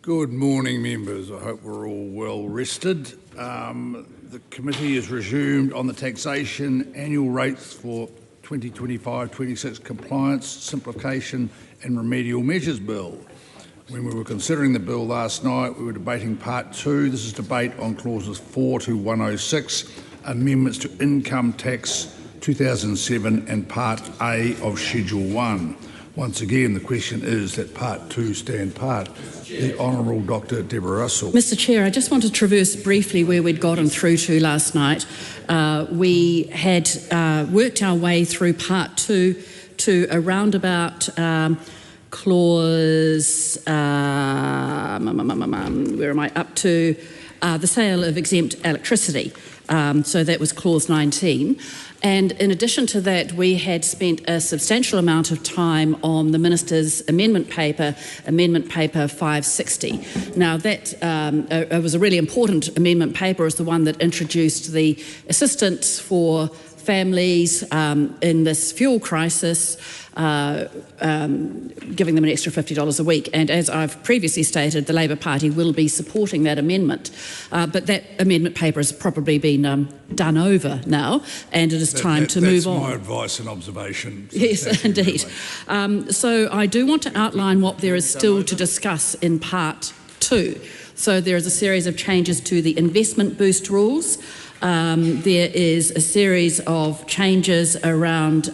Good morning, members. I hope we're all well rested. The committee is resumed on the taxation annual rates for 2025-26 compliance, simplification and remedial measures bill. When we were considering the bill last night, we were debating part 2. This is debate on clauses 4 to 106, amendments to income tax 2007 and part A of schedule 1. Once again, the question is that part 2 stand part. The Honourable Dr. Deborah Russell. Mr. Chair, I just want to traverse briefly where we'd gotten through to last night. We had worked our way through part 2 to around about clause, where am I, up to the sale of exempt electricity. So that was clause 19. And in addition to that, we had spent a substantial amount of time on the Minister's amendment paper 560. Now that it was a really important amendment paper. It was the one that introduced the assistance for families in this fuel crisis, giving them an extra $50 a week. And as I've previously stated, the Labour Party will be supporting that amendment. But that amendment paper has probably been done over now, and it is time to move on. That's my advice and observation. Yes, indeed. So I do want to outline what there is still to discuss in part 2. So there is a series of changes to the investment boost rules. There is a series of changes around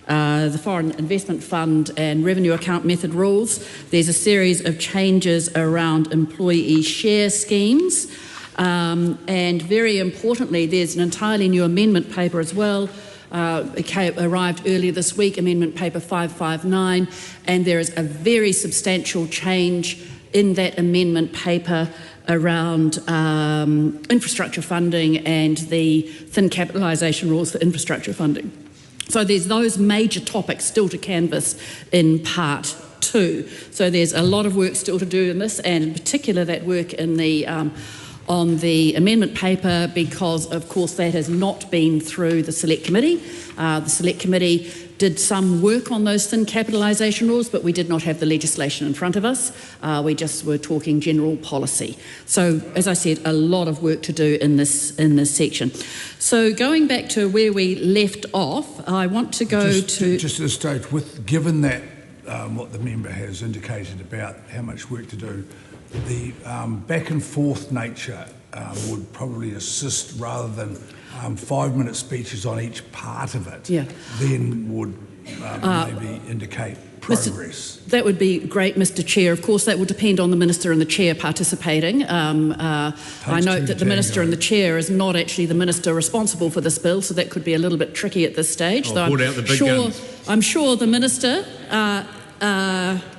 the Foreign Investment Fund and Revenue Account Method rules. There's a series of changes around employee share schemes. And very importantly, there's an entirely new amendment paper as well. It arrived earlier this week, amendment paper 559, and there is a very substantial change in that amendment paper around infrastructure funding and the thin capitalisation rules for infrastructure funding. So there's those major topics still to canvass in part 2. So there's a lot of work still to do in this, and in particular that work in the on the amendment paper, because of course that has not been through the Select Committee. The Select Committee did some work on those thin capitalisation rules, but we did not have the legislation in front of us. We just were talking general policy. So, as I said, a lot of work to do in this section. So, going back to where we left off, I want to go just at this stage, given that what the member has indicated about how much work to do, the back and forth nature would probably assist rather than 5-minute speeches on each part of it, then would maybe indicate progress. That would be great, Mr. Chair. Of course, that will depend on the Minister and the Chair participating. I note that the Minister and the Chair is not actually the Minister responsible for this bill, so that could be a little bit tricky at this stage. I'm sure the Minister...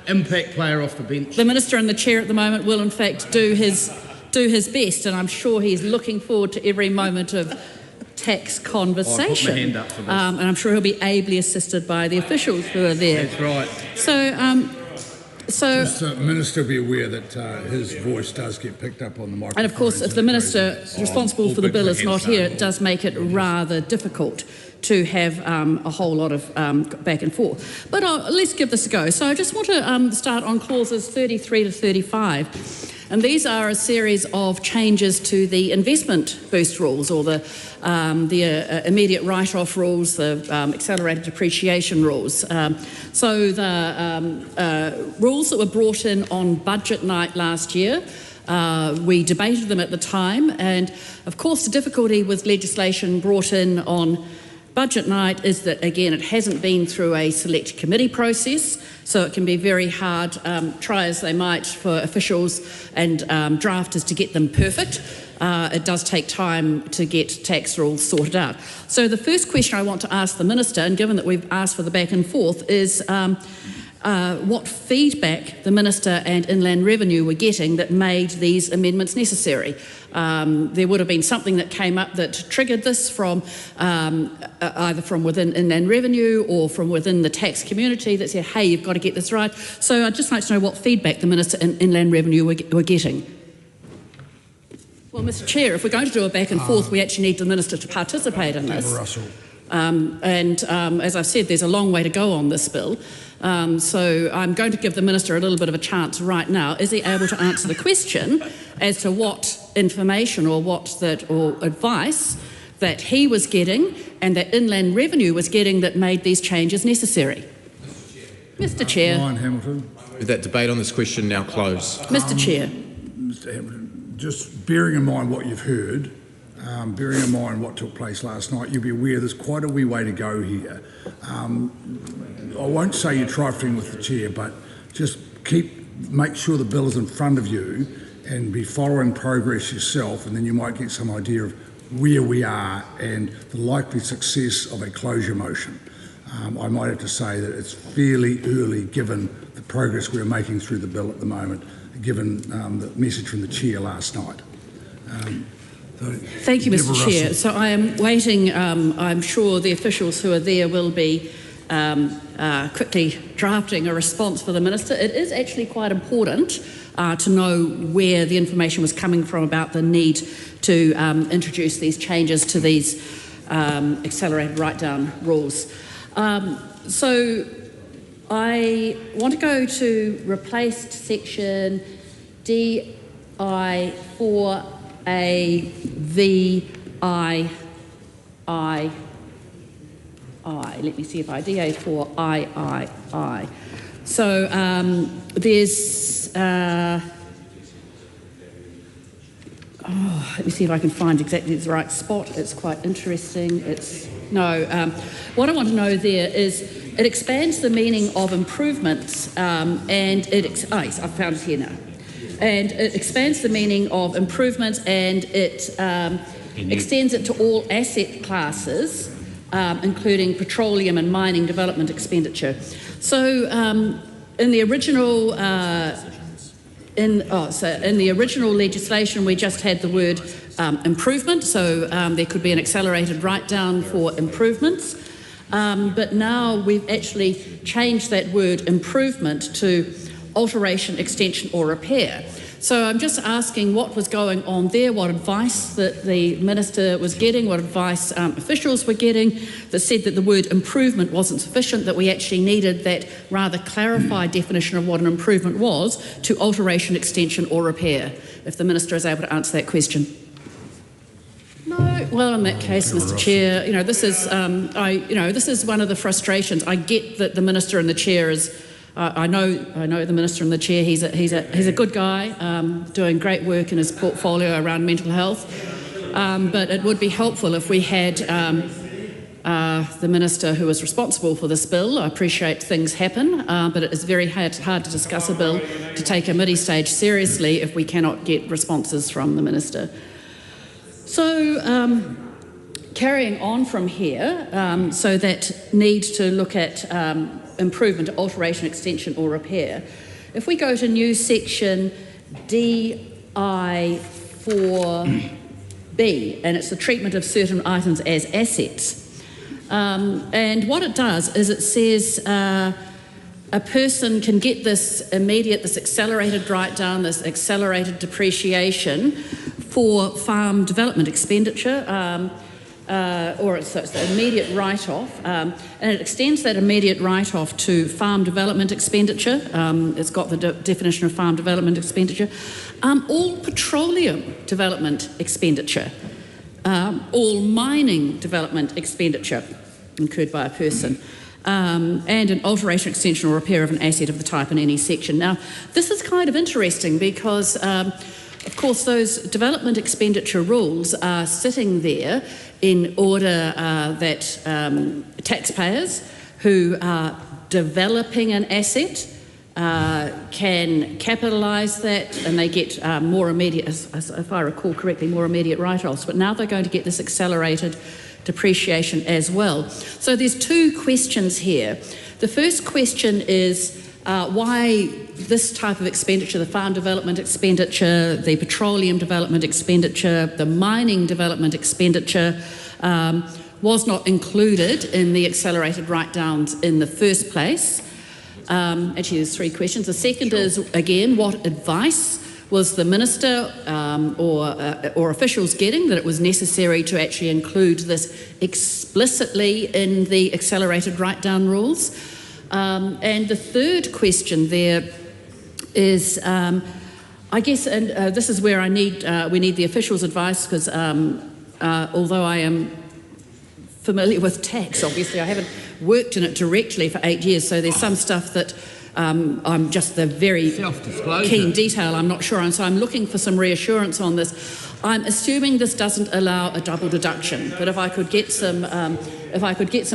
impact player off the bench. The Minister and the Chair at the moment will in fact do his best, and I'm sure he's looking forward to every moment of tax conversation. I'll put my hand up for this. And I'm sure he'll be ably assisted by the officials who are there. That's right. So the Minister will be aware that his voice does get picked up on the microphone. and of course, if the Minister responsible for the bill is not here, it does make it rather difficult to have a whole lot of back and forth. But let's give this a go. So I just want to start on clauses 33 to 35. And these are a series of changes to the investment boost rules, or the immediate write-off rules, the accelerated depreciation rules. So the rules that were brought in on budget night last year, we debated them at the time, and of course the difficulty with legislation brought in on budget night is that, again, it hasn't been through a select committee process, so it can be very hard, try as they might, for officials and drafters to get them perfect. It does take time to get tax rules sorted out. So the first question I want to ask the Minister, and given that we've asked for the back and forth, is what feedback the Minister and Inland Revenue were getting that made these amendments necessary. There would have been something that came up that triggered this from either from within Inland Revenue or from within the tax community that said, hey, you've got to get this right. So I'd just like to know what feedback the Minister and Inland Revenue were getting. Well, Mr. Chair, if we're going to do a back and forth, we actually need the Minister to participate in this. Russell, As I've said, there's a long way to go on this bill. So I'm going to give the Minister a little bit of a chance right now. Is he able to answer the question as to what information or advice that he was getting and that Inland Revenue was getting that made these changes necessary? Mr Chair. Ryan Hamilton. With that debate on this question now closed. Mr Chair. Mr Hamilton, just bearing in mind what you've heard, bearing in mind what took place last night, you'll be aware there's quite a wee way to go here. I won't say you're trifling with the chair, but just make sure the bill is in front of you and be following progress yourself, and then you might get some idea of where we are and the likely success of a closure motion. I might have to say that it's fairly early given the progress we're making through the bill at the moment, given the message from the chair last night. Thank you, Mr Chair. So I am waiting. I'm sure the officials who are there will be quickly drafting a response for the Minister. It is actually quite important to know where the information was coming from about the need to introduce these changes to these accelerated write-down rules. So I want to go to replaced section DI for a VII. Let me see if I DA4 III. So there's let me see if I can find exactly the right spot. It's quite interesting. What I want to know there is it expands the meaning of improvements and yes, I found it here now. And it expands the meaning of improvements and it extends it to all asset classes, including petroleum and mining development expenditure. So in the original legislation, we just had the word improvement, so there could be an accelerated write-down for improvements. But now we've actually changed that word improvement to alteration, extension or repair. So I'm just asking what was going on there, what advice that the Minister was getting, what advice officials were getting that said that the word improvement wasn't sufficient, that we actually needed that rather clarified definition of what an improvement was to alteration, extension or repair, if the Minister is able to answer that question. No, well, in that case, Mr Chair, this is, this is one of the frustrations. I get that the Minister and the Chair is, I know the Minister and the Chair, he's a good guy, doing great work in his portfolio around mental health, but it would be helpful if we had the Minister who is responsible for this bill. I appreciate things happen, but it is very hard to discuss a bill to take a midi-stage seriously if we cannot get responses from the Minister. So, carrying on from here, so that need to look at improvement, alteration, extension or repair. If we go to new section DI4B, and it's the treatment of certain items as assets. And what it does is it says a person can get this accelerated write-down, this accelerated depreciation for farm development expenditure, or it's the immediate write-off, and it extends that immediate write-off to farm development expenditure. It's got the definition of farm development expenditure. All petroleum development expenditure, all mining development expenditure incurred by a person, and an alteration, extension or repair of an asset of the type in any section. Now, this is kind of interesting because of course, those development expenditure rules are sitting there in order that taxpayers who are developing an asset can capitalise that, and they get more immediate, if I recall correctly, more immediate write-offs. But now they're going to get this accelerated depreciation as well. So there's two questions here. The first question is why this type of expenditure, the farm development expenditure, the petroleum development expenditure, the mining development expenditure was not included in the accelerated write-downs in the first place. Actually, there's three questions. The second is, again, what advice Was the Minister or officials getting that it was necessary to actually include this explicitly in the accelerated write-down rules? And the third question there is, I guess, and this is where we need the officials' advice, because although I am familiar with tax, obviously I haven't worked in it directly for 8 years, so there's some stuff that I'm just the very keen detail I'm not sure on, so I'm looking for some reassurance on this. I'm assuming this doesn't allow a double deduction, but if I could get some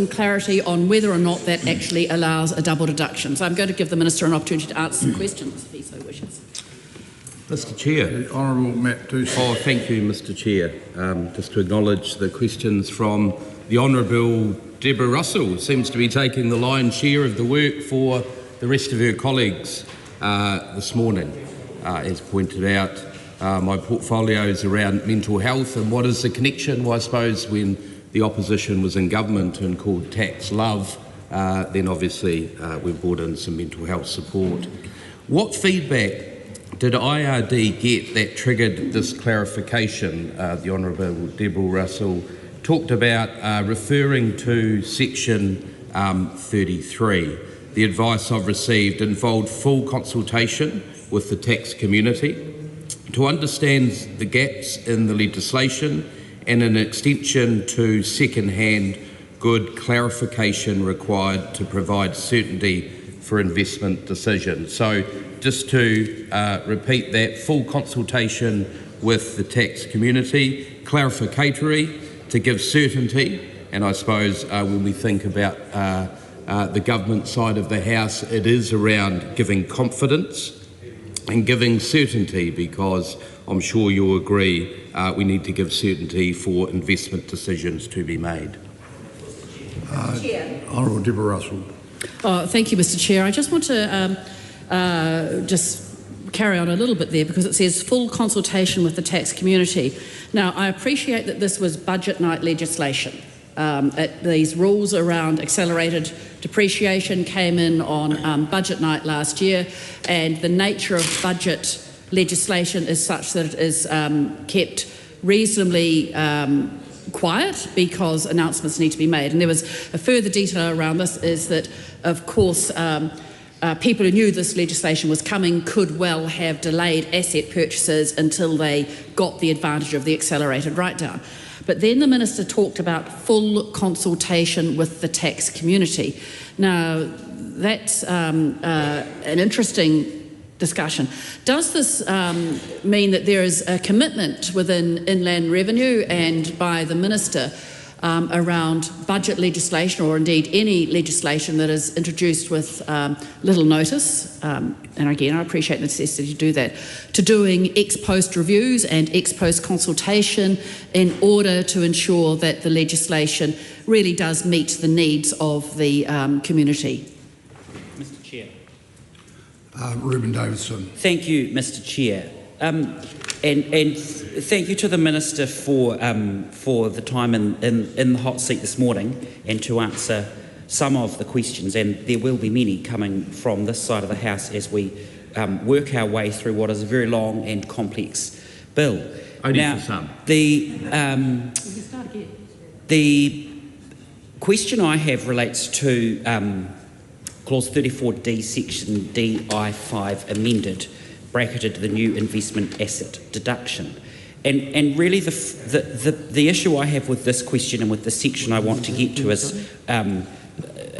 clarity on whether or not that actually allows a double deduction. So I'm going to give the Minister an opportunity to answer some questions if he so wishes. Mr Chair. The Honourable Matt Doocy. Oh, thank you, Mr Chair. Just to acknowledge the questions from the Honourable Deborah Russell, seems to be taking the lion's share of the work for the rest of her colleagues this morning. As pointed out, my portfolio is around mental health, and what is the connection? Well, I suppose when the opposition was in government and called tax love, then obviously we brought in some mental health support. What feedback did IRD get that triggered this clarification? The Honourable Deborah Russell talked about referring to section 33. The advice I've received involved full consultation with the tax community to understand the gaps in the legislation and an extension to second-hand good clarification required to provide certainty for investment decisions. So just to repeat that, full consultation with the tax community, clarificatory to give certainty, and I suppose when we think about the government side of the House, it is around giving confidence and giving certainty, because I'm sure you'll agree we need to give certainty for investment decisions to be made. Honourable Deborah Russell. Oh, thank you, Mr Chair. I just want to just carry on a little bit there, because it says full consultation with the tax community. Now, I appreciate that this was budget night legislation. These rules around accelerated depreciation came in on budget night last year, and the nature of budget legislation is such that it is kept reasonably quiet because announcements need to be made. And there was a further detail around this, is that, of course, people who knew this legislation was coming could well have delayed asset purchases until they got the advantage of the accelerated write-down. But then the Minister talked about full consultation with the tax community. Now, that's an interesting discussion. Does this mean that there is a commitment within Inland Revenue and by the Minister around budget legislation, or indeed any legislation that is introduced with little notice, and again I appreciate the necessity to do that, to doing ex-post reviews and ex-post consultation in order to ensure that the legislation really does meet the needs of the community? Mr Chair. Ruben Davidson. Thank you, Mr Chair. And thank you to the Minister for the time in the hot seat this morning, and to answer some of the questions, and there will be many coming from this side of the House as we work our way through what is a very long and complex bill. Only now, for some. The question I have relates to Clause 34D, Section DI5 amended, bracketed the new investment asset deduction. And really the issue I have with this question and with the section I want to get to is,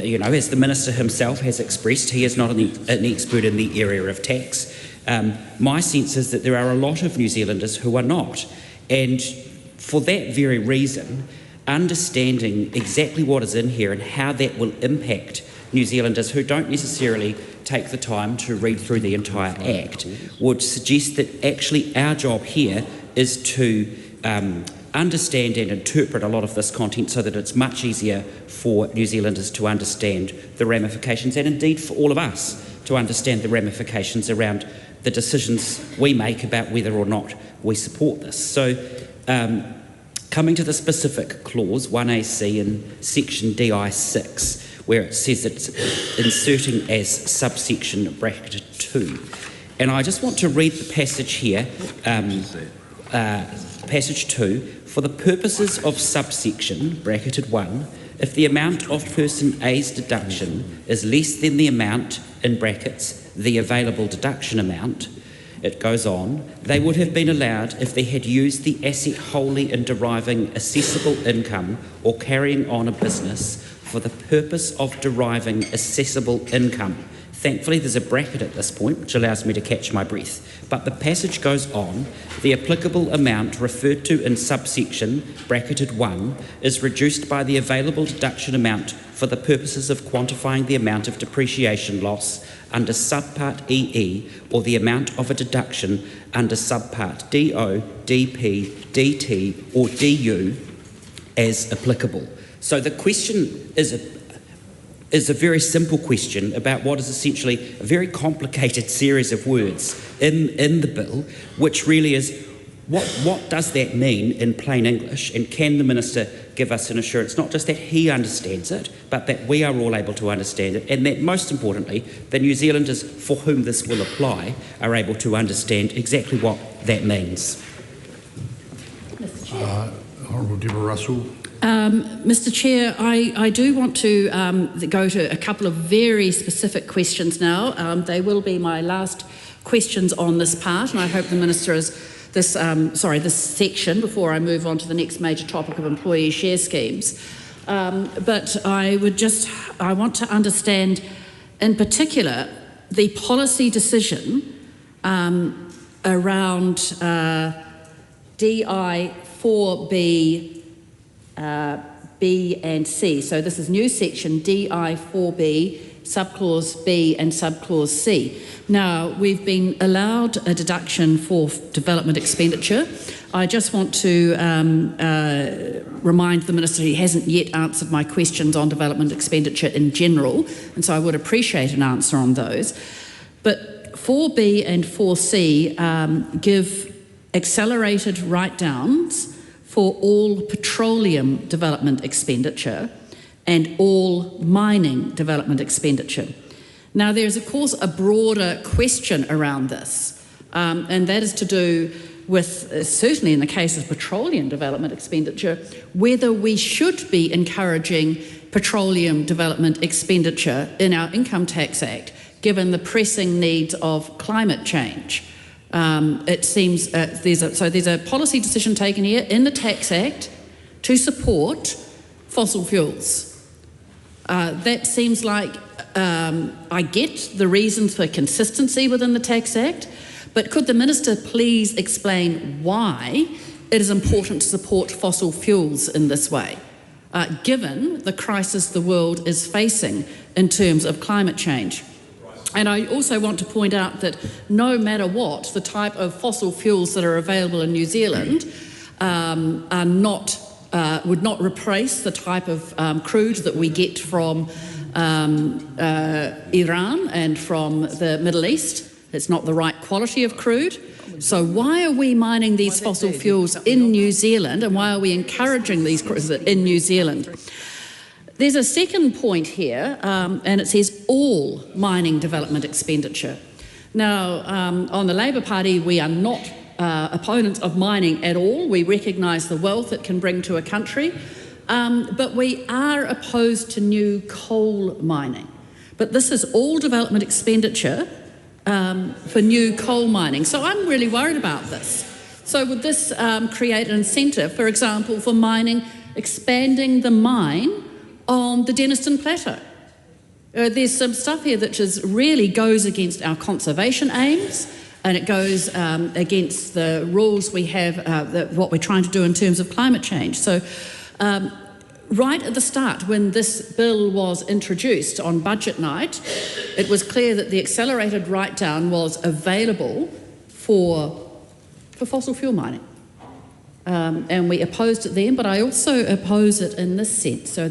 you know, as the Minister himself has expressed, he is not an expert in the area of tax. My sense is that there are a lot of New Zealanders who are not. And for that very reason, understanding exactly what is in here and how that will impact New Zealanders who don't necessarily take the time to read through the entire Act would suggest that actually our job here is to understand and interpret a lot of this content so that it's much easier for New Zealanders to understand the ramifications, and indeed for all of us to understand the ramifications around the decisions we make about whether or not we support this. So coming to the specific clause 1AC in section DI6, where it says it's inserting as subsection bracketed 2. And I just want to read the passage here, passage 2. For the purposes of subsection, bracketed 1, if the amount of person A's deduction is less than the amount, in brackets, the available deduction amount, it goes on, they would have been allowed if they had used the asset wholly in deriving assessable income or carrying on a business for the purpose of deriving assessable income. Thankfully, there's a bracket at this point, which allows me to catch my breath. But the passage goes on, the applicable amount referred to in subsection, bracketed 1, is reduced by the available deduction amount for the purposes of quantifying the amount of depreciation loss under subpart EE or the amount of a deduction under subpart DO, DP, DT or DU as applicable. So the question is a very simple question about what is essentially a very complicated series of words in the bill, which really is what does that mean in plain English, and can the Minister give us an assurance not just that he understands it, but that we are all able to understand it, and that most importantly, the New Zealanders for whom this will apply are able to understand exactly what that means. Honourable Deborah Russell. Mr Chair, I do want to go to a couple of very specific questions now. They will be my last questions on this part, and I hope the Minister is this section before I move on to the next major topic of employee share schemes. But I want to understand in particular the policy decision around DI 4B B and C. So this is new section DI 4B, subclause B and subclause C. Now, we've been allowed a deduction for development expenditure. I just want to remind the Minister he hasn't yet answered my questions on development expenditure in general, and so I would appreciate an answer on those. But 4B and 4C give accelerated write-downs for all petroleum development expenditure and all mining development expenditure. Now, there's of course a broader question around this, and that is to do with, certainly in the case of petroleum development expenditure, whether we should be encouraging petroleum development expenditure in our Income Tax Act, given the pressing needs of climate change. It seems there's a policy decision taken here in the Tax Act to support fossil fuels. That seems like, I get the reasons for consistency within the Tax Act, but could the Minister please explain why it is important to support fossil fuels in this way, given the crisis the world is facing in terms of climate change? And I also want to point out that no matter what, the type of fossil fuels that are available in New Zealand would not replace the type of crude that we get from Iran and from the Middle East. It's not the right quality of crude. So why are we mining these fossil fuels in New Zealand, and why are we encouraging these in New Zealand? There's a second point here, and it says all mining development expenditure. Now, on the Labor Party, we are not opponents of mining at all. We recognise the wealth it can bring to a country, but we are opposed to new coal mining. But this is all development expenditure for new coal mining. So I'm really worried about this. So would this create an incentive, for example, for mining, expanding the mine on the Denniston Plateau? There's some stuff here that just really goes against our conservation aims, and it goes against the rules we have, what we're trying to do in terms of climate change. So right at the start, when this bill was introduced on budget night, it was clear that the accelerated write-down was available for fossil fuel mining. And we opposed it then, but I also oppose it in this sense. So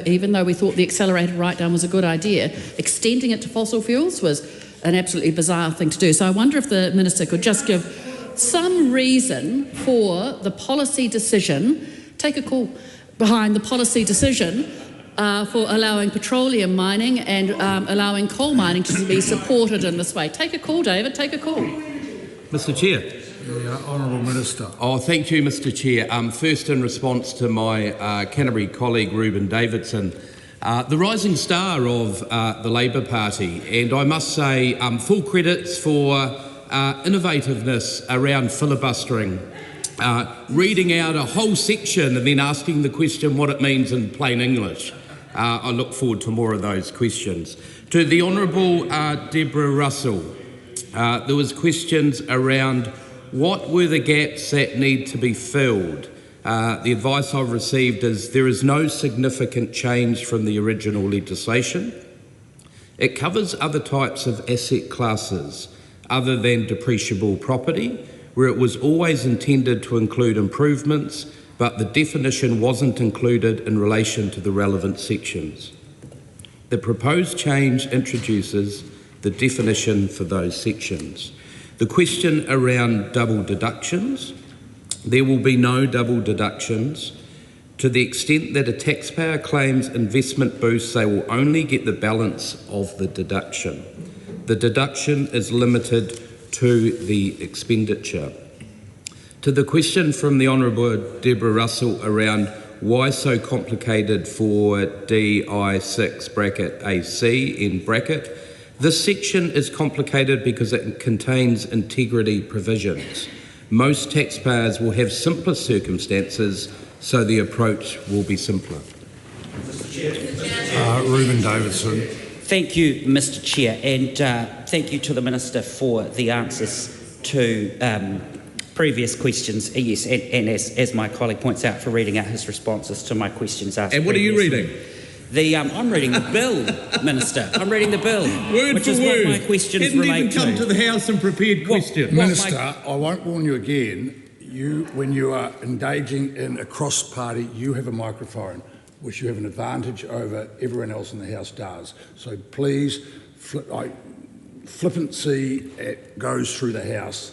even though we thought the accelerated write-down was a good idea, extending it to fossil fuels was an absolutely bizarre thing to do. So I wonder if the Minister could just give some reason for the policy decision, take a call behind the policy decision for allowing petroleum mining and allowing coal mining to be supported in this way. Take a call, David, take a call. Mr Chair. The Honourable Minister. Oh, thank you, Mr Chair. First, in response to my Canterbury colleague, Reuben Davidson, the rising star of the Labour Party, and I must say full credits for innovativeness around filibustering, reading out a whole section and then asking the question what it means in plain English. I look forward to more of those questions. To the Honourable Deborah Russell, there was questions around what were the gaps that need to be filled. The advice I've received is there is no significant change from the original legislation. It covers other types of asset classes other than depreciable property, where it was always intended to include improvements, but the definition wasn't included in relation to the relevant sections. The proposed change introduces the definition for those sections. The question around double deductions, there will be no double deductions. To the extent that a taxpayer claims investment boosts, they will only get the balance of the deduction. The deduction is limited to the expenditure. To the question from the Honourable Deborah Russell around why so complicated for DI6 bracket AC in bracket, this section is complicated because it contains integrity provisions. Most taxpayers will have simpler circumstances, so the approach will be simpler. Reuben Davidson. Thank you, Mr Chair, and thank you to the Minister for the answers to previous questions. Yes, and as my colleague points out, for reading out his responses to my questions asked. And what are you reading? I'm reading the bill, Minister. I'm reading the bill. Word which for is word. what my questions Hadn't relate even come to the House and prepared questions. Minister, I won't warn you again. When you are engaging in a cross-party, you have a microphone, which you have an advantage over everyone else in the House does. So please, flippancy goes through the House,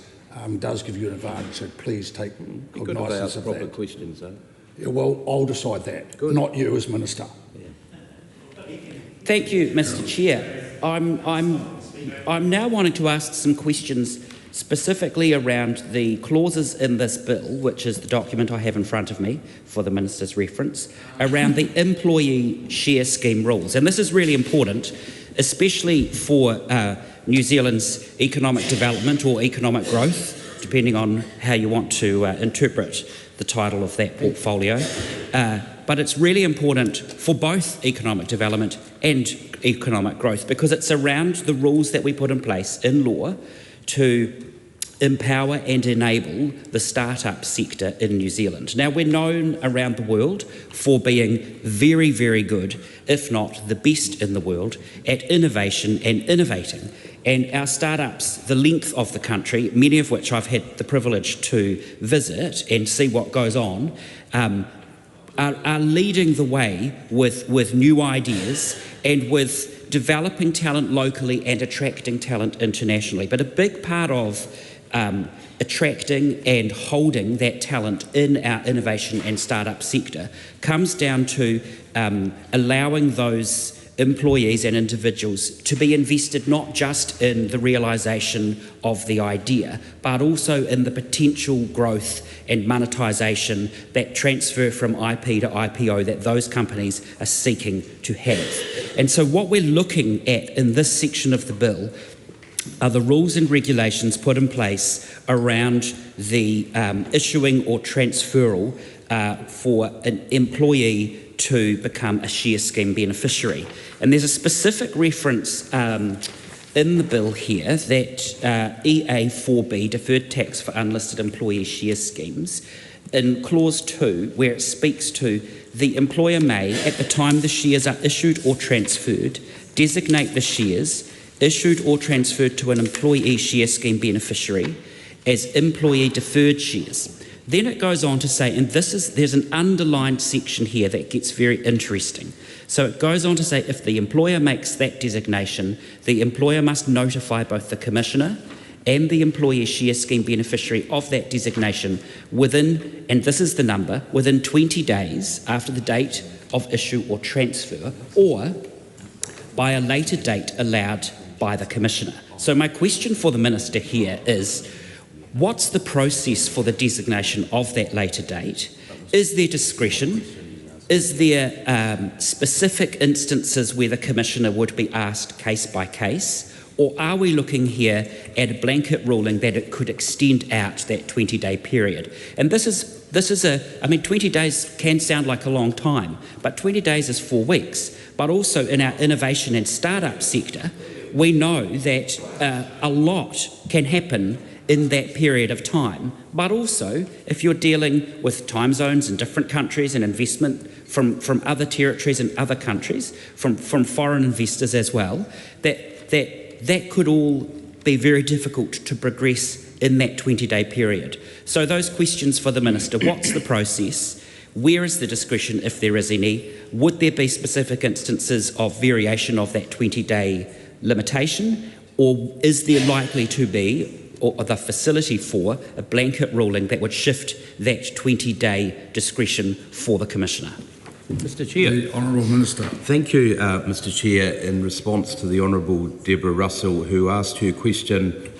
does give you an advantage. So please take cognizance of that. Questions, though. Yeah, well, I'll decide that, not you as Minister. Thank you, Mr Chair. I'm now wanting to ask some questions specifically around the clauses in this bill, which is the document I have in front of me for the Minister's reference, around the employee share scheme rules. And this is really important, especially for New Zealand's economic development or economic growth, depending on how you want to interpret the title of that portfolio. But it's really important for both economic development and economic growth because it's around the rules that we put in place in law to empower and enable the startup sector in New Zealand. Now, we're known around the world for being very, very good, if not the best in the world, at innovation and innovating. And our startups, the length of the country, many of which I've had the privilege to visit and see what goes on, are leading the way with new ideas and with developing talent locally and attracting talent internationally. But a big part of attracting and holding that talent in our innovation and startup sector comes down to allowing those employees and individuals to be invested not just in the realisation of the idea, but also in the potential growth and monetisation, that transfer from IP to IPO that those companies are seeking to have. And so what we're looking at in this section of the bill are the rules and regulations put in place around the issuing or transferal for an employee to become a share scheme beneficiary. And there's a specific reference in the bill here that EA4B, deferred tax for unlisted employee share schemes, in clause 2, where it speaks to the employer may, at the time the shares are issued or transferred, designate the shares issued or transferred to an employee share scheme beneficiary as employee deferred shares. Then it goes on to say, and there's an underlined section here that gets very interesting. So it goes on to say, if the employer makes that designation, the employer must notify both the Commissioner and the employee share scheme beneficiary of that designation within, and this is the number, within 20 days after the date of issue or transfer, or by a later date allowed by the Commissioner. So my question for the Minister here is, what's the process for the designation of that later date? Is there discretion? Is there specific instances where the Commissioner would be asked case by case? Or are we looking here at a blanket ruling that it could extend out that 20-day period? And this is I mean, 20 days can sound like a long time, but 20 days is 4 weeks. But also in our innovation and startup sector, we know that a lot can happen in that period of time. But also, if you're dealing with time zones in different countries and investment from other territories and other countries, from foreign investors as well, that could all be very difficult to progress in that 20-day period. So those questions for the Minister: what's the process? Where is the discretion, if there is any? Would there be specific instances of variation of that 20-day limitation? Or is there likely to be, or the facility for, a blanket ruling that would shift that 20-day discretion for the Commissioner? Mr Chair. The Honourable Minister. Thank you, Mr Chair. In response to the Honourable Deborah Russell, who asked her question,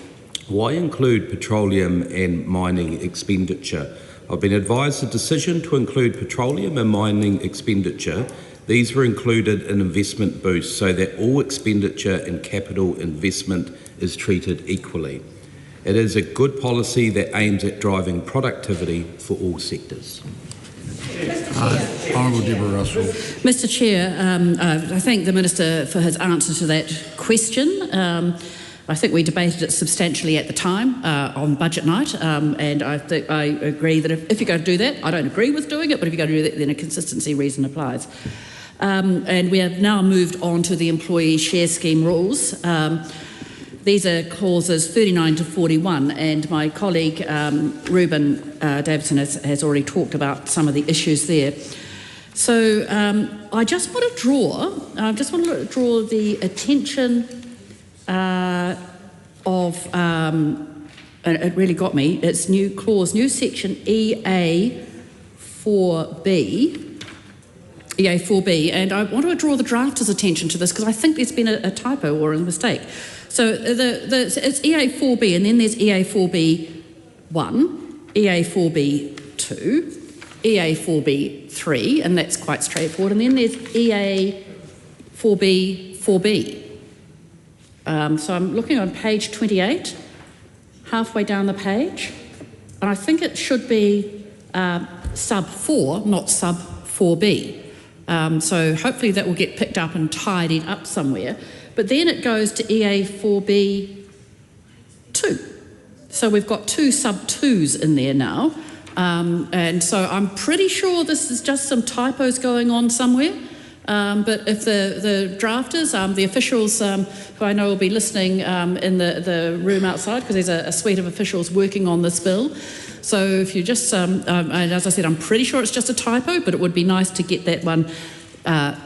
why include petroleum and mining expenditure? I've been advised the decision to include petroleum and mining expenditure, these were included in investment boost so that all expenditure and capital investment is treated equally. It is a good policy that aims at driving productivity for all sectors. Honourable Deborah Russell. Mr Chair, I thank the Minister for his answer to that question. I think we debated it substantially at the time on budget night, and I agree that if you're going to do that, I don't agree with doing it, but if you're going to do that, then a consistency reason applies. And we have now moved on to the employee share scheme rules. These are clauses 39 to 41, and my colleague Reuben Davidson has already talked about some of the issues there. So I just want to draw the attention of, and it really got me, it's new clause, new section EA4B, and I want to draw the drafter's attention to this because I think there's been a typo or a mistake. So it's EA4B, and then there's EA4B1, EA4B2, EA4B3, and that's quite straightforward, and then there's EA4B4B. So I'm looking on page 28, halfway down the page, and I think it should be sub 4, not sub 4B. So hopefully that will get picked up and tidied up somewhere. But then it goes to EA4B2. So we've got 2 sub 2s in there now. And so I'm pretty sure this is just some typos going on somewhere. But if the drafters, the officials who I know will be listening in the room outside, because there's a suite of officials working on this bill. So if you just, and as I said, I'm pretty sure it's just a typo, but it would be nice to get that one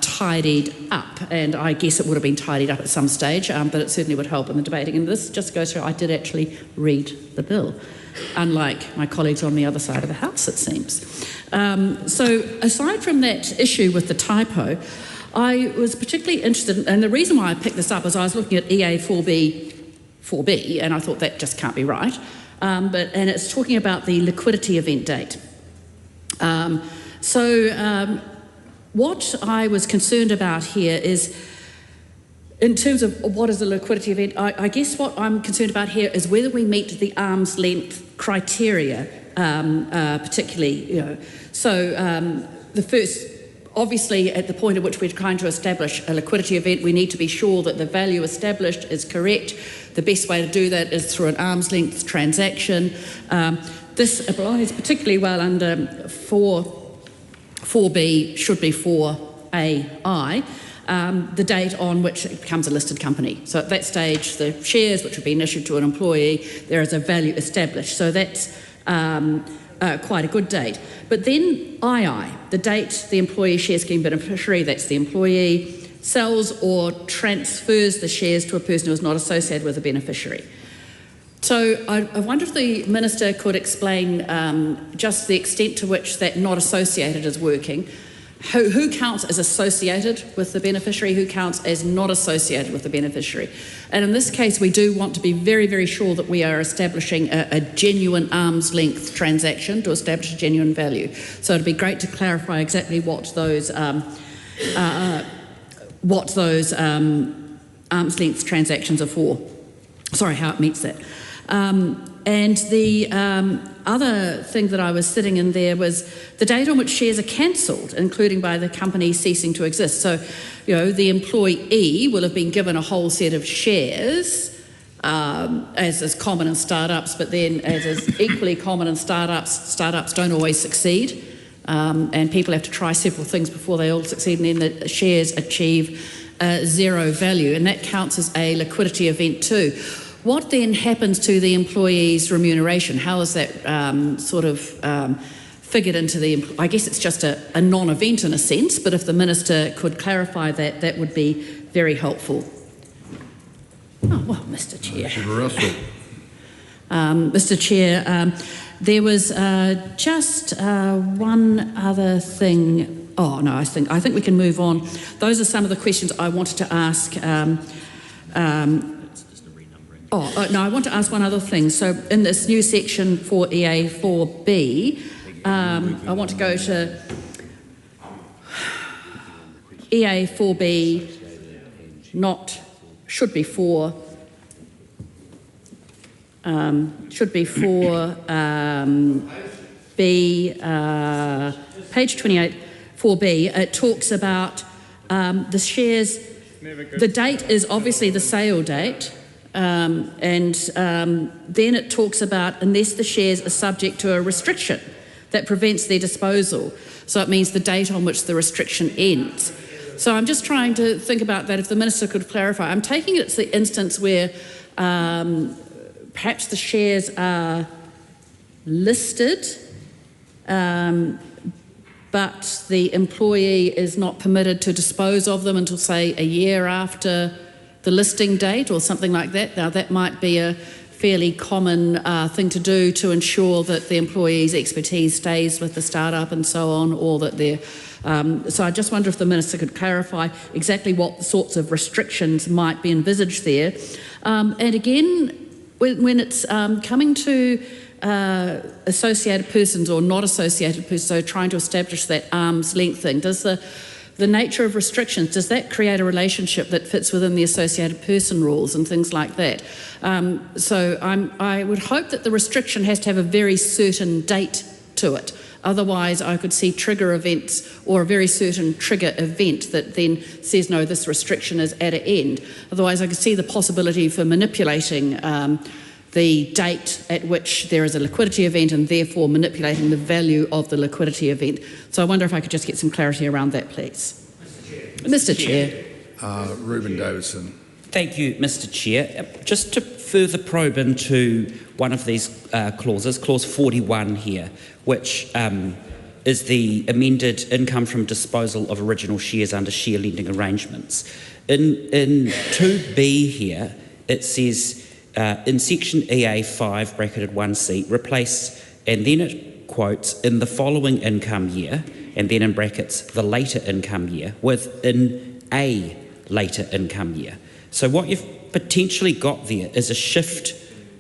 tidied up, and I guess it would have been tidied up at some stage, but it certainly would help in the debating. And this just goes through, I did actually read the bill, unlike my colleagues on the other side of the House, it seems. So aside from that issue with the typo, I was particularly interested, and the reason why I picked this up is I was looking at EA4B, and I thought that just can't be right. And it's talking about the liquidity event date. What I was concerned about here is, in terms of what is a liquidity event, I guess what I'm concerned about here is whether we meet the arm's length criteria, particularly. So the first, obviously, at the point at which we're trying to establish a liquidity event, we need to be sure that the value established is correct. The best way to do that is through an arm's length transaction. This applies particularly well under 4B, should be 4AI, the date on which it becomes a listed company. So at that stage, the shares which have been issued to an employee, there is a value established. So that's quite a good date. But then II, the date the employee share scheme beneficiary, that's the employee, sells or transfers the shares to a person who is not associated with the beneficiary. So I wonder if the Minister could explain just the extent to which that not associated is working. Who counts as associated with the beneficiary, who counts as not associated with the beneficiary. And in this case, we do want to be very, very sure that we are establishing a genuine arm's length transaction to establish a genuine value. So it'd be great to clarify exactly what those arm's length transactions are for. Sorry, how it meets that. And the other thing that I was sitting in there was the date on which shares are cancelled, including by the company ceasing to exist. So, you know, the employee will have been given a whole set of shares, as is common in startups, but then as is equally common in startups don't always succeed. And people have to try several things before they all succeed, and then the shares achieve zero value, and that counts as a liquidity event too. What then happens to the employee's remuneration? How is that figured into the... I guess it's just a non-event in a sense, but if the Minister could clarify that, that would be very helpful. Oh, well, Mr Chair. Mr Chair, there was just one other thing. Oh, no, I think we can move on. Those are some of the questions I wanted to ask. I want to ask one other thing. So in this new section for EA4B, I want to go to EA4B, should be for B, page 28, 4B. It talks about the shares, the date is obviously the sale date. Then it talks about unless the shares are subject to a restriction that prevents their disposal. So it means the date on which the restriction ends. So I'm just trying to think about that, if the Minister could clarify. I'm taking it's the instance where perhaps the shares are listed, but the employee is not permitted to dispose of them until, say, a year after the listing date or something like that. Now, that might be a fairly common thing to do to ensure that the employee's expertise stays with the startup and so on, or that they're... so I just wonder if the Minister could clarify exactly what sorts of restrictions might be envisaged there. And again, when it's coming to associated persons or not associated persons, so trying to establish that arm's length thing, does the nature of restrictions, does that create a relationship that fits within the associated person rules and things like that? So I would hope that the restriction has to have a very certain date to it. Otherwise, I could see trigger events or a very certain trigger event that then says, no, this restriction is at an end. Otherwise, I could see the possibility for manipulating the date at which there is a liquidity event and therefore manipulating the value of the liquidity event. So I wonder if I could just get some clarity around that, please. Mr Chair. Reuben Davidson. Thank you, Mr Chair. Just to further probe into one of these clauses, clause 41 here, which is the amended income from disposal of original shares under share lending arrangements. In 2B here, it says, in section EA5 bracketed 1C, replace, and then it quotes, in the following income year, and then in brackets, the later income year, with in a later income year. So what you've potentially got there is a shift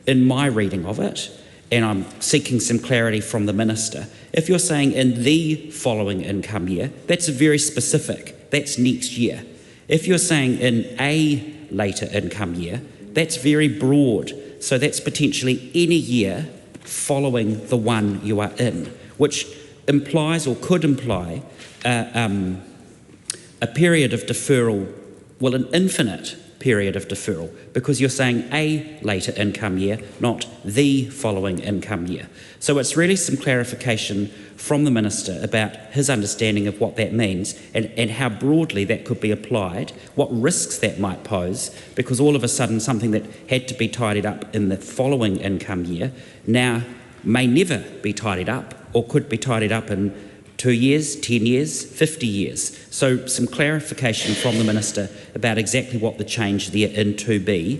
in my reading of it, and I'm seeking some clarity from the Minister. If you're saying in the following income year, that's very specific, that's next year. If you're saying in a later income year, that's very broad, so that's potentially any year following the one you are in, which implies or could imply a period of deferral, well, an infinite period of deferral, because you're saying a later income year, not the following income year. So it's really some clarification from the Minister about his understanding of what that means and how broadly that could be applied, what risks that might pose, because all of a sudden something that had to be tidied up in the following income year now may never be tidied up or could be tidied up in 2 years, 10 years, 50 years. So some clarification from the Minister about exactly what the change there in 2B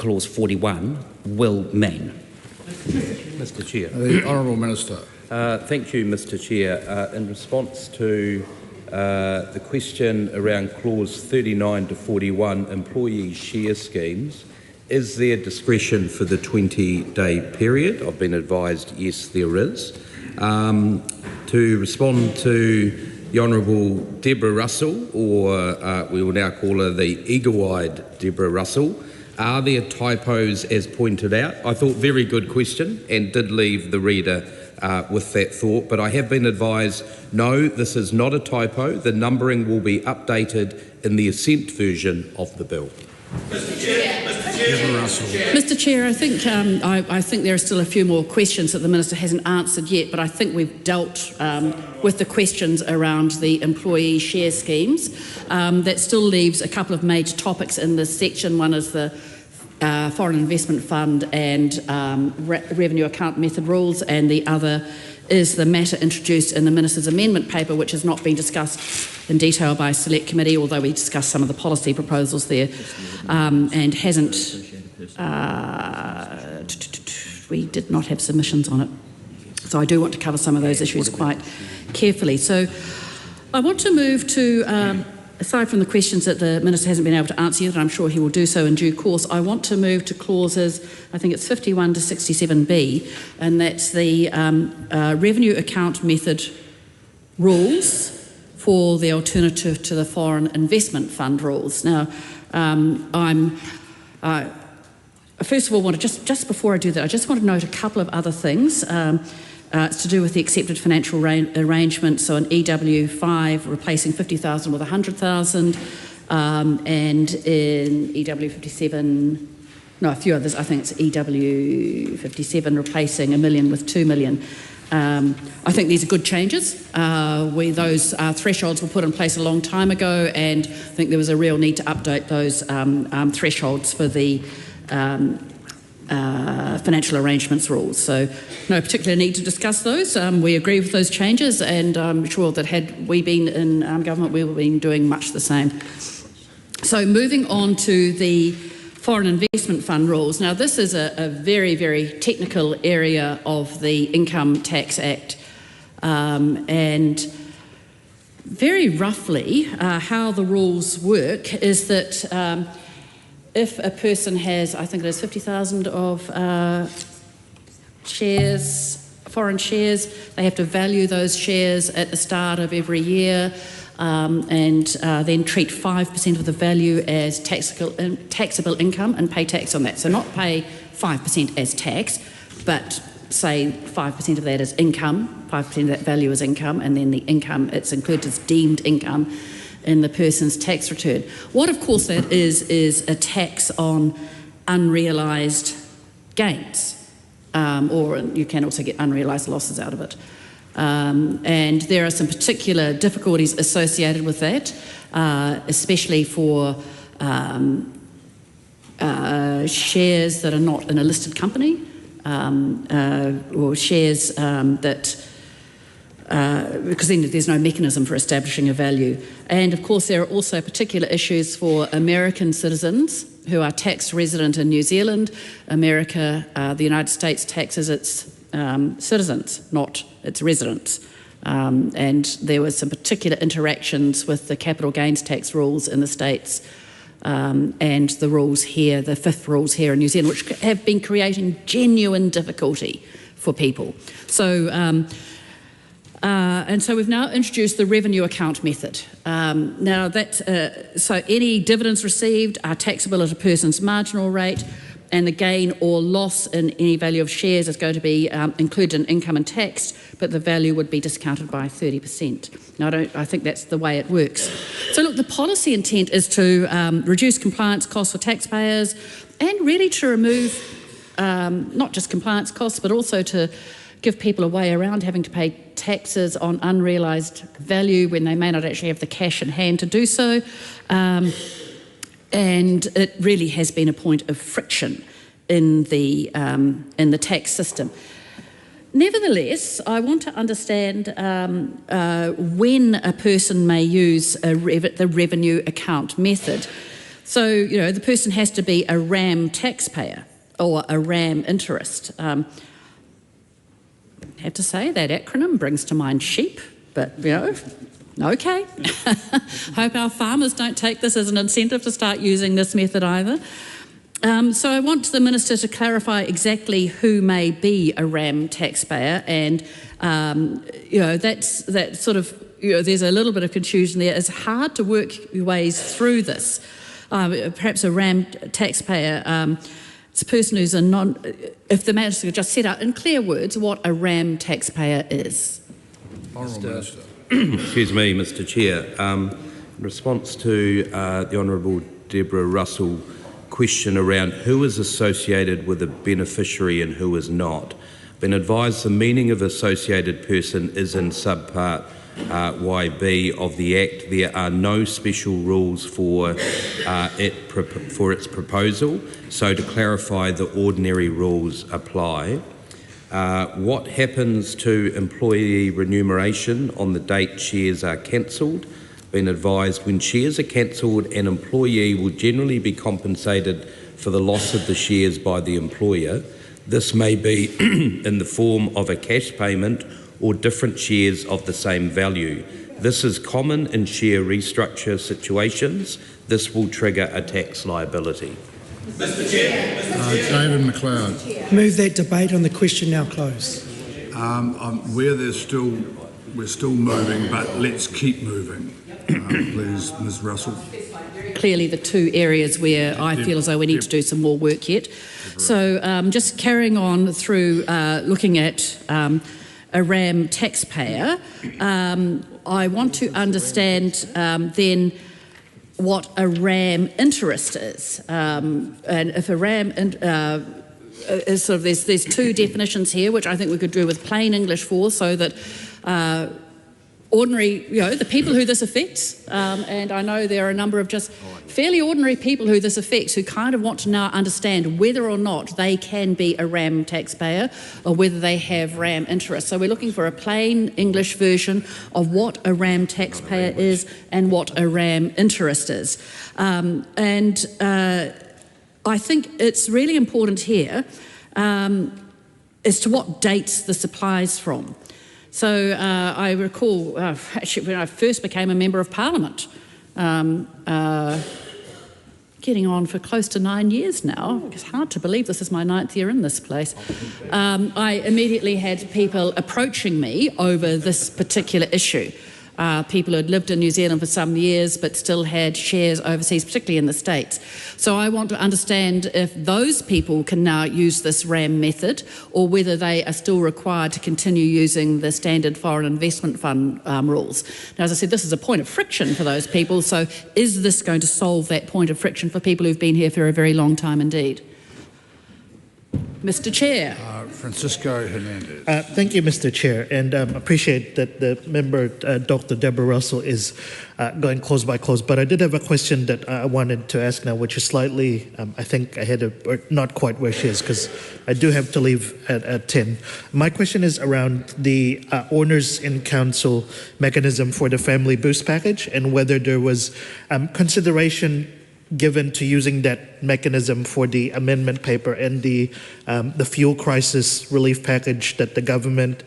clause 41 will mean? Mr Chair. The Honourable Minister. Thank you, Mr Chair. In response to the question around clause 39 to 41, employee share schemes, is there discretion for the 20-day period? I've been advised yes, there is. To respond to the Honourable Deborah Russell, or we will now call her the eagle-eyed Deborah Russell, are there typos as pointed out? I thought very good question and did leave the reader with that thought, but I have been advised no, this is not a typo. The numbering will be updated in the assent version of the bill. Mr Chair, I think there are still a few more questions that the Minister hasn't answered yet, but I think we've dealt with the questions around the employee share schemes. That still leaves a couple of major topics in this section. One is the Foreign Investment Fund and Revenue Account Method rules, and the other is the matter introduced in the Minister's amendment paper, which has not been discussed in detail by Select Committee, although we discussed some of the policy proposals there, and hasn't... we did not have submissions on it. So I do want to cover some of those issues quite carefully. So I want to move to... aside from the questions that the Minister hasn't been able to answer yet, and I'm sure he will do so in due course, I want to move to clauses, I think it's 51 to 67B, and that's the revenue account method rules for the alternative to the Foreign Investment Fund rules. Now, first of all, just before I do that, I just want to note a couple of other things. It's to do with the accepted financial arrangement, so an EW5 replacing 50,000 with 100,000, and in EW57, no, a few others, I think it's EW57 replacing $1 million with $2 million. I think these are good changes. Those thresholds were put in place a long time ago, and I think there was a real need to update those thresholds for the financial arrangements rules. So no particular need to discuss those. We agree with those changes, and I'm sure that had we been in government, we would have been doing much the same. So moving on to the Foreign Investment Fund rules. Now this is a very, very technical area of the Income Tax Act, and very roughly how the rules work is that if a person has, I think it is 50,000 of shares, foreign shares, they have to value those shares at the start of every year, and then treat 5% of the value as taxable income and pay tax on that. So not pay 5% as tax, but say 5% of that is income, 5% of that value is income, and then the income, it's included as deemed income in the person's tax return. What, of course, that is a tax on unrealised gains, or you can also get unrealised losses out of it. And there are some particular difficulties associated with that, especially for shares that are not in a listed company, or shares that because then there's no mechanism for establishing a value. And of course there are also particular issues for American citizens who are tax resident in New Zealand. America, the United States taxes its citizens, not its residents. And there were some particular interactions with the capital gains tax rules in the States and the rules here, the fifth rules here in New Zealand, which have been creating genuine difficulty for people. So, and so we've now introduced the revenue account method. Now that's, so any dividends received are taxable at a person's marginal rate, and the gain or loss in any value of shares is going to be included in income and tax, but the value would be discounted by 30%. Now, I think that's the way it works. So look, the policy intent is to reduce compliance costs for taxpayers and really to remove not just compliance costs, but also to give people a way around having to pay taxes on unrealised value when they may not actually have the cash in hand to do so. And it really has been a point of friction in the tax system. Nevertheless, I want to understand when a person may use the revenue account method. So, the person has to be a RAM taxpayer or a RAM interest. I have to say that acronym brings to mind sheep, but, okay. Hope our farmers don't take this as an incentive to start using this method either. So I want the Minister to clarify exactly who may be a RAM taxpayer, and that's sort of, there's a little bit of confusion there. It's hard to work your ways through this. Perhaps a RAM taxpayer, it's a person who's if the Minister could just set out in clear words what a RAM taxpayer is. Honourable Minister. Excuse me, Mr Chair. In response to the Honourable Deborah Russell question around who is associated with a beneficiary and who is not, been advised the meaning of associated person is in subpart YB of the Act. There are no special rules for its proposal, so to clarify, the ordinary rules apply. What happens to employee remuneration on the date shares are cancelled? Been advised when shares are cancelled, an employee will generally be compensated for the loss of the shares by the employer. This may be in the form of a cash payment or different shares of the same value. This is common in share restructure situations. This will trigger a tax liability. Mr Chair. David McLeod. Move that debate on the question now close. We're still moving, but let's keep moving. Please, Ms Russell. Clearly the two areas where I feel as though we need to do some more work yet. So just carrying on through looking at a RAM taxpayer, I want to understand then what a RAM interest is. And if a RAM is sort of, there's two definitions here, which I think we could do with plain English for, so that ordinary, the people who this affects, and I know there are a number of just fairly ordinary people who this affects who kind of want to now understand whether or not they can be a RAM taxpayer or whether they have RAM interest. So we're looking for a plain English version of what a RAM taxpayer is and what a RAM interest is. I think it's really important here as to what dates this applies from. So I recall, actually, when I first became a Member of Parliament, getting on for close to 9 years now. It's hard to believe this is my 9th year in this place. I immediately had people approaching me over this particular issue. People who had lived in New Zealand for some years but still had shares overseas, particularly in the States. So I want to understand if those people can now use this RAM method or whether they are still required to continue using the standard foreign investment fund rules. Now, as I said, this is a point of friction for those people, so is this going to solve that point of friction for people who've been here for a very long time indeed? Mr Chair. Francisco Hernandez. Thank you, Mr Chair, and appreciate that the member, Dr Deborah Russell, is going clause by clause, but I did have a question that I wanted to ask now, which is slightly, I think, ahead of, or not quite where she is, because I do have to leave at 10. My question is around the owners in council mechanism for the family boost package and whether there was consideration given to using that mechanism for the amendment paper and the fuel crisis relief package that the government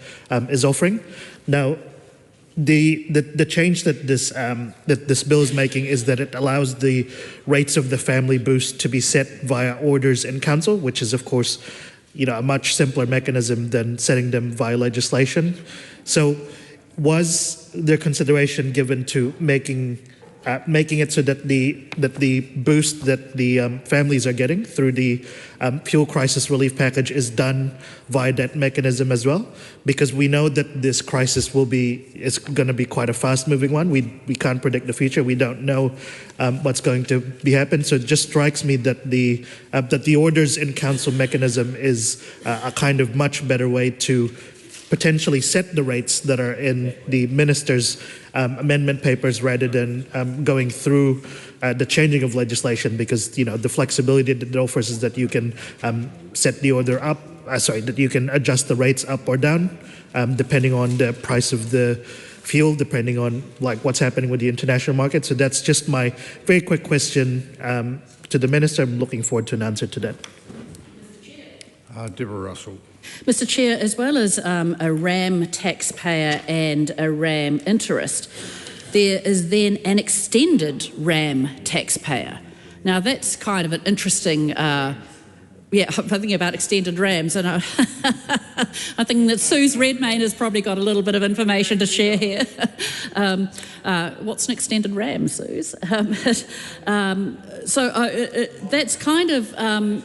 is offering. Now, the change that this bill is making is that it allows the rates of the family boost to be set via orders in council, which is of course, a much simpler mechanism than setting them via legislation. So, was there consideration given to making it so that the boost that the families are getting through the fuel crisis relief package is done via that mechanism as well? Because we know that this crisis is going to be quite a fast-moving one. We can't predict the future. We don't know what's going to be happen. So it just strikes me that the orders in council mechanism is a kind of much better way to potentially set the rates that are in the minister's amendment papers rather than going through the changing of legislation, because the flexibility that it offers is that you can set the order up, that you can adjust the rates up or down depending on the price of the fuel, depending on like what's happening with the international market. So that's just my very quick question to the Minister. I'm looking forward to an answer to that. Deborah Russell. Mr. Chair, as well as a RAM taxpayer and a RAM interest, there is then an extended RAM taxpayer. Now that's kind of an interesting, I'm thinking about extended RAMs, and I'm thinking that Sue's Redmayne has probably got a little bit of information to share here. What's an extended RAM, Suze? That's kind of an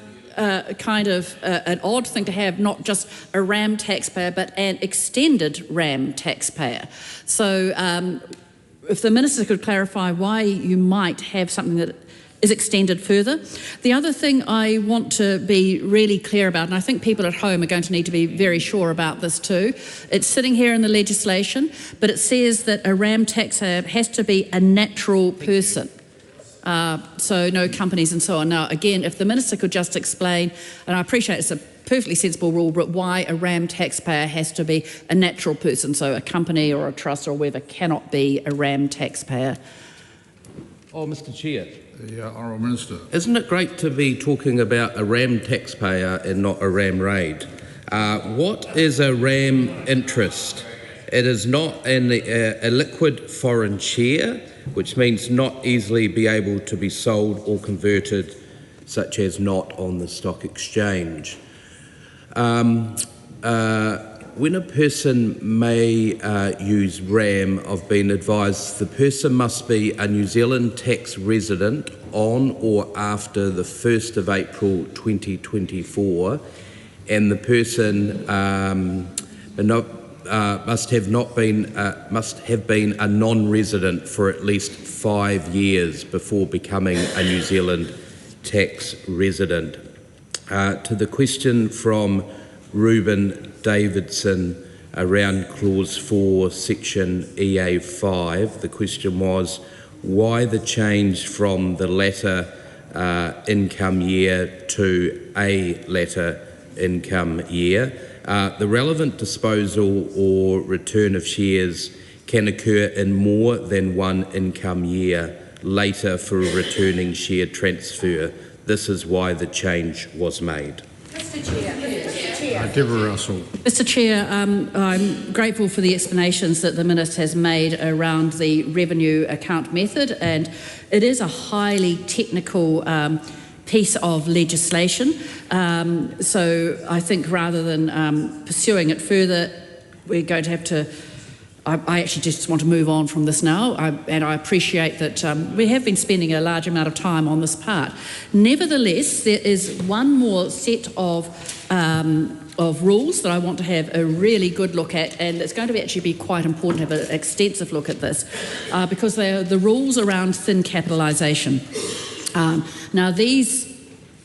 odd thing to have, not just a RAM taxpayer, but an extended RAM taxpayer. So if the Minister could clarify why you might have something that is extended further. The other thing I want to be really clear about, and I think people at home are going to need to be very sure about this too, it's sitting here in the legislation, but it says that a RAM taxpayer has to be a natural person. So no companies and so on. Now, again, if the Minister could just explain, and I appreciate it's a perfectly sensible rule, but why a RAM taxpayer has to be a natural person, so a company or a trust or whatever cannot be a RAM taxpayer. Oh, Mr. Chair. The Honourable Minister. Isn't it great to be talking about a RAM taxpayer and not a RAM raid? What is a RAM interest? It is not a liquid foreign share, which means not easily be able to be sold or converted, such as not on the stock exchange. When a person may use RAM, I've been advised the person must be a New Zealand tax resident on or after the 1st of April 2024, and the person must have been a non-resident for at least 5 years before becoming a New Zealand tax resident. To the question from Ruben Davidson around Clause 4, Section EA5, the question was why the change from the latter income year to a latter income year. The relevant disposal or return of shares can occur in more than one income year later for a returning share transfer. This is why the change was made. Mr. Chair. Deborah Russell. Mr. Chair, I'm grateful for the explanations that the Minister has made around the revenue account method, and it is a highly technical piece of legislation. So I think rather than pursuing it further, we're going to have to I actually just want to move on from this now, and I appreciate that we have been spending a large amount of time on this part. Nevertheless, there is one more set of rules that I want to have a really good look at, and it's going to actually be quite important to have an extensive look at this, because they are the rules around thin capitalisation. Now, these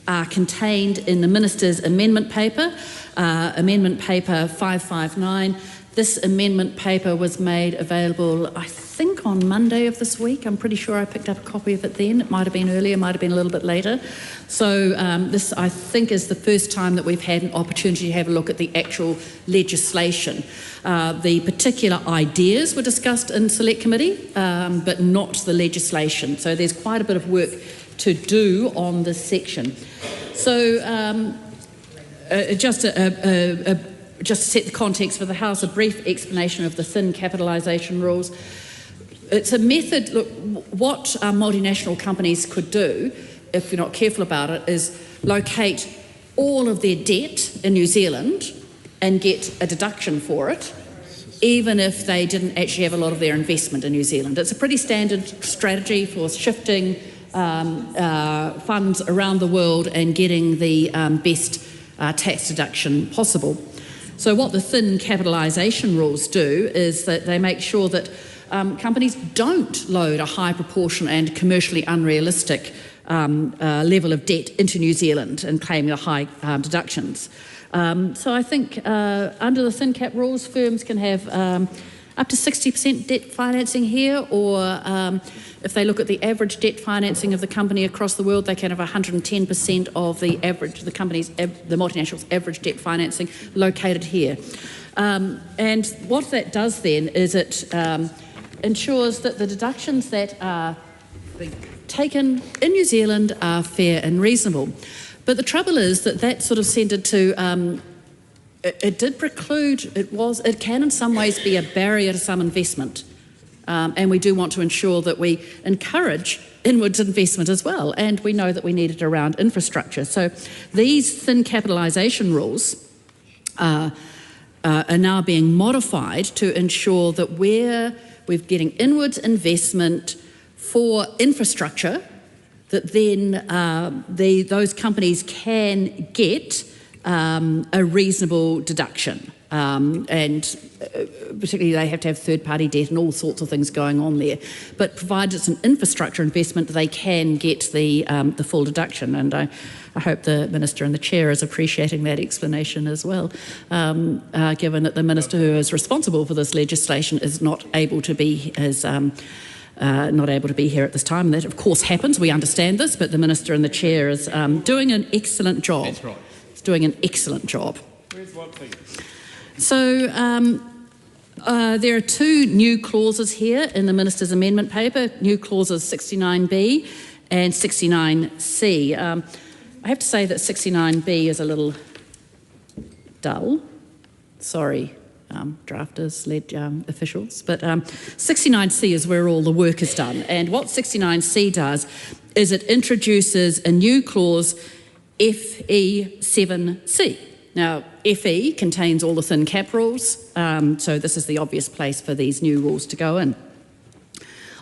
are contained in the Minister's amendment paper, Amendment Paper 559. This amendment paper was made available, I think, on Monday of this week. I'm pretty sure I picked up a copy of it then. It might have been earlier, might have been a little bit later. So this, I think, is the first time that we've had an opportunity to have a look at the actual legislation. The particular ideas were discussed in Select Committee, but not the legislation. So there's quite a bit of work to do on this section. So just to set the context for the House, a brief explanation of the thin capitalisation rules. It's a method, look, what multinational companies could do, if you're not careful about it, is locate all of their debt in New Zealand and get a deduction for it, even if they didn't actually have a lot of their investment in New Zealand. It's a pretty standard strategy for shifting funds around the world and getting the best tax deduction possible. So what the thin capitalisation rules do is that they make sure that companies don't load a high proportion and commercially unrealistic level of debt into New Zealand and claim the high deductions. So I think under the thin cap rules, firms can have up to 60% debt financing here, or if they look at the average debt financing of the company across the world, they can have 110% of the average, the multinational's average debt financing located here. And what that does then is it ensures that the deductions that are taken in New Zealand are fair and reasonable. But the trouble is that that sort of tended to, it did preclude, it can in some ways be a barrier to some investment. And we do want to ensure that we encourage inwards investment as well. And we know that we need it around infrastructure. So these thin capitalisation rules are now being modified to ensure that we're getting inwards investment for infrastructure, that then those companies can get a reasonable deduction. And particularly they have to have third-party debt and all sorts of things going on there. But provided it's an infrastructure investment, they can get the full deduction. And I hope the Minister and the Chair is appreciating that explanation as well, given that the Minister who is responsible for this legislation is not able to be not able to be here at this time. And that, of course, happens. We understand this, but the Minister and the Chair is doing an excellent job. That's right. It's doing an excellent job. Where's one thing? So there are two new clauses here in the Minister's amendment paper, new clauses 69B and 69C. I have to say that 69B is a little dull. Sorry, drafters, led officials, but 69C is where all the work is done. And what 69C does is it introduces a new clause, FE7C. Now, FE contains all the thin cap rules, so this is the obvious place for these new rules to go in.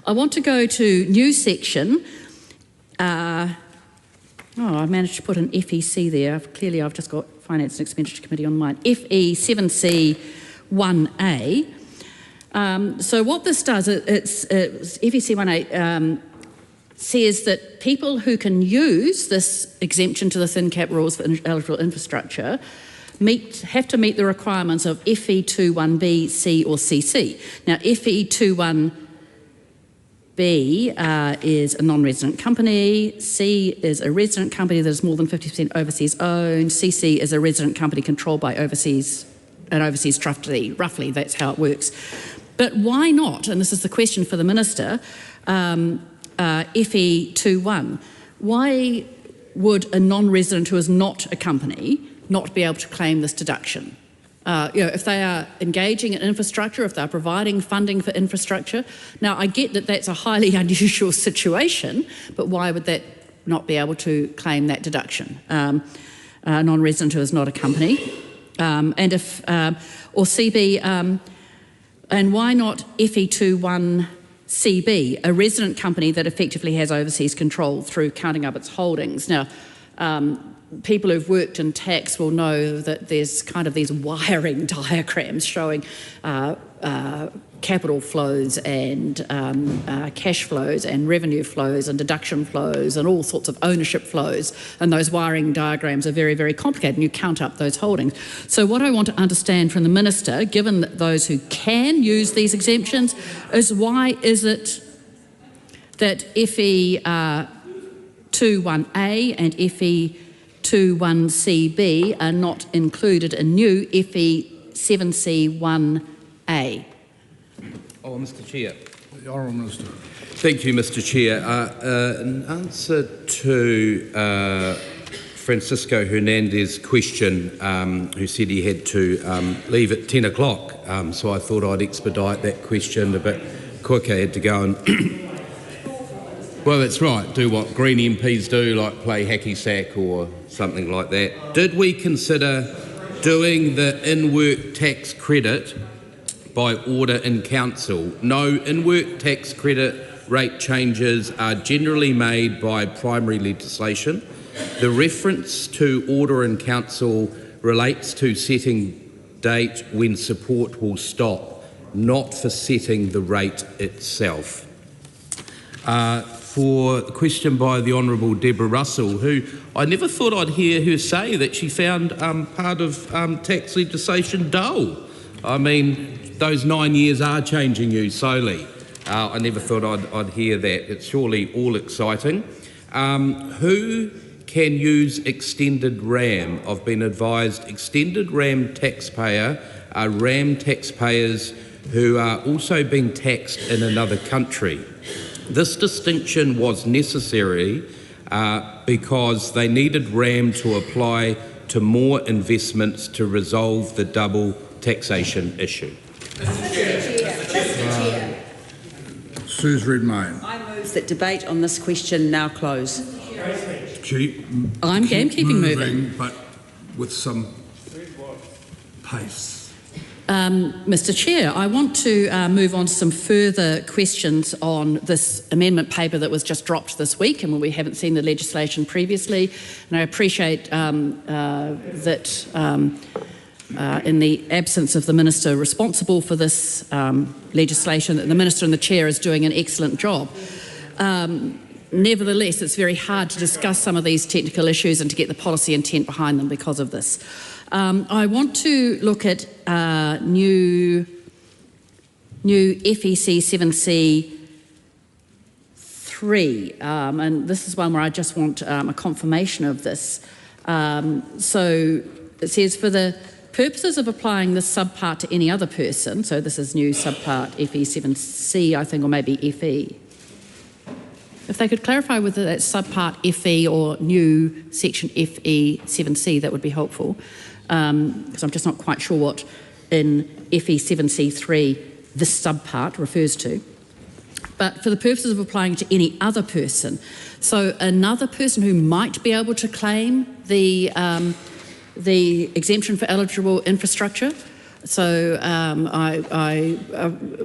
I want to go to new section. I managed to put an FEC there. Clearly, I've just got Finance and Expenditure Committee on mine. FE7C 1A. So what this does, it's FEC 1A says that people who can use this exemption to the thin cap rules for eligible infrastructure have to meet the requirements of FE21B, C or CC. Now, FE21B is a non-resident company, C is a resident company that is more than 50% overseas owned, CC is a resident company controlled by an overseas trustee. Roughly, that's how it works. But why not, and this is the question for the Minister, FE21, why would a non-resident who is not a company not be able to claim this deduction? If they are engaging in infrastructure, if they're providing funding for infrastructure. Now, I get that that's a highly unusual situation, but why would that not be able to claim that deduction? A non-resident who is not a company. And if, or CB, and why not FE21CB, a resident company that effectively has overseas control through counting up its holdings? Now, people who've worked in tax will know that there's kind of these wiring diagrams showing capital flows and cash flows and revenue flows and deduction flows and all sorts of ownership flows, and those wiring diagrams are very, very complicated, and you count up those holdings. So what I want to understand from the Minister, given that those who can use these exemptions, is why is it that FE21A and FE21CB are not included in new FE7C1A? Oh, Mr. Chair. The Honourable Minister. Thank you, Mr. Chair. In answer to Francisco Hernandez's question, who said he had to leave at 10 o'clock, so I thought I'd expedite that question a bit quicker. I had to go and... Well, that's right, do what Green MPs do, like play hacky sack or something like that. Did we consider doing the in-work tax credit by order in council? No, in-work tax credit rate changes are generally made by primary legislation. The reference to order in council relates to setting date when support will stop, not for setting the rate itself. For the question by the Honourable Deborah Russell, who I never thought I'd hear her say that she found part of tax legislation dull. I mean, those 9 years are changing you slowly. I never thought I'd hear that. It's surely all exciting. Who can use extended RAM? I've been advised extended RAM taxpayer are RAM taxpayers who are also being taxed in another country. This distinction was necessary because they needed RAM to apply to more investments to resolve the double taxation issue. Sue's Redmayne. I move that debate on this question now close. I'm keeping moving. But with some pace. Mr. Chair, I want to move on to some further questions on this amendment paper that was just dropped this week and we haven't seen the legislation previously. And I appreciate that in the absence of the Minister responsible for this legislation, that the Minister and the Chair is doing an excellent job. Nevertheless, it's very hard to discuss some of these technical issues and to get the policy intent behind them because of this. I want to look at new FEC 7C 3, and this is one where I just want a confirmation of this. So it says, for the purposes of applying this subpart to any other person, so this is new subpart FE7C, I think, or maybe FE. If they could clarify whether that's subpart FE or new section FE7C, that would be helpful, because I'm just not quite sure what in FE7C3 this subpart refers to. But for the purposes of applying to any other person, so another person who might be able to claim the exemption for eligible infrastructure. So I'm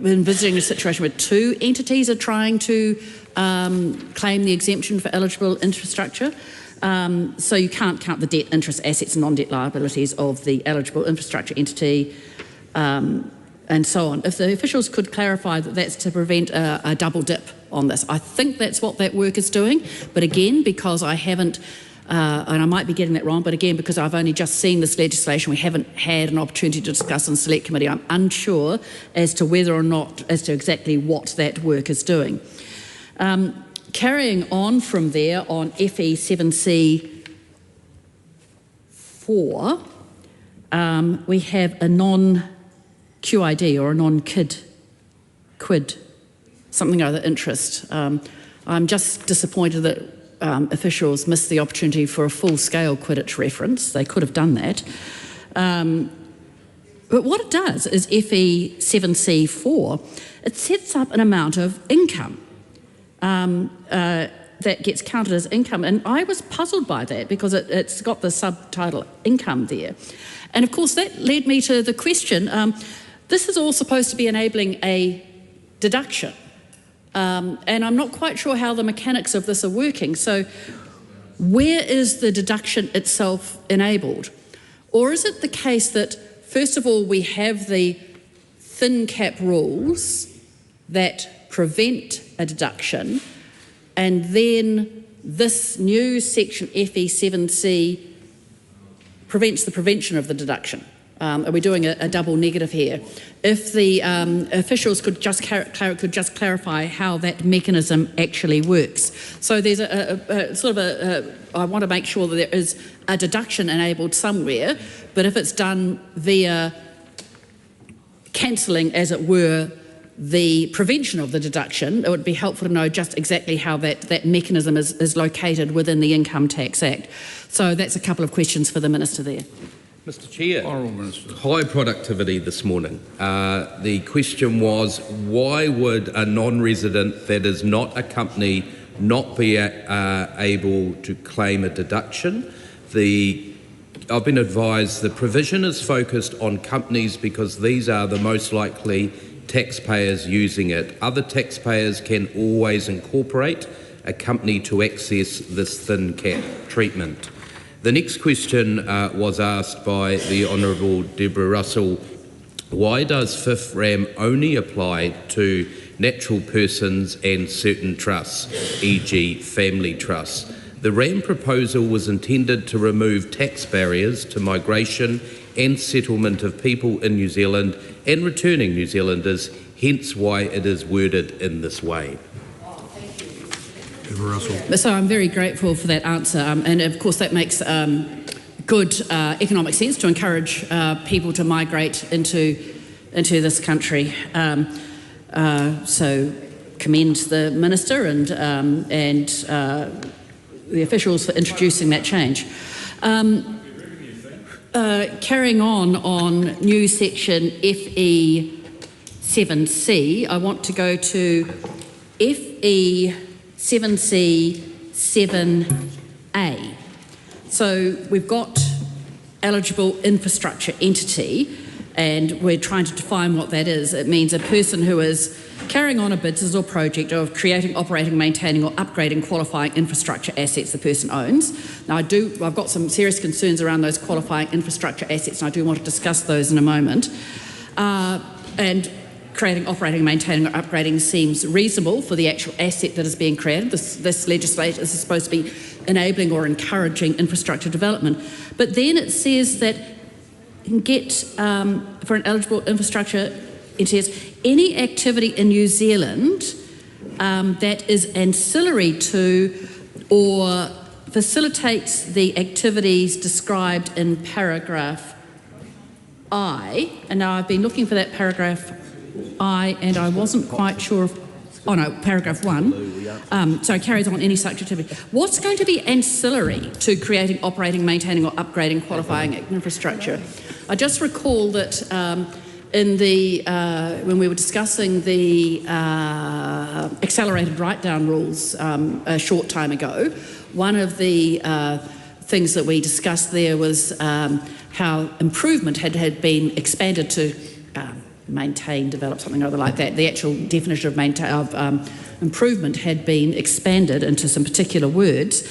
envisaging a situation where two entities are trying to claim the exemption for eligible infrastructure. So you can't count the debt, interest, assets and non-debt liabilities of the eligible infrastructure entity and so on. If the officials could clarify that that's to prevent a double dip on this. I think that's what that work is doing, but again, because I haven't and I might be getting that wrong, but again, because I've only just seen this legislation, we haven't had an opportunity to discuss in Select Committee, I'm unsure as to whether or not, as to exactly what that work is doing. Carrying on from there on FE7C 4, we have a non-QID or a non-quid, something other interest. I'm just disappointed that officials missed the opportunity for a full-scale Quidditch reference. They could have done that. But what it does is FE7C4, it sets up an amount of income that gets counted as income. And I was puzzled by that because it's got the subtitle income there. And of course, that led me to the question, this is all supposed to be enabling a deduction. And I'm not quite sure how the mechanics of this are working. So where is the deduction itself enabled? Or is it the case that, first of all, we have the thin cap rules that prevent a deduction, and then this new section FE7C prevents the prevention of the deduction? Are we doing a double negative here? If the officials could just clarify how that mechanism actually works. So there's I want to make sure that there is a deduction enabled somewhere, but if it's done via cancelling, as it were, the prevention of the deduction, it would be helpful to know just exactly how that mechanism is located within the Income Tax Act. So that's a couple of questions for the Minister there. Mr. Chair, Honourable Minister. High productivity this morning. The question was, why would a non-resident that is not a company not be able to claim a deduction? I've been advised the provision is focused on companies because these are the most likely taxpayers using it. Other taxpayers can always incorporate a company to access this thin cap treatment. The next question was asked by the Honourable Deborah Russell. Why does Fifth RAM only apply to natural persons and certain trusts, e.g. family trusts? The RAM proposal was intended to remove tax barriers to migration and settlement of people in New Zealand and returning New Zealanders, hence why it is worded in this way. So I'm very grateful for that answer, and of course that makes good economic sense to encourage people to migrate into this country. So commend the Minister and the officials for introducing that change. Carrying on new section FE7C, I want to go to FE7C 7A. So we've got eligible infrastructure entity, and we're trying to define what that is. It means a person who is carrying on a business or project of creating, operating, maintaining or upgrading qualifying infrastructure assets the person owns. Now I've got some serious concerns around those qualifying infrastructure assets, and I do want to discuss those in a moment. And creating, operating, maintaining or upgrading seems reasonable for the actual asset that is being created. This legislation is supposed to be enabling or encouraging infrastructure development. But then it says that you can get, for an eligible infrastructure, it says any activity in New Zealand that is ancillary to or facilitates the activities described in paragraph I. And now I've been looking for that paragraph I, and I wasn't quite sure if, oh no, paragraph 1. So it carries on any such activity. What's going to be ancillary to creating, operating, maintaining or upgrading qualifying infrastructure? I just recall that in the when we were discussing the accelerated write-down rules a short time ago, one of the things that we discussed there was how improvement had been expanded to maintain, develop, something or other like that. The actual definition of improvement had been expanded into some particular words.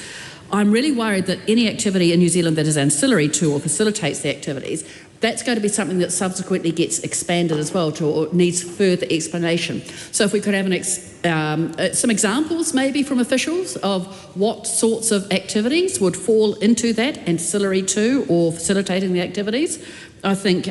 I'm really worried that any activity in New Zealand that is ancillary to or facilitates the activities, that's going to be something that subsequently gets expanded as well to, or needs further explanation. So if we could have some examples maybe from officials of what sorts of activities would fall into that, ancillary to or facilitating the activities. I think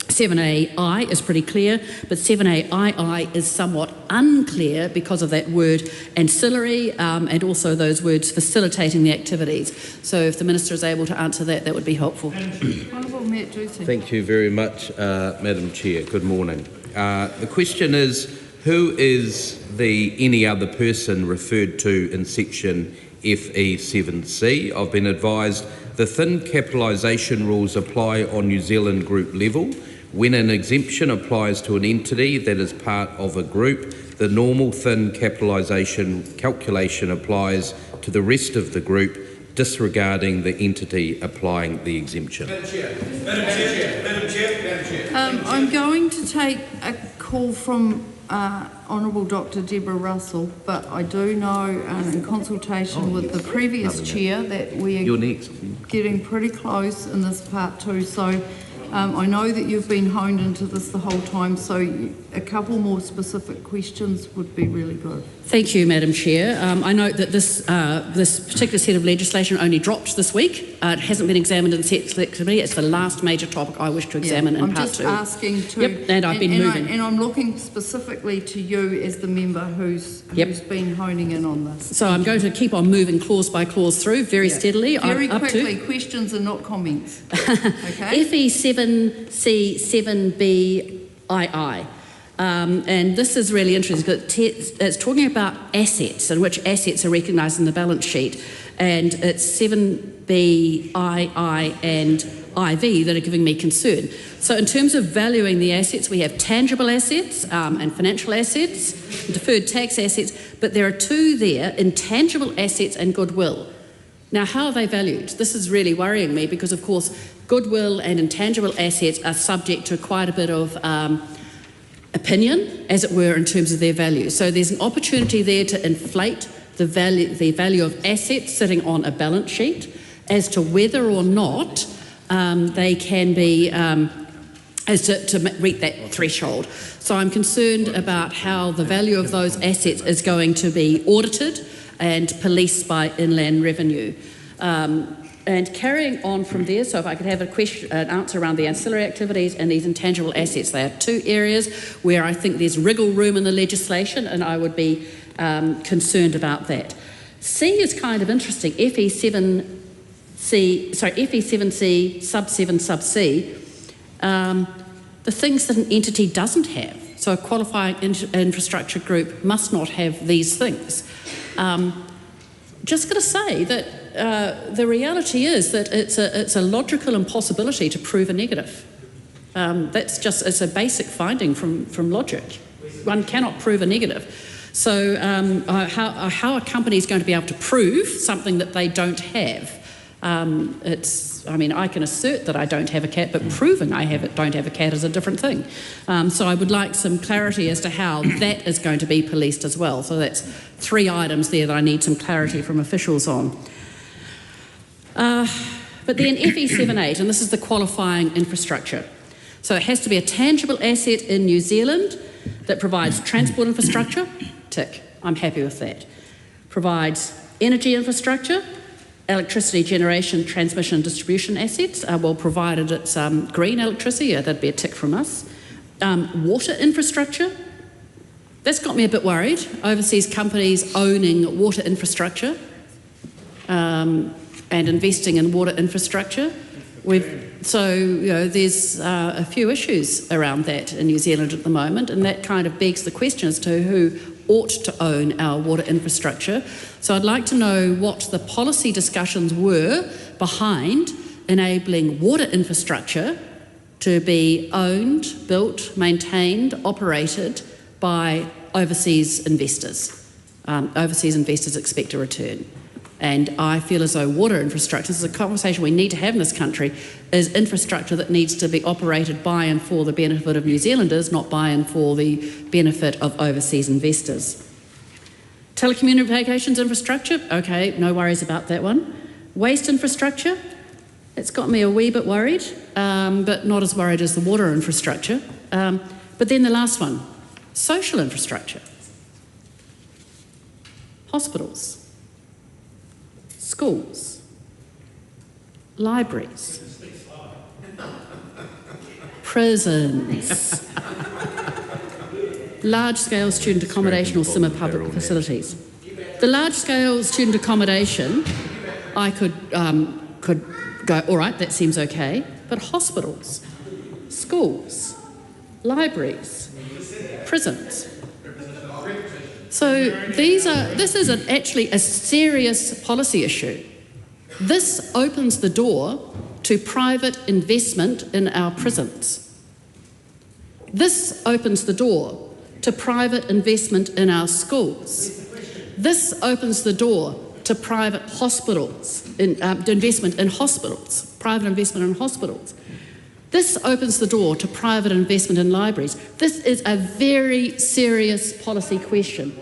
7AI is pretty clear, but 7AII is somewhat unclear because of that word ancillary and also those words facilitating the activities. So if the Minister is able to answer that, that would be helpful. Thank you very much, Madam Chair. Good morning. The question is, who is the any other person referred to in section FE7C? I've been advised the thin capitalisation rules apply on New Zealand group level. When an exemption applies to an entity that is part of a group, the normal thin capitalisation calculation applies to the rest of the group, disregarding the entity applying the exemption. Madam Chair. I'm going to take a call from Honourable Dr. Deborah Russell, but I do know in consultation with the previous chair that we are getting pretty close in this part too. So I know that you've been honed into this the whole time, so a couple more specific questions would be really good. Thank you, Madam Chair. I note that this particular set of legislation only dropped this week. It hasn't been examined in Select Committee. It's the last major topic I wish to examine in Part 2. I'm just asking to... Yep, and I've been moving. And I'm looking specifically to you as the member who's been honing in on this. So I'm going to keep on moving clause by clause through very steadily. Very quickly, questions and not comments. Okay. FE7C 7BII. And this is really interesting because it's talking about assets and which assets are recognised in the balance sheet. And it's 7BII and IV that are giving me concern. So in terms of valuing the assets, we have tangible assets and financial assets, deferred tax assets, but there are two there, intangible assets and goodwill. Now, how are they valued? This is really worrying me because, of course, goodwill and intangible assets are subject to quite a bit of opinion, as it were, in terms of their value. So there's an opportunity there to inflate the value of assets sitting on a balance sheet as to whether or not they can be, as to meet that threshold. So I'm concerned about how the value of those assets is going to be audited and policed by Inland Revenue. And carrying on from there, so if I could have an answer around the ancillary activities and these intangible assets. They are two areas where I think there's wriggle room in the legislation, and I would be concerned about that. C is kind of interesting, FE7C, sub 7, sub C, the things that an entity doesn't have. So a qualifying infrastructure group must not have these things. Just going to say that the reality is that it's a logical impossibility to prove a negative. It's a basic finding from logic. One cannot prove a negative. So how are companies going to be able to prove something that they don't have? I can assert that I don't have a cat, but proving don't have a cat is a different thing. So I would like some clarity as to how that is going to be policed as well. So that's 3 items there that I need some clarity from officials on. But then FE78, and this is the qualifying infrastructure. So it has to be a tangible asset in New Zealand that provides transport infrastructure, tick, I'm happy with that. Provides energy infrastructure, electricity generation, transmission and distribution assets, well, provided it's green electricity, that'd be a tick from us. Water infrastructure, that's got me a bit worried. Overseas companies owning water infrastructure and investing in water infrastructure. There's a few issues around that in New Zealand at the moment, and that kind of begs the question as to who ought to own our water infrastructure. So I'd like to know what the policy discussions were behind enabling water infrastructure to be owned, built, maintained, operated by overseas investors. Overseas investors expect a return. And I feel as though water infrastructure, this is a conversation we need to have in this country, is infrastructure that needs to be operated by and for the benefit of New Zealanders, not by and for the benefit of overseas investors. Telecommunications infrastructure, okay, no worries about that one. Waste infrastructure, it's got me a wee bit worried, but not as worried as the water infrastructure. But then the last one, social infrastructure. Hospitals. Schools, libraries, prisons, large-scale student accommodation or similar public facilities. The large-scale student accommodation, I could go, all right, that seems okay, but hospitals, schools, libraries, prisons. So this is actually a serious policy issue. This opens the door to private investment in our prisons. This opens the door to private investment in our schools. This opens the door to private hospitals, investment in hospitals, private investment in hospitals. This opens the door to private investment in libraries. This is a very serious policy question.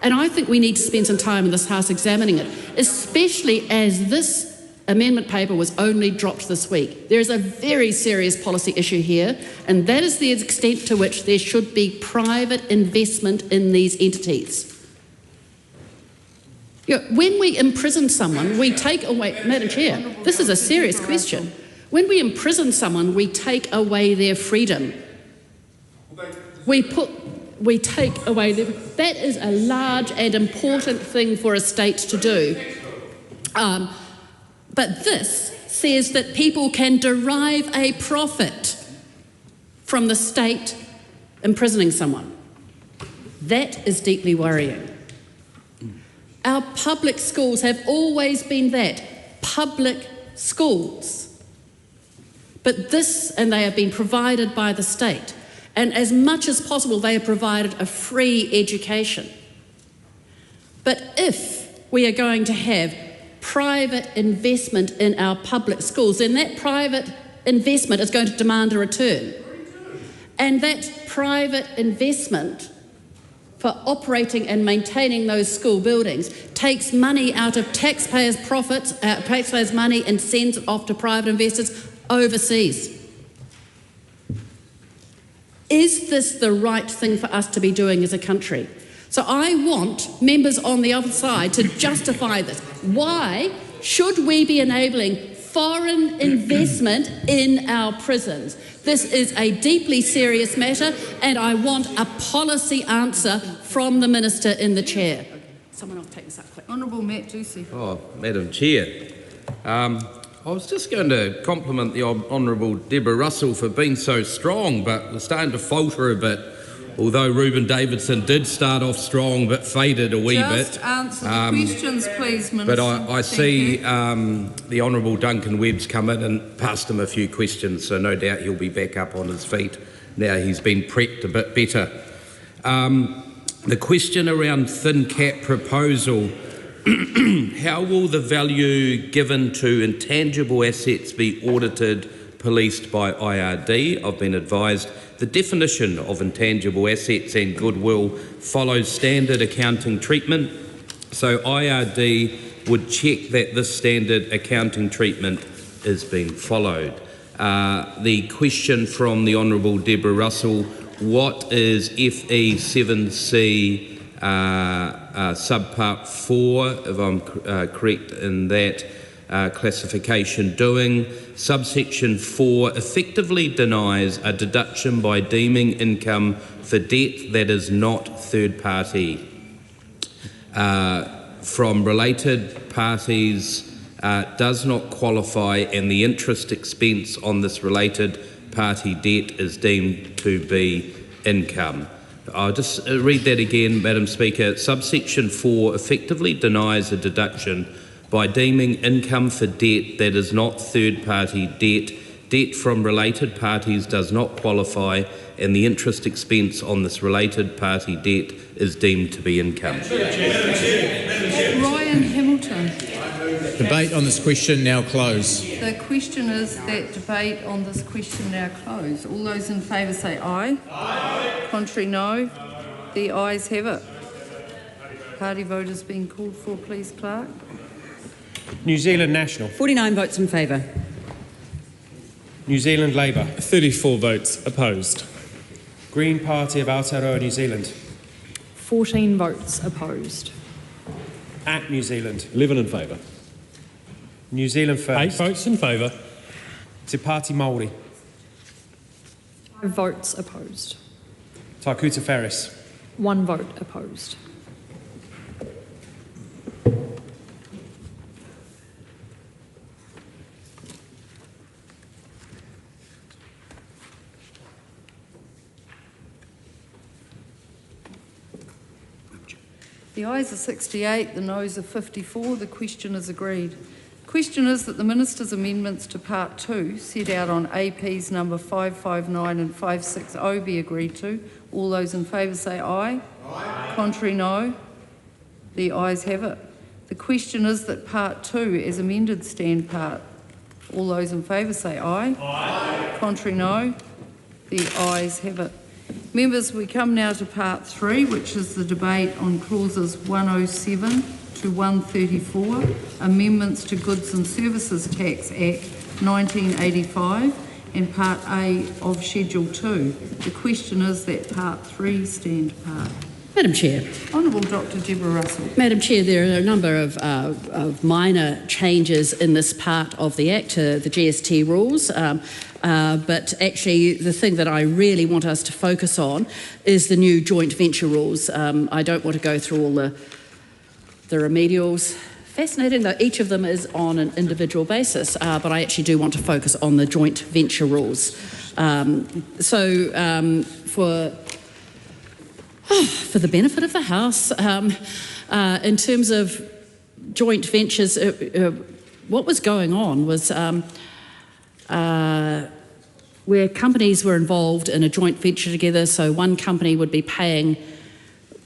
And I think we need to spend some time in this House examining it, especially as this amendment paper was only dropped this week. There is a very serious policy issue here, and that is the extent to which there should be private investment in these entities. When we imprison someone, we take away... Madam Chair, this is a serious question. When we imprison someone, we take away their freedom. We take away their... That is a large and important thing for a state to do. But this says that people can derive a profit from the state imprisoning someone. That is deeply worrying. Our public schools have always been that, public schools. But and they have been provided by the state. And as much as possible, they have provided a free education. But if we are going to have private investment in our public schools, then that private investment is going to demand a return. And that private investment for operating and maintaining those school buildings takes money out of taxpayers' profits, taxpayers' money, and sends it off to private investors overseas. Is this the right thing for us to be doing as a country? So I want members on the other side to justify this. Why should we be enabling foreign investment in our prisons? This is a deeply serious matter, and I want a policy answer from the Minister in the chair. Someone else take this up quick. Honourable Matt Ducey. Oh, Madam Chair. I was just going to compliment the Honourable Deborah Russell for being so strong, but we're starting to falter a bit. Although Reuben Davidson did start off strong but faded a wee bit. Just answer the questions, please, Minister. But I see the Honourable Duncan Webb's come in and passed him a few questions, so no doubt he'll be back up on his feet now he's been prepped a bit better. The question around thin cap proposal, how will the value given to intangible assets be audited, policed by IRD? I've been advised the definition of intangible assets and goodwill follows standard accounting treatment, so IRD would check that this standard accounting treatment is being followed. The question from the Honourable Deborah Russell, what is FE 7C subpart 4, if I'm correct in that classification, doing? Subsection 4 effectively denies a deduction by deeming income for debt that is not third party from related parties, does not qualify, and the interest expense on this related party debt is deemed to be income. I'll just read that again, Madam Speaker. Subsection 4 effectively denies a deduction by deeming income for debt that is not third-party debt. Debt from related parties does not qualify, and the interest expense on this related party debt is deemed to be income. Ryan Hamilton. Debate on this question now close. The question is that debate on this question now close. All those in favour say aye. Aye. Contrary, no. The ayes have it. Party vote is being called for, please, Clerk. New Zealand National. 49 votes in favour. New Zealand Labour. 34 votes opposed. Green Party of Aotearoa, New Zealand. 14 votes opposed. ACT New Zealand. 11 in favour. New Zealand First. 8 votes in favour. Te Pāti Māori. 5 votes opposed. Taikuta Ferris. 1 vote opposed. The ayes are 68, the noes are 54. The question is agreed. The question is that the Minister's amendments to Part 2, set out on APs number 559 and 560, be agreed to. All those in favour say aye. Aye. Contrary, no. The ayes have it. The question is that Part 2, as amended, stand part. All those in favour say aye. Aye. Contrary, no. The ayes have it. Members, we come now to Part 3, which is the debate on clauses 107 to 134, amendments to Goods and Services Tax Act 1985, and Part A of Schedule 2. The question is that Part 3 stand part. Madam Chair. Honourable Dr Deborah Russell. Madam Chair, there are a number of minor changes in this part of the Act, the GST rules, but actually the thing that I really want us to focus on is the new joint venture rules. I don't want to go through all the remedials. Fascinating, though each of them is on an individual basis, but I actually do want to focus on the joint venture rules. For the benefit of the House, in terms of joint ventures, what was going on was where companies were involved in a joint venture together, so one company would be paying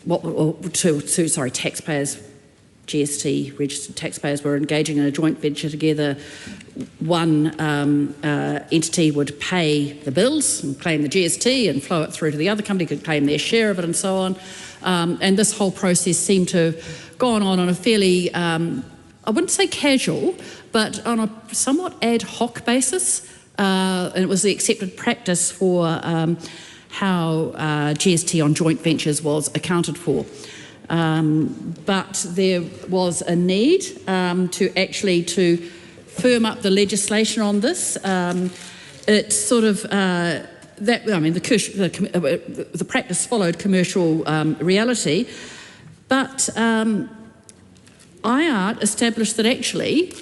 taxpayers, GST registered taxpayers were engaging in a joint venture together. One entity would pay the bills and claim the GST and flow it through to the other company, could claim their share of it and so on. And this whole process seemed to have gone on a fairly, I wouldn't say casual, but on a somewhat ad hoc basis. And it was the accepted practice for how GST on joint ventures was accounted for. but there was a need to firm up the legislation on this. It's sort of the practice followed commercial reality, but IART established that actually,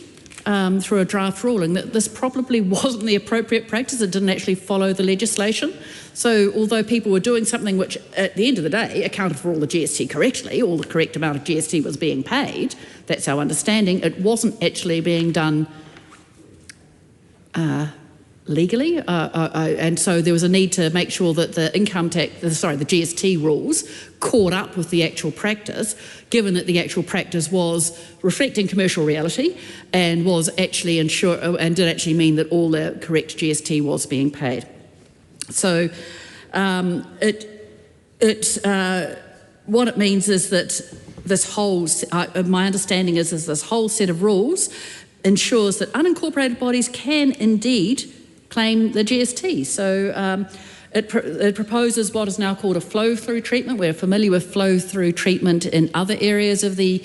through a draft ruling, that this probably wasn't the appropriate practice. It didn't actually follow the legislation. So although people were doing something which, at the end of the day, accounted for all the GST correctly, all the correct amount of GST was being paid, that's our understanding, it wasn't actually being done legally, and so there was a need to make sure that the the GST rules caught up with the actual practice, given that the actual practice was reflecting commercial reality and was actually and did actually mean that all the correct GST was being paid. So what it means is that this whole, my understanding is this whole set of rules ensures that unincorporated bodies can indeed claim the GST. So it proposes what is now called a flow-through treatment. We're familiar with flow-through treatment in other areas of the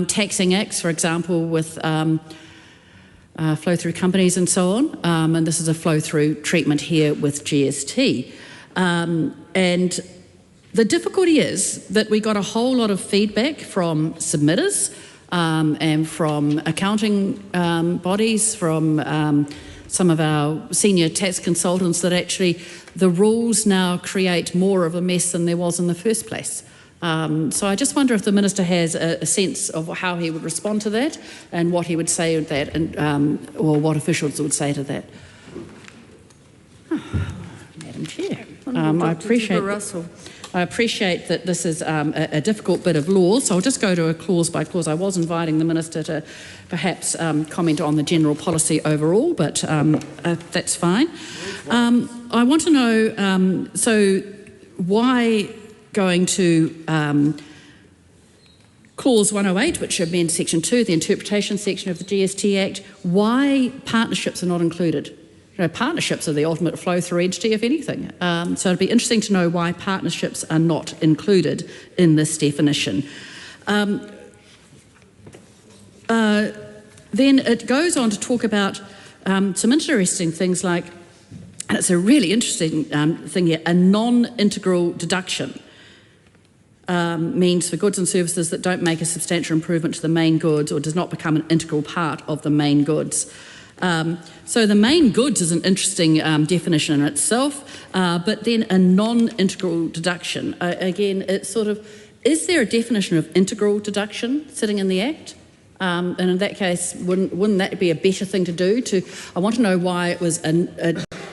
taxing acts, for example, with flow-through companies and so on. And this is a flow-through treatment here with GST. And the difficulty is that we got a whole lot of feedback from submitters and from accounting bodies, from some of our senior tax consultants, that actually the rules now create more of a mess than there was in the first place. So I just wonder if the Minister has a sense of how he would respond to that and what he would say to that, and, or what officials would say to that. Madam Chair, I appreciate that this is a difficult bit of law, so I'll just go to a clause by clause. I was inviting the Minister to perhaps comment on the general policy overall, but that's fine. I want to know, so why going to Clause 108, which amends Section 2, the interpretation section of the GST Act, why partnerships are not included? You know, partnerships are the ultimate flow-through entity, if anything. So it'd be interesting to know why partnerships are not included in this definition. Then it goes on to talk about some interesting things like, and it's a really interesting thing here, a non-integral deduction means for goods and services that don't make a substantial improvement to the main goods or does not become an integral part of the main goods. So the main goods is an interesting definition in itself, but then a non-integral deduction. Again, it's sort of, is there a definition of integral deduction sitting in the Act? And in that case, wouldn't that be a better thing to do? I want to know why it was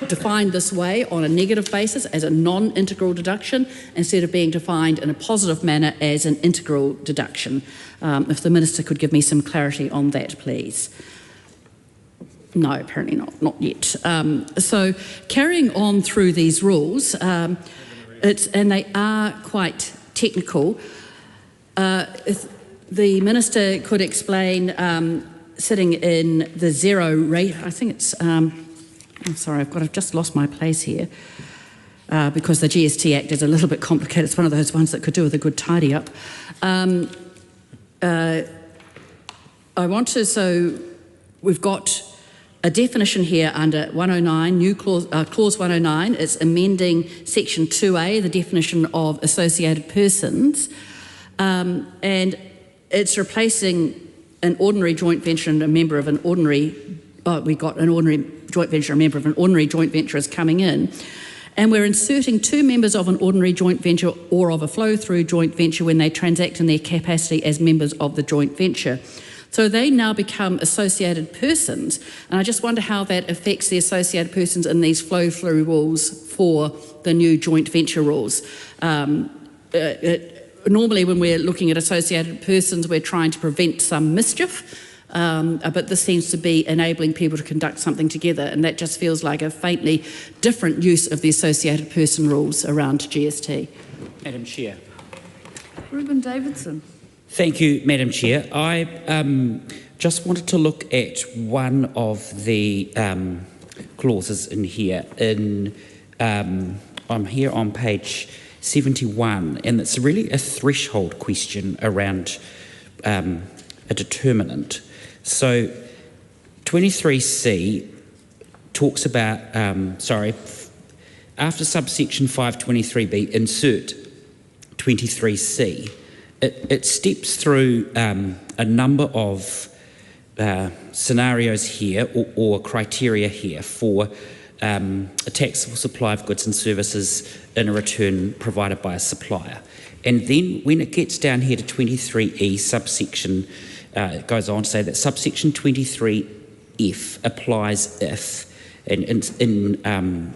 defined this way on a negative basis as a non-integral deduction instead of being defined in a positive manner as an integral deduction. If the Minister could give me some clarity on that, please. No, apparently not yet. So carrying on through these rules, and they are quite technical. If the Minister could explain sitting in the zero rate, I think it's, I'm sorry, I've just lost my place here because the GST Act is a little bit complicated. It's one of those ones that could do with a good tidy up. I want to, so we've got a definition here under 109, new clause 109. It's amending Section 2A, the definition of associated persons, and it's replacing an ordinary joint venture and a member of an ordinary. We got an ordinary joint venture, a member of an ordinary joint venture is coming in, and we're inserting two members of an ordinary joint venture or of a flow-through joint venture when they transact in their capacity as members of the joint venture. So they now become associated persons, and I just wonder how that affects the associated persons in these flow-through rules for the new joint venture rules. Normally when we're looking at associated persons, we're trying to prevent some mischief, but this seems to be enabling people to conduct something together, and that just feels like a faintly different use of the associated person rules around GST. Madam Chair. Ruben Davidson. Thank you, Madam Chair. I just wanted to look at one of the clauses in here. I'm here on page 71, and it's really a threshold question around a determinant. So 23C talks about, after subsection 523B, insert 23C. It steps through a number of scenarios here or criteria here for a taxable supply of goods and services in a return provided by a supplier. And then when it gets down here to 23E, subsection, it goes on to say that subsection 23F applies if, and in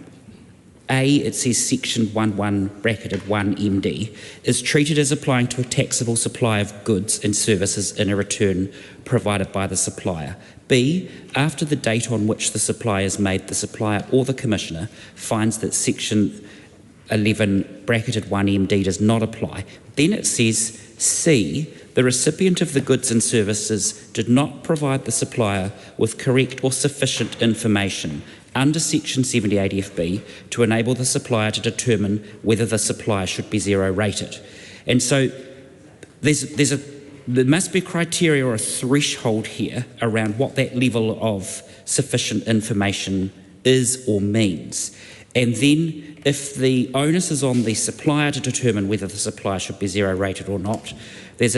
A, it says section 11 bracketed 1 MD is treated as applying to a taxable supply of goods and services in a return provided by the supplier. B, after the date on which the supply is made, the supplier or the commissioner finds that section 11 bracketed 1 MD does not apply. Then it says C, the recipient of the goods and services did not provide the supplier with correct or sufficient information under section 7080FB to enable the supplier to determine whether the supplier should be zero rated. And so there must be criteria or a threshold here around what that level of sufficient information is or means. And then if the onus is on the supplier to determine whether the supplier should be zero rated or not, there's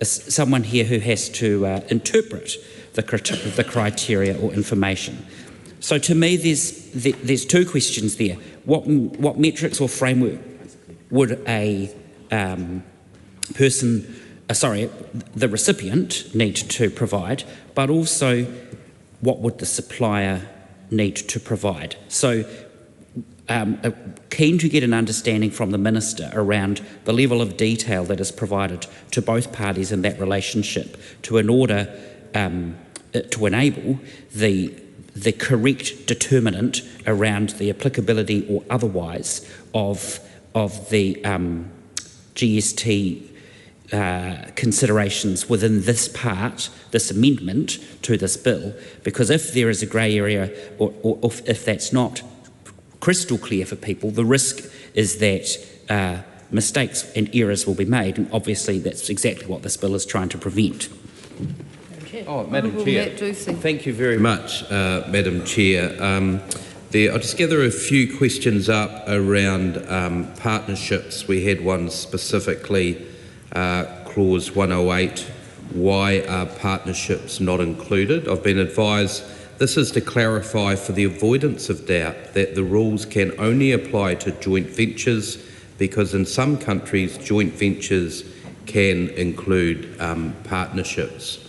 someone here who has to interpret the criteria or information. So to me, there's two questions there. What metrics or framework would a the recipient need to provide, but also what would the supplier need to provide? So keen to get an understanding from the Minister around the level of detail that is provided to both parties in that relationship to enable the correct determinant around the applicability or otherwise of the GST considerations within this part, this amendment to this bill, because if there is a grey area or if that's not crystal clear for people, the risk is that mistakes and errors will be made, and obviously that's exactly what this bill is trying to prevent. Madam Chair, thank you very much, Madam Chair. I'll just gather a few questions up around partnerships. We had one specifically, clause 108, why are partnerships not included? I've been advised this is to clarify for the avoidance of doubt that the rules can only apply to joint ventures, because in some countries joint ventures can include partnerships.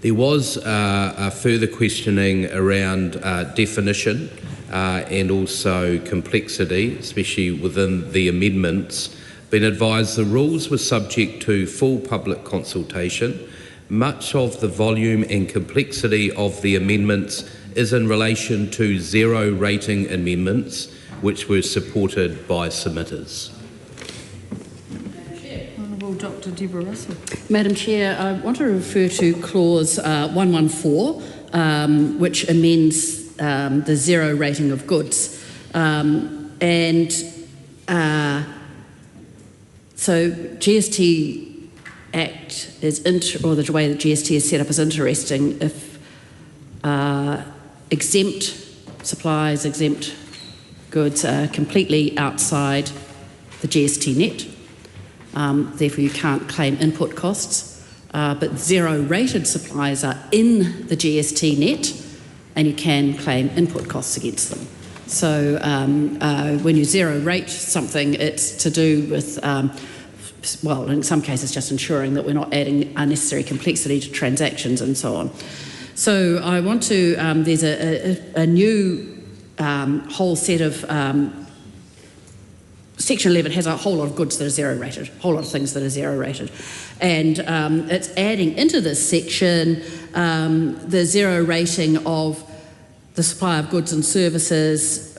There was further questioning around definition and also complexity, especially within the amendments. Been advised the rules were subject to full public consultation. Much of the volume and complexity of the amendments is in relation to zero rating amendments, which were supported by submitters. Dr. Deborah Russell. Madam Chair, I want to refer to clause 114, which amends the zero rating of goods. So GST Act is, or the way that GST is set up is interesting. If exempt supplies, exempt goods are completely outside the GST net, therefore you can't claim input costs, but zero-rated supplies are in the GST net and you can claim input costs against them. So when you zero-rate something, it's to do with, well, in some cases just ensuring that we're not adding unnecessary complexity to transactions and so on. So I want to, there's a new whole set of Section 11 has a whole lot of goods that are zero-rated, a whole lot of things that are zero-rated. And it's adding into this section the zero rating of the supply of goods and services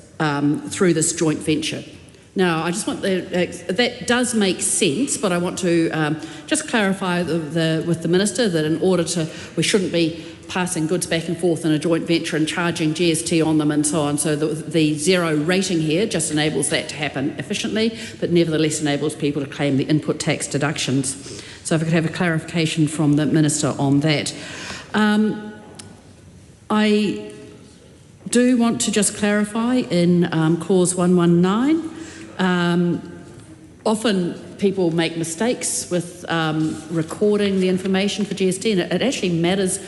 through this joint venture. Now, I just want that does make sense, but I want to just clarify with the Minister that in order to, we shouldn't be passing goods back and forth in a joint venture and charging GST on them and so on. So the zero rating here just enables that to happen efficiently, but nevertheless enables people to claim the input tax deductions. So if I could have a clarification from the Minister on that. I do want to just clarify in clause 119, often people make mistakes with recording the information for GST, and it actually matters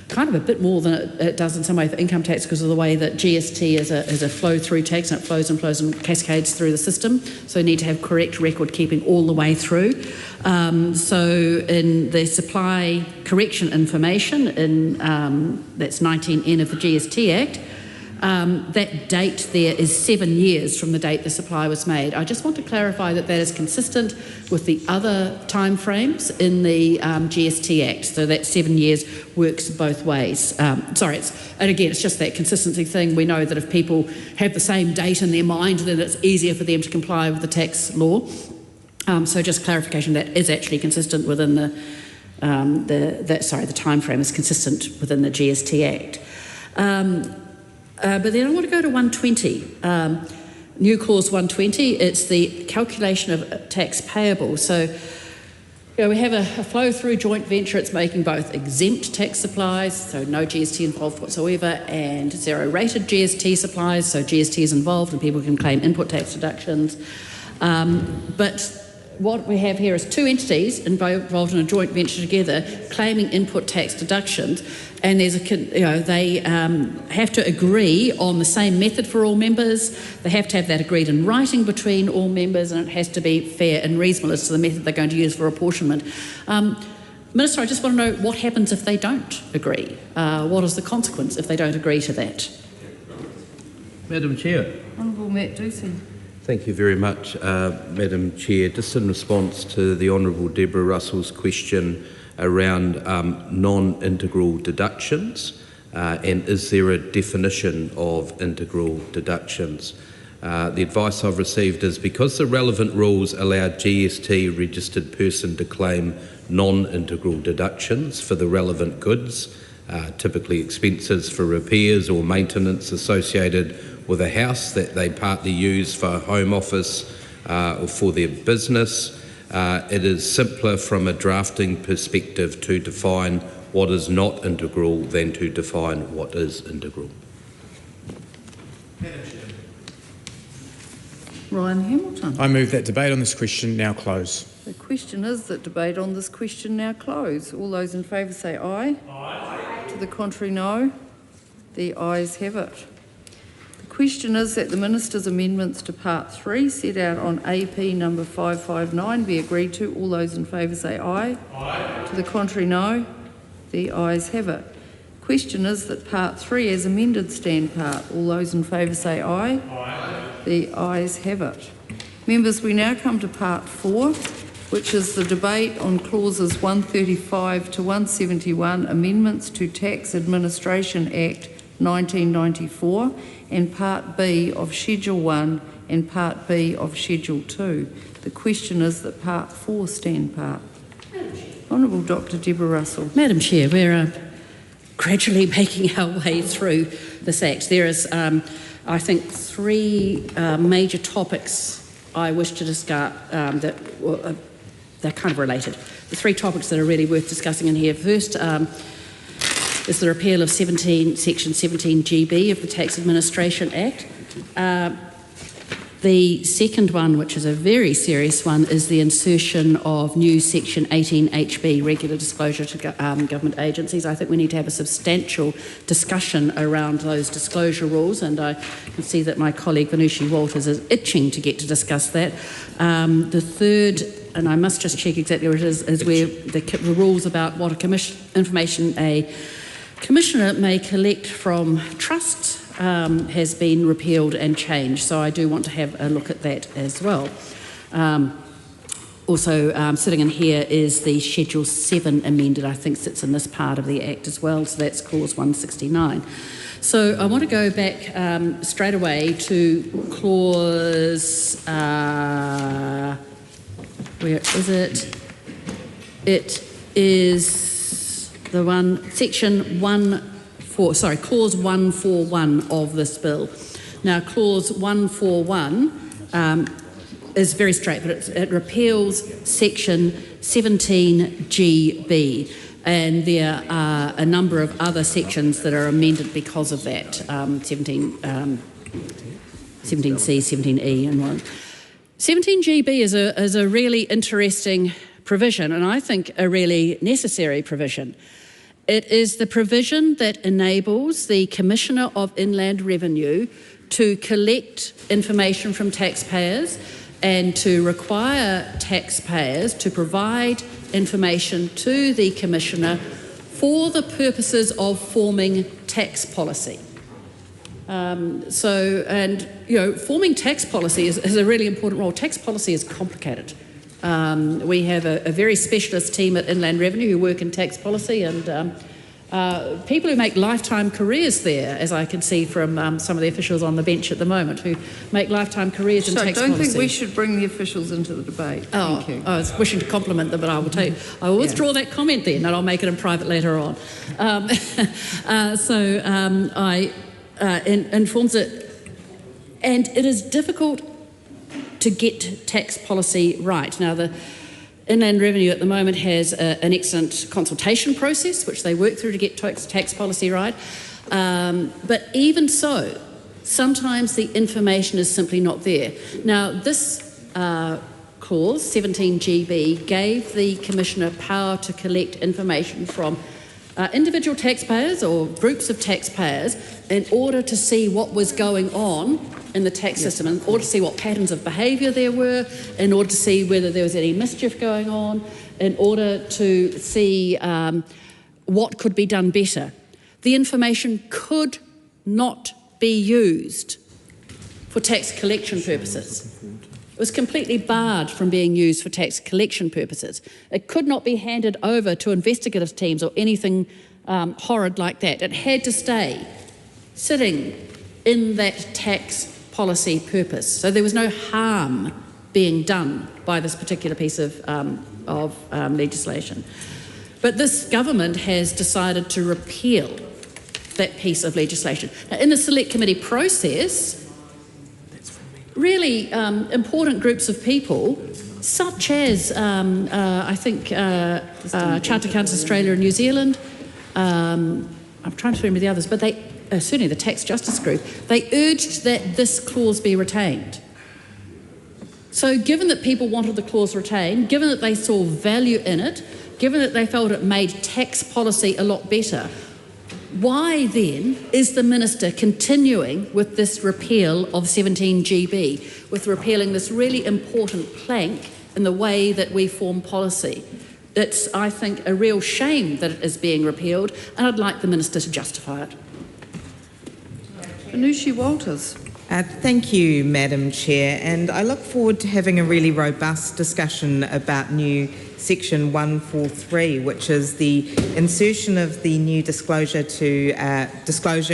kind of a bit more than it does in some way for income tax because of the way that GST is a flow-through tax, and it flows and cascades through the system. So you need to have correct record keeping all the way through. So in the supply correction information, in that's 19N of the GST Act, that date there is 7 years from the date the supply was made. I just want to clarify that that is consistent with the other timeframes in the GST Act, so that 7 years works both ways. And again, it's just that consistency thing. We know that if people have the same date in their mind, then it's easier for them to comply with the tax law. So just clarification, that is actually consistent within the timeframe is consistent within the GST Act. But then I want to go to 120, new clause 120. It's the calculation of tax payable. So we have a flow-through joint venture. It's making both exempt tax supplies, so no GST involved whatsoever, and zero-rated GST supplies, so GST is involved and people can claim input tax deductions. But what we have here is two entities involved in a joint venture together claiming input tax deductions, and there's they have to agree on the same method for all members. They have to have that agreed in writing between all members, and it has to be fair and reasonable as to the method they're going to use for apportionment. Minister, I just want to know what happens if they don't agree. What is the consequence if they don't agree to that? Madam Chair. Honourable Matt Ducey. Thank you very much, Madam Chair. Just in response to the Honourable Deborah Russell's question around non-integral deductions, and is there a definition of integral deductions? The advice I've received is because the relevant rules allow GST registered person to claim non-integral deductions for the relevant goods, typically expenses for repairs or maintenance associated with a house that they partly use for home office or for their business. It is simpler from a drafting perspective to define what is not integral than to define what is integral. Ryan Hamilton. I move that debate on this question now close. The question is that debate on this question now close. All those in favour say aye. Aye. To the contrary, no. The ayes have it. The question is that the Minister's amendments to Part 3 set out on AP number 559 be agreed to. All those in favour say aye. Aye. To the contrary, no. The ayes have it. Question is that Part 3 as amended stand part. All those in favour say aye. Aye. The ayes have it. Members, we now come to Part 4, which is the debate on clauses 135 to 171, amendments to Tax Administration Act 1994, and Part B of Schedule 1 and Part B of Schedule 2. The question is that Part 4 stand part. Honourable Dr Deborah Russell. Madam Chair, we're gradually making our way through this Act. There is, I think, three major topics I wish to discuss that they're kind of related. The three topics that are really worth discussing in here. First is the repeal of Section 17GB of the Tax Administration Act. The second one, which is a very serious one, is the insertion of new Section 18HB, regular disclosure to government agencies. I think we need to have a substantial discussion around those disclosure rules, and I can see that my colleague Vanushi Walters is itching to get to discuss that. The third, and I must just check exactly what it is where the rules about what information a Commissioner may collect from trusts has been repealed and changed, so I do want to have a look at that as well. Also sitting in here is the Schedule 7 amended, I think sits in this part of the Act as well, so that's clause 169. So I want to go back straight away to clause, where is it? It is Clause 141 of this bill. Now, Clause 141 is very straight, but it repeals Section 17GB, and there are a number of other sections that are amended because of that, 17C, 17E and one. 17GB is a really interesting provision, and I think a really necessary provision. It is the provision that enables the Commissioner of Inland Revenue to collect information from taxpayers and to require taxpayers to provide information to the Commissioner for the purposes of forming tax policy. Forming tax policy is a really important role. Tax policy is complicated. We have a very specialist team at Inland Revenue who work in tax policy, and people who make lifetime careers there, as I can see from some of the officials on the bench at the moment, who make lifetime careers in tax policy. I don't think we should bring the officials into the debate. Thank you. I was wishing to compliment them, but I will withdraw that comment then, and I'll make it in private later on. Informs it, and it is difficult to get tax policy right. Now, the Inland Revenue at the moment has an excellent consultation process, which they work through to get tax policy right. But even so, sometimes the information is simply not there. Now, this clause, 17GB, gave the Commissioner power to collect information from individual taxpayers or groups of taxpayers in order to see what was going on in the tax system, in order to see what patterns of behaviour there were, in order to see whether there was any mischief going on, in order to see what could be done better. The information could not be used for tax collection purposes. It was completely barred from being used for tax collection purposes. It could not be handed over to investigative teams or anything horrid like that. It had to stay sitting in that tax policy purpose. So there was no harm being done by this particular piece of legislation. But this government has decided to repeal that piece of legislation. Now, in the select committee process, really important groups of people, such as Chartered Accountants Australia and New Zealand, I'm trying to remember the others, but they certainly the Tax Justice Group, they urged that this clause be retained. So given that people wanted the clause retained, given that they saw value in it, given that they felt it made tax policy a lot better, why then is the Minister continuing with this repeal of 17GB, with repealing this really important plank in the way that we form policy? It's, I think, a real shame that it is being repealed, and I'd like the Minister to justify it. Anushi Walters. Thank you, Madam Chair, and I look forward to having a really robust discussion about new Section 143, which is the insertion of the new disclosure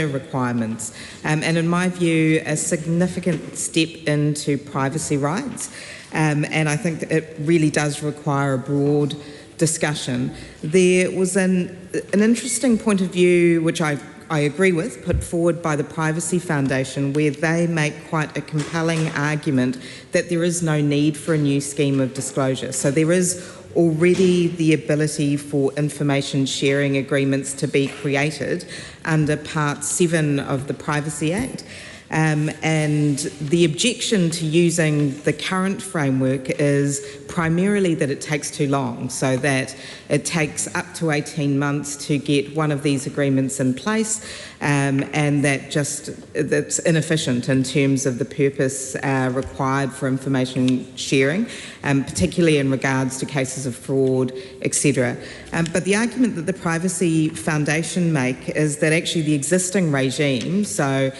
requirements, and in my view, a significant step into privacy rights, and I think that it really does require a broad discussion. There was an interesting point of view, which I agree with, put forward by the Privacy Foundation, where they make quite a compelling argument that there is no need for a new scheme of disclosure. So there is already the ability for information sharing agreements to be created under Part 7 of the Privacy Act. And the objection to using the current framework is primarily that it takes too long, so that it takes up to 18 months to get one of these agreements in place, and that's inefficient in terms of the purpose required for information sharing, particularly in regards to cases of fraud, etc. But the argument that the Privacy Foundation make is that actually the existing regime, so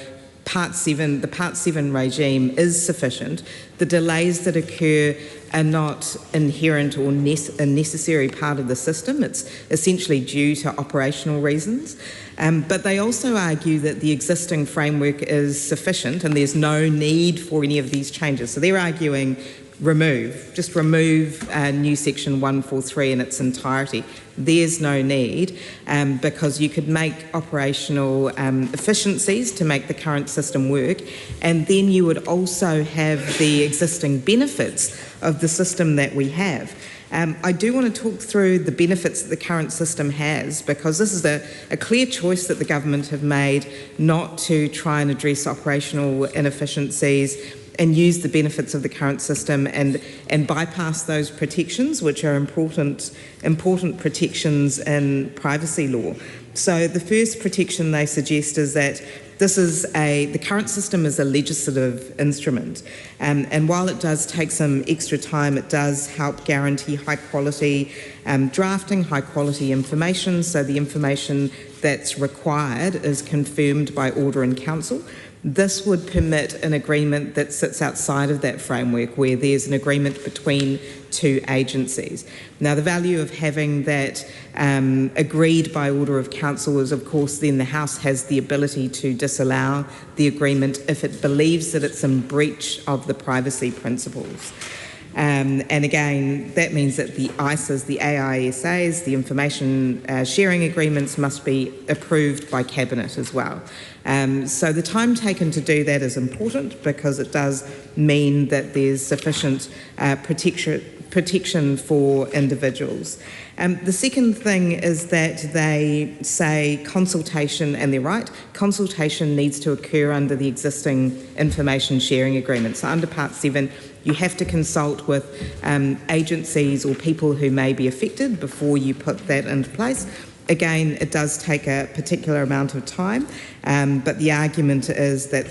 the Part 7 regime is sufficient. The delays that occur are not inherent or a necessary part of the system. It's essentially due to operational reasons. But they also argue that the existing framework is sufficient and there's no need for any of these changes. So they're arguing remove new section 143 in its entirety. There's no need because you could make operational efficiencies to make the current system work, and then you would also have the existing benefits of the system that we have. I do want to talk through the benefits that the current system has, because this is a clear choice that the government have made not to try and address operational inefficiencies and use the benefits of the current system and bypass those protections, which are important protections in privacy law. So the first protection they suggest is that the current system is a legislative instrument, and while it does take some extra time, it does help guarantee high quality drafting, high quality information, so the information that's required is confirmed by order in council. This would permit an agreement that sits outside of that framework, where there's an agreement between two agencies. Now, the value of having that agreed by order of council is, of course, then the House has the ability to disallow the agreement if it believes that it's in breach of the privacy principles. And again, that means that the ISAs, the AISAs, the information sharing agreements must be approved by Cabinet as well. So the time taken to do that is important, because it does mean that there's sufficient protection for individuals. The second thing is that they say consultation, and they're right, consultation needs to occur under the existing information sharing agreement. So under Part 7, you have to consult with agencies or people who may be affected before you put that into place. Again, it does take a particular amount of time, but the argument is that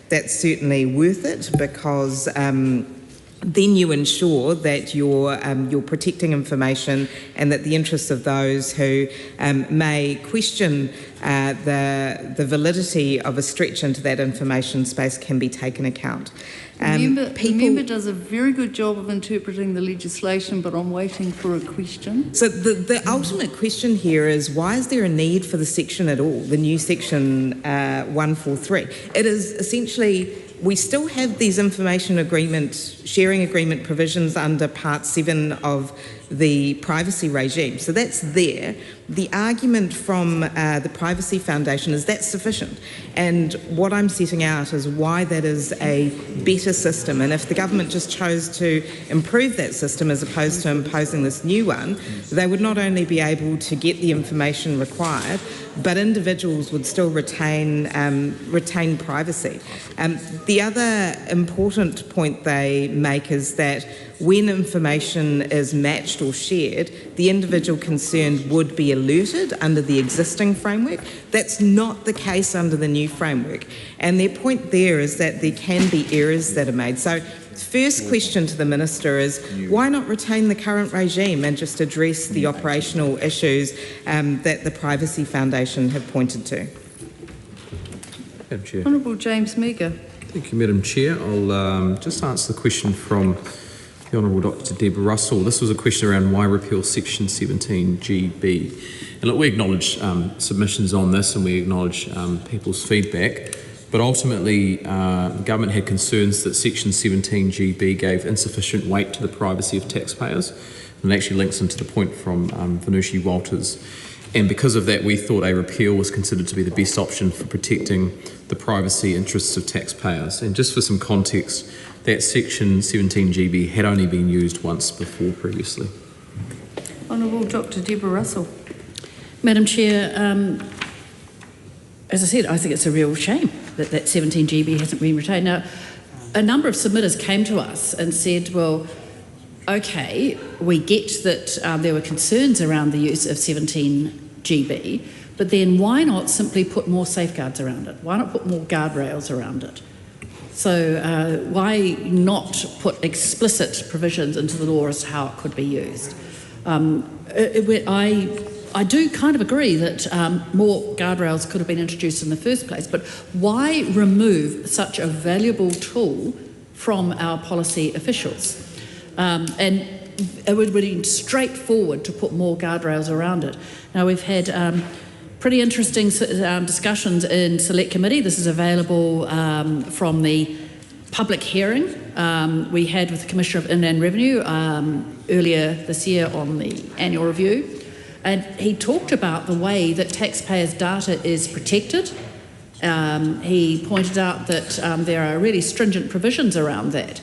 that's certainly worth it, because then you ensure that you're protecting information, and that the interests of those who may question the validity of a stretch into that information space can be taken account. The member does a very good job of interpreting the legislation, but I'm waiting for a question. So the ultimate question here is, why is there a need for the section at all, the new section 143? It is essentially, we still have these information sharing agreement provisions under Part 7 of the privacy regime. So that's there. The argument from the Privacy Foundation is that's sufficient. And what I'm setting out is why that is a better system. And if the government just chose to improve that system as opposed to imposing this new one, they would not only be able to get the information required, but individuals would still retain privacy. The other important point they make is that when information is matched or shared, the individual concerned would be alerted under the existing framework. That's not the case under the new framework. And their point there is that there can be errors that are made. So first question to the Minister is, why not retain the current regime and just address the operational issues that the Privacy Foundation have pointed to? Madam Chair. Honourable James Meagher. Thank you, Madam Chair. I'll just answer the question from the Honourable Dr Deborah Russell. This was a question around why repeal Section 17GB. And look, we acknowledge submissions on this, and we acknowledge people's feedback. But ultimately, the government had concerns that Section 17GB gave insufficient weight to the privacy of taxpayers, and it actually links into the point from Venushi Walters. And because of that, we thought a repeal was considered to be the best option for protecting the privacy interests of taxpayers. And just for some context, that Section 17GB had only been used once before previously. Honourable Dr Deborah Russell. Madam Chair, as I said, I think it's a real shame that 17GB hasn't been retained. Now, a number of submitters came to us and said, well, okay, we get that there were concerns around the use of 17GB, but then why not simply put more safeguards around it? Why not put more guardrails around it? So why not put explicit provisions into the law as to how it could be used? I do kind of agree that more guardrails could have been introduced in the first place, but why remove such a valuable tool from our policy officials? And it would be straightforward to put more guardrails around it. Now, we've had pretty interesting discussions in Select Committee. This is available from the public hearing we had with the Commissioner of Inland Revenue earlier this year on the annual review. And he talked about the way that taxpayers' data is protected. He pointed out that there are really stringent provisions around that.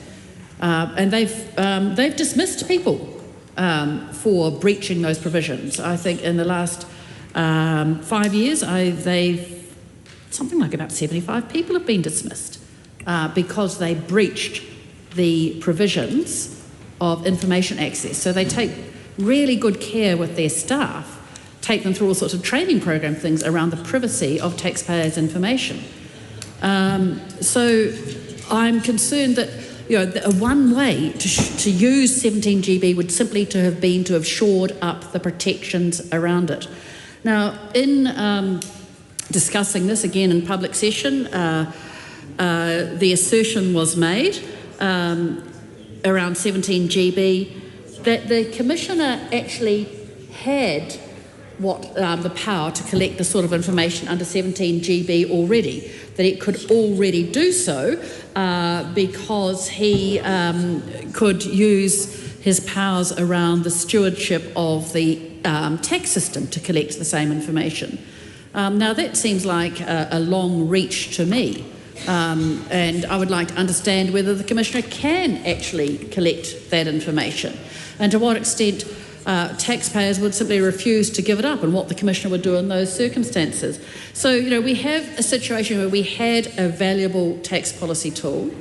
And they've dismissed people for breaching those provisions. I think in the last 5 years, something like about 75 people have been dismissed because they breached the provisions of information access. So they take really good care with their staff, take them through all sorts of training program things around the privacy of taxpayers' information. So I'm concerned that one way to use 17 GB would simply to have shored up the protections around it. Now, in discussing this again in public session, the assertion was made around 17 GB that the Commissioner actually had the power to collect the sort of information under 17 GB already, that it could already do so because he could use his powers around the stewardship of the tax system to collect the same information. Now that seems like a long reach to me, and I would like to understand whether the Commissioner can actually collect that information and to what extent taxpayers would simply refuse to give it up and what the Commissioner would do in those circumstances. So, we have a situation where we had a valuable tax policy tool.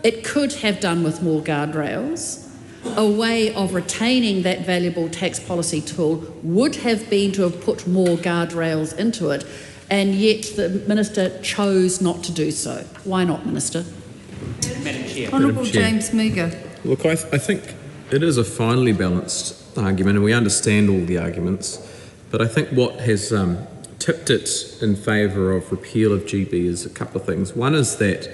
It could have done with more guardrails. A way of retaining that valuable tax policy tool would have been to have put more guardrails into it, and yet the Minister chose not to do so. Why not, Minister? Madam Chair. Honourable James Meagher. Look, I think it is a finely balanced argument, and we understand all the arguments, but I think what has tipped it in favour of repeal of GB is a couple of things. One is that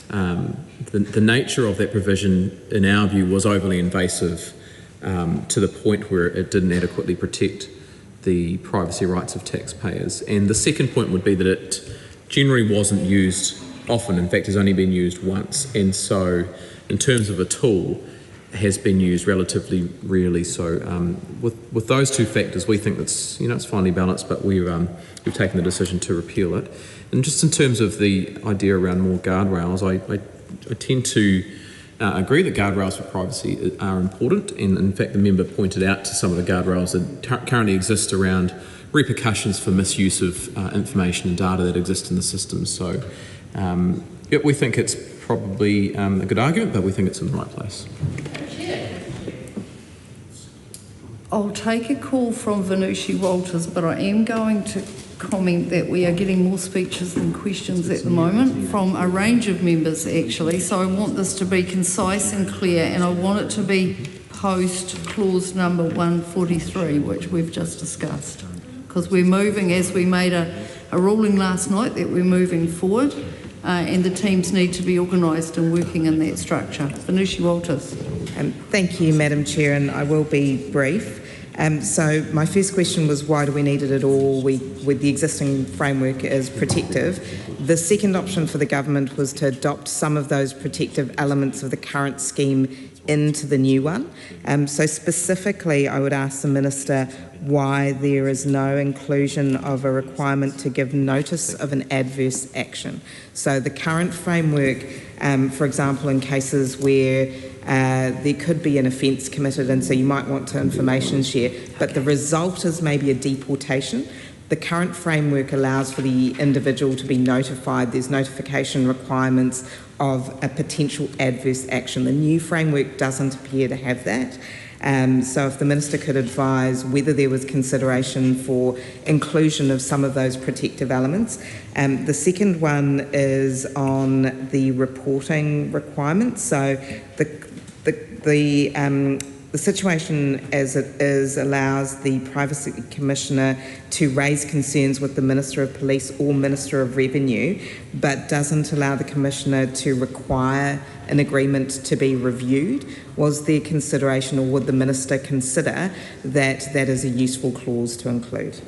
the nature of that provision, in our view, was overly invasive to the point where it didn't adequately protect the privacy rights of taxpayers. And the second point would be that it generally wasn't used often. In fact, has only been used once. And so, in terms of a tool, has been used relatively rarely. So, with those two factors, we think that's it's finely balanced. But we've taken the decision to repeal it. And just in terms of the idea around more guardrails, I tend to agree that guardrails for privacy are important, and in fact the member pointed out to some of the guardrails that currently exist around repercussions for misuse of information and data that exist in the system. So we think it's probably a good argument, but we think it's in the right place. I'll take a call from Venushi Walters, but I am going to comment that we are getting more speeches than questions at the moment from a range of members actually, so I want this to be concise and clear, and I want it to be post clause number 143, which we've just discussed, because we're moving, as we made a ruling last night, that we're moving forward and the teams need to be organised and working in that structure. Venushi Walters. Thank you, Madam Chair, and I will be brief. So my first question was, why do we need it at all? With the existing framework is protective. The second option for the government was to adopt some of those protective elements of the current scheme into the new one. So specifically, I would ask the Minister why there is no inclusion of a requirement to give notice of an adverse action. So the current framework, for example, in cases where there could be an offence committed, and so you might want to information share, but the result is maybe a deportation. The current framework allows for the individual to be notified. There's notification requirements of a potential adverse action. The new framework doesn't appear to have that. So if the Minister could advise whether there was consideration for inclusion of some of those protective elements. The second one is on the reporting requirements. So the situation as it is allows the Privacy Commissioner to raise concerns with the Minister of Police or Minister of Revenue, but doesn't allow the Commissioner to require an agreement to be reviewed. Was there consideration, or would the Minister consider that that is a useful clause to include?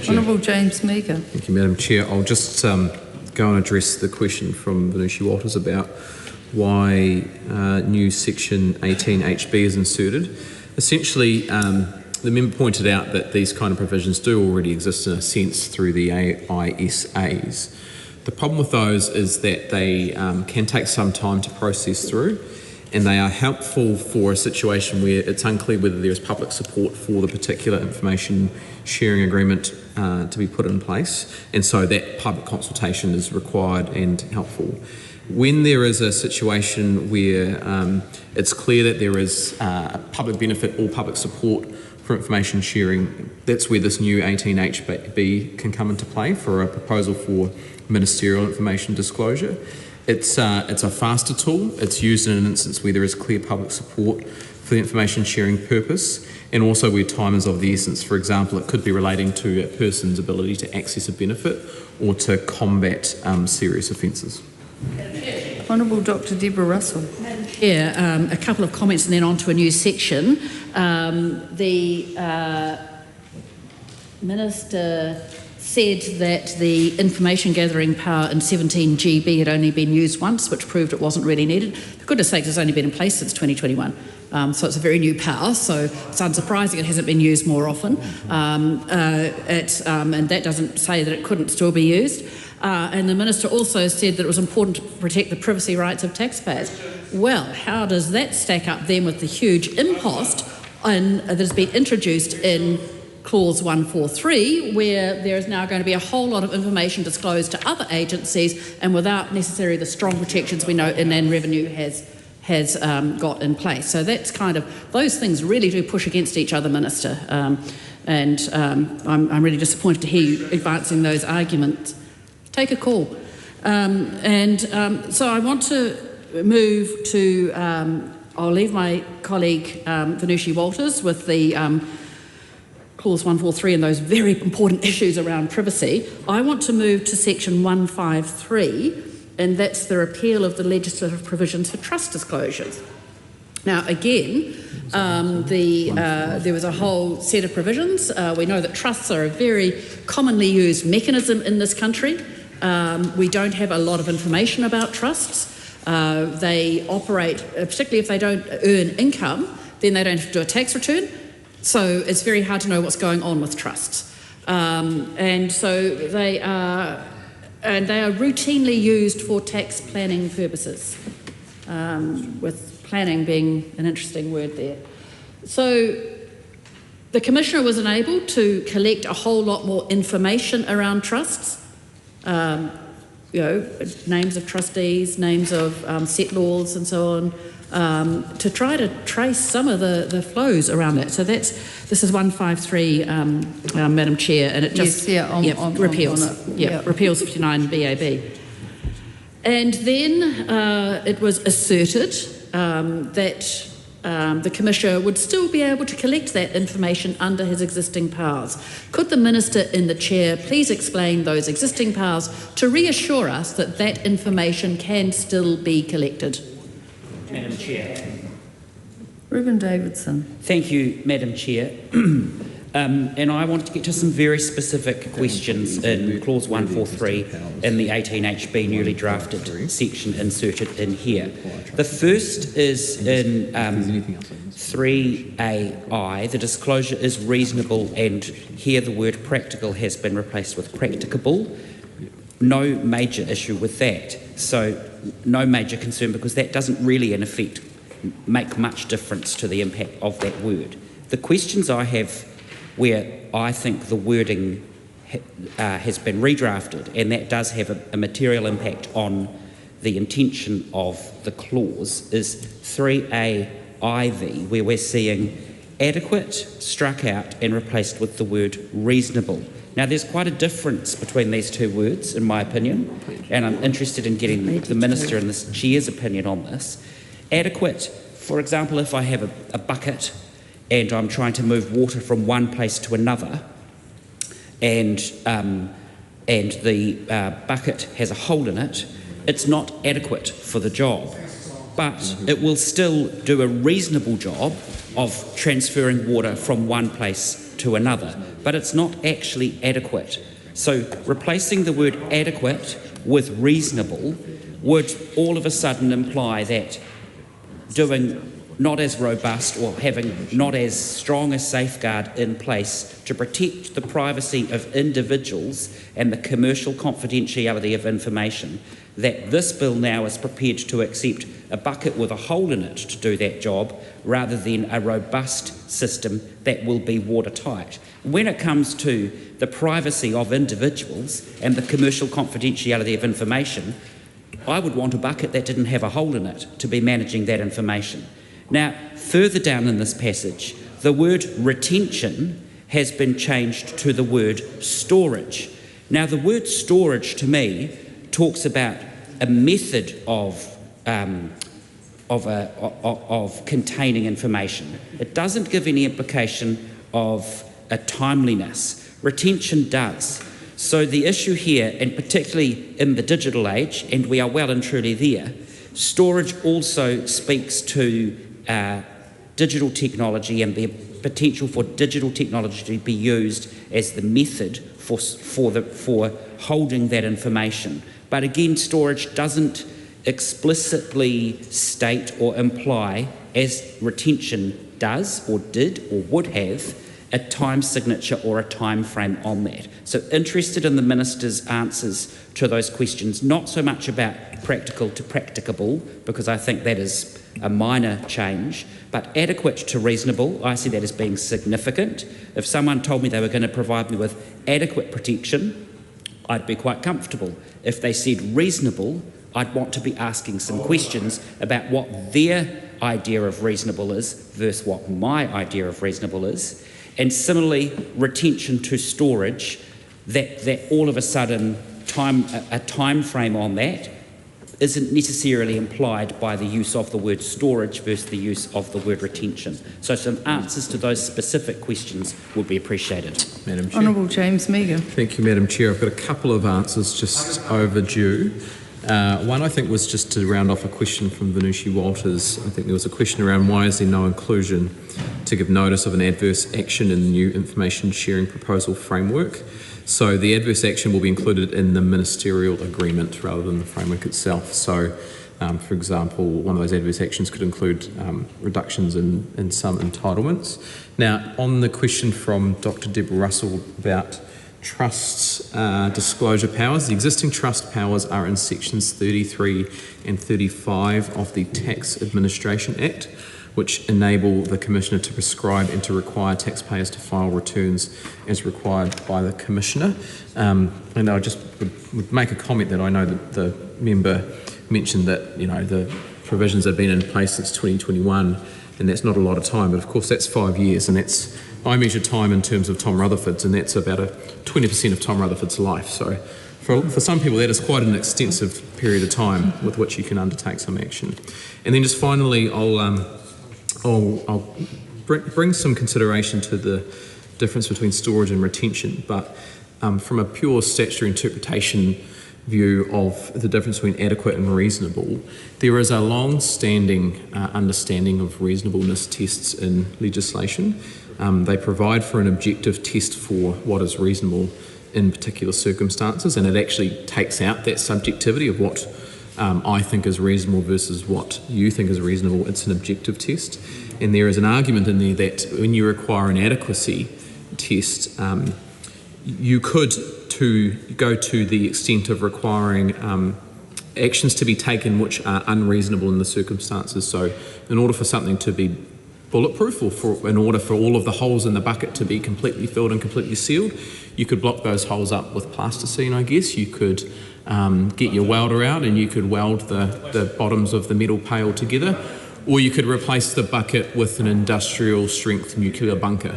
Honourable James Meagher. Thank you, Madam Chair. I'll just go and address the question from Venushi Walters about why new section 18HB is inserted. Essentially, the member pointed out that these kind of provisions do already exist in a sense through the ISAs. The problem with those is that they can take some time to process through, and they are helpful for a situation where it's unclear whether there is public support for the particular information sharing agreement to be put in place, and so that public consultation is required and helpful. When there is a situation where it's clear that there is a public benefit or public support for information sharing, that's where this new 18HB can come into play for a proposal for ministerial information disclosure. It's a faster tool. It's used in an instance where there is clear public support for the information sharing purpose, and also where time is of the essence. For example, it could be relating to a person's ability to access a benefit or to combat serious offences. Honourable Dr. Deborah Russell. Yeah, a couple of comments and then on to a new section. The Minister said that the information gathering power in 17GB had only been used once, which proved it wasn't really needed. For goodness sake, it's only been in place since 2021. So it's a very new power, so it's unsurprising it hasn't been used more often. And that doesn't say that it couldn't still be used. And the Minister also said that it was important to protect the privacy rights of taxpayers. Well, how does that stack up then with the huge impost that has been introduced in Clause 143, where there is now going to be a whole lot of information disclosed to other agencies and without necessarily the strong protections we know Inland Revenue has got in place. So that's kind of, those things really do push against each other, Minister. I'm really disappointed to hear you advancing those arguments. Take a call. So I want to move to, I'll leave my colleague Venushi Walters with the Clause 143 and those very important issues around privacy. I want to move to section 153, and that's the repeal of the legislative provisions for trust disclosures. Now, again, there was a whole set of provisions. We know that trusts are a very commonly used mechanism in this country. We don't have a lot of information about trusts. They operate, particularly if they don't earn income, then they don't have to do a tax return. So it's very hard to know what's going on with trusts. And so they are routinely used for tax planning purposes, with planning being an interesting word there. So the Commissioner was enabled to collect a whole lot more information around trusts, names of trustees, names of settlors and so on, to try to trace some of the flows around that. So this is 153, Madam Chair, and it just repeals. Repeals 59 BAB. And then it was asserted that the Commissioner would still be able to collect that information under his existing powers. Could the Minister in the Chair please explain those existing powers to reassure us that that information can still be collected? Madam Chair. Reuben Davidson. Thank you, Madam Chair. And I want to get to some very specific questions in Clause 143 in the 18HB newly drafted section inserted in here. The first is in 3AI, the disclosure is reasonable, and here the word practical has been replaced with practicable. No major issue with that. So no major concern, because that doesn't really, in effect, make much difference to the impact of that word. The questions I have where I think the wording has been redrafted, and that does have a material impact on the intention of the clause, is 3AIV, where we're seeing adequate struck out and replaced with the word reasonable. Now, there's quite a difference between these two words, in my opinion, and I'm interested in getting the Minister and the Chair's opinion on this. Adequate, for example, if I have a bucket and I'm trying to move water from one place to another, and the bucket has a hole in it, it's not adequate for the job, but it will still do a reasonable job of transferring water from one place to another, but it's not actually adequate. So replacing the word adequate with reasonable would all of a sudden imply that doing not as robust or having not as strong a safeguard in place to protect the privacy of individuals and the commercial confidentiality of information, that this bill now is prepared to accept a bucket with a hole in it to do that job rather than a robust system that will be watertight. When it comes to the privacy of individuals and the commercial confidentiality of information, I would want a bucket that didn't have a hole in it to be managing that information. Now, further down in this passage, the word retention has been changed to the word storage. Now, the word storage to me talks about a method of containing information. It doesn't give any implication of a timeliness. Retention does. So the issue here, and particularly in the digital age, and we are well and truly there, storage also speaks to digital technology and the potential for digital technology to be used as the method for holding that information. But again, storage doesn't explicitly state or imply, as retention does or did or would have, a time signature or a time frame on that. So interested in the Minister's answers to those questions, not so much about practical to practicable, because I think that is a minor change, but adequate to reasonable. I see that as being significant. If someone told me they were going to provide me with adequate protection, I'd be quite comfortable. If they said reasonable, I'd want to be asking some questions about what their idea of reasonable is versus what my idea of reasonable is. And similarly, retention to storage, that all of a sudden a time frame on that isn't necessarily implied by the use of the word storage versus the use of the word retention. So some answers to those specific questions would be appreciated. Madam Chair. Honourable James Meagher. Thank you, Madam Chair. I've got a couple of answers just overdue. One, I think, was just to round off a question from Venushi Walters. I think there was a question around why is there no inclusion to give notice of an adverse action in the new information sharing proposal framework. So the adverse action will be included in the ministerial agreement rather than the framework itself. So, for example, one of those adverse actions could include reductions in some entitlements. Now, on the question from Dr. Deborah Russell about trusts disclosure powers, the existing trust powers are in sections 33 and 35 of the Tax Administration Act, which enable the Commissioner to prescribe and to require taxpayers to file returns as required by the Commissioner. And I just would make a comment that I know that the member mentioned that, you know, the provisions have been in place since 2021, and that's not a lot of time, but of course that's 5 years, and that's, I measure time in terms of Tom Rutherford's, and that's about 20% of Tom Rutherford's life. So for some people that is quite an extensive period of time with which you can undertake some action. And then just finally, I'll bring some consideration to the difference between storage and retention, but from a pure statutory interpretation view of the difference between adequate and reasonable, there is a long-standing understanding of reasonableness tests in legislation. They provide for an objective test for what is reasonable in particular circumstances, and it actually takes out that subjectivity of what I think is reasonable versus what you think is reasonable. It's an objective test, and there is an argument in there that when you require an adequacy test, you could go to the extent of requiring actions to be taken which are unreasonable in the circumstances. So in order for something to be bulletproof, or in order for all of the holes in the bucket to be completely filled and completely sealed, you could block those holes up with plasticine, I guess. You could get your welder out and you could weld the bottoms of the metal pail together, or you could replace the bucket with an industrial strength nuclear bunker.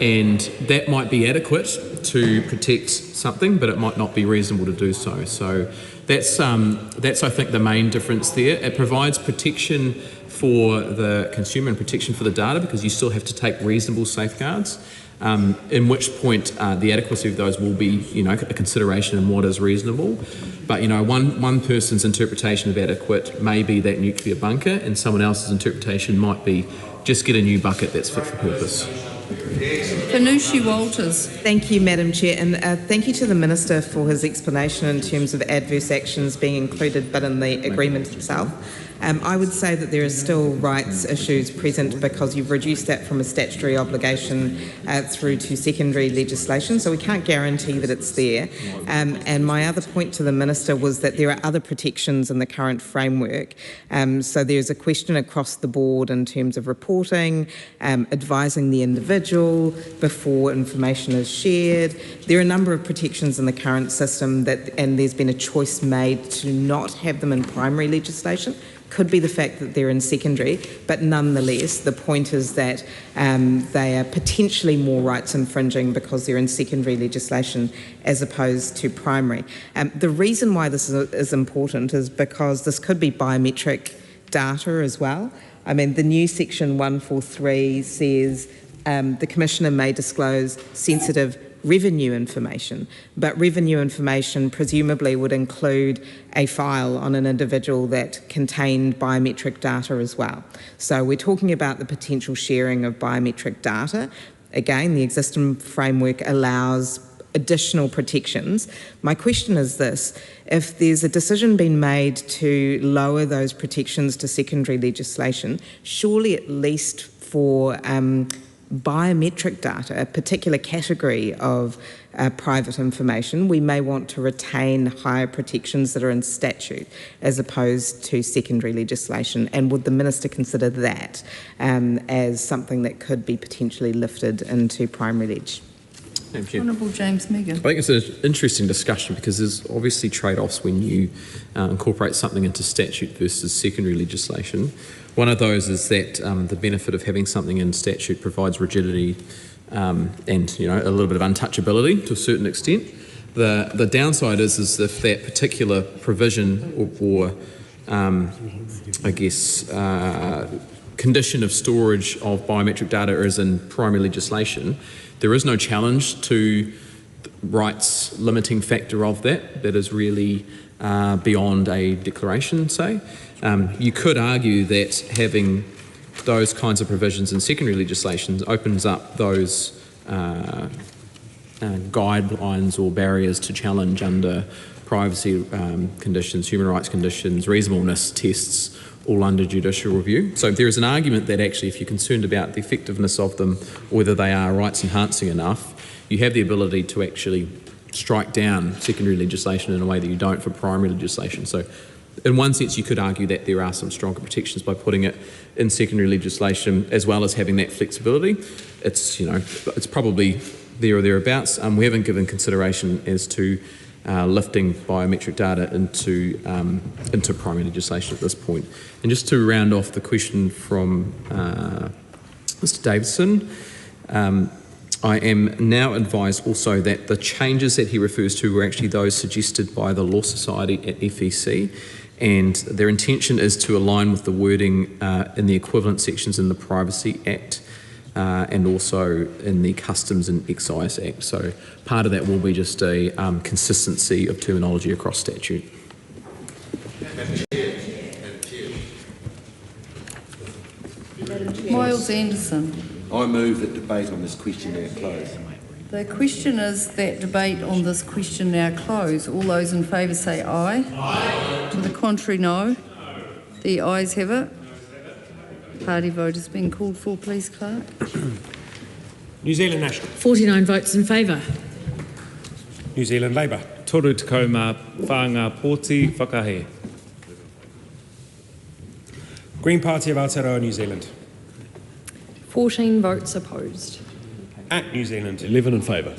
And that might be adequate to protect something, but it might not be reasonable to do so. So that's I think the main difference there. It provides protection for the consumer and protection for the data, because you still have to take reasonable safeguards, in which point the adequacy of those will be, you know, a consideration in what is reasonable. But, you know, one person's interpretation of adequate may be that nuclear bunker, and someone else's interpretation might be just get a new bucket that's fit for purpose. Panucci Walters. Thank you, Madam Chair, and thank you to the Minister for his explanation in terms of adverse actions being included but in the agreement itself. I would say that there are still rights issues present because you've reduced that from a statutory obligation through to secondary legislation, so we can't guarantee that it's there. And my other point to the Minister was that there are other protections in the current framework. So there's a question across the board in terms of reporting, advising the individual before information is shared. There are a number of protections in the current system and there's been a choice made to not have them in primary legislation. Could be the fact that they're in secondary, but nonetheless, the point is that they are potentially more rights infringing because they're in secondary legislation as opposed to primary. The reason why this is important is because this could be biometric data as well. I mean, the new section 143 says the Commissioner may disclose sensitive revenue information, but revenue information presumably would include a file on an individual that contained biometric data as well. So we're talking about the potential sharing of biometric data. Again, the existing framework allows additional protections. My question is this: if there's a decision being made to lower those protections to secondary legislation, surely at least for biometric data, a particular category of private information, we may want to retain higher protections that are in statute as opposed to secondary legislation. And would the Minister consider that as something that could be potentially lifted into primary leg? Thank you. Honourable James Megan. I think it's an interesting discussion because there's obviously trade-offs when you incorporate something into statute versus secondary legislation. One of those is that the benefit of having something in statute provides rigidity and a little bit of untouchability to a certain extent. The downside is if that particular provision or condition of storage of biometric data is in primary legislation, there is no challenge to the rights limiting factor of that is really beyond a declaration, say. You could argue that having those kinds of provisions in secondary legislation opens up those guidelines or barriers to challenge under privacy conditions, human rights conditions, reasonableness tests, all under judicial review. So there is an argument that actually if you're concerned about the effectiveness of them, whether they are rights enhancing enough, you have the ability to actually strike down secondary legislation in a way that you don't for primary legislation. So in one sense you could argue that there are some stronger protections by putting it in secondary legislation as well as having that flexibility. It's probably there or thereabouts. We haven't given consideration as to lifting biometric data into primary legislation at this point. And just to round off the question from Mr. Davidson, I am now advised also that the changes that he refers to were actually those suggested by the Law Society at FEC, and their intention is to align with the wording in the equivalent sections in the Privacy Act and also in the Customs and Excise Act. So part of that will be just a consistency of terminology across statute. Miles Anderson. I move that debate on this question now close. The question is that debate on this question now close. All those in favour say aye. Aye. To the contrary, no. The ayes have it. Party vote has been called for, please, Clerk. New Zealand National. 49 votes in favour. New Zealand Labour. Toru te kaumā whānga pōti whakahe. Green Party of Aotearoa, New Zealand. 14 votes opposed. At New Zealand. 11 in favour.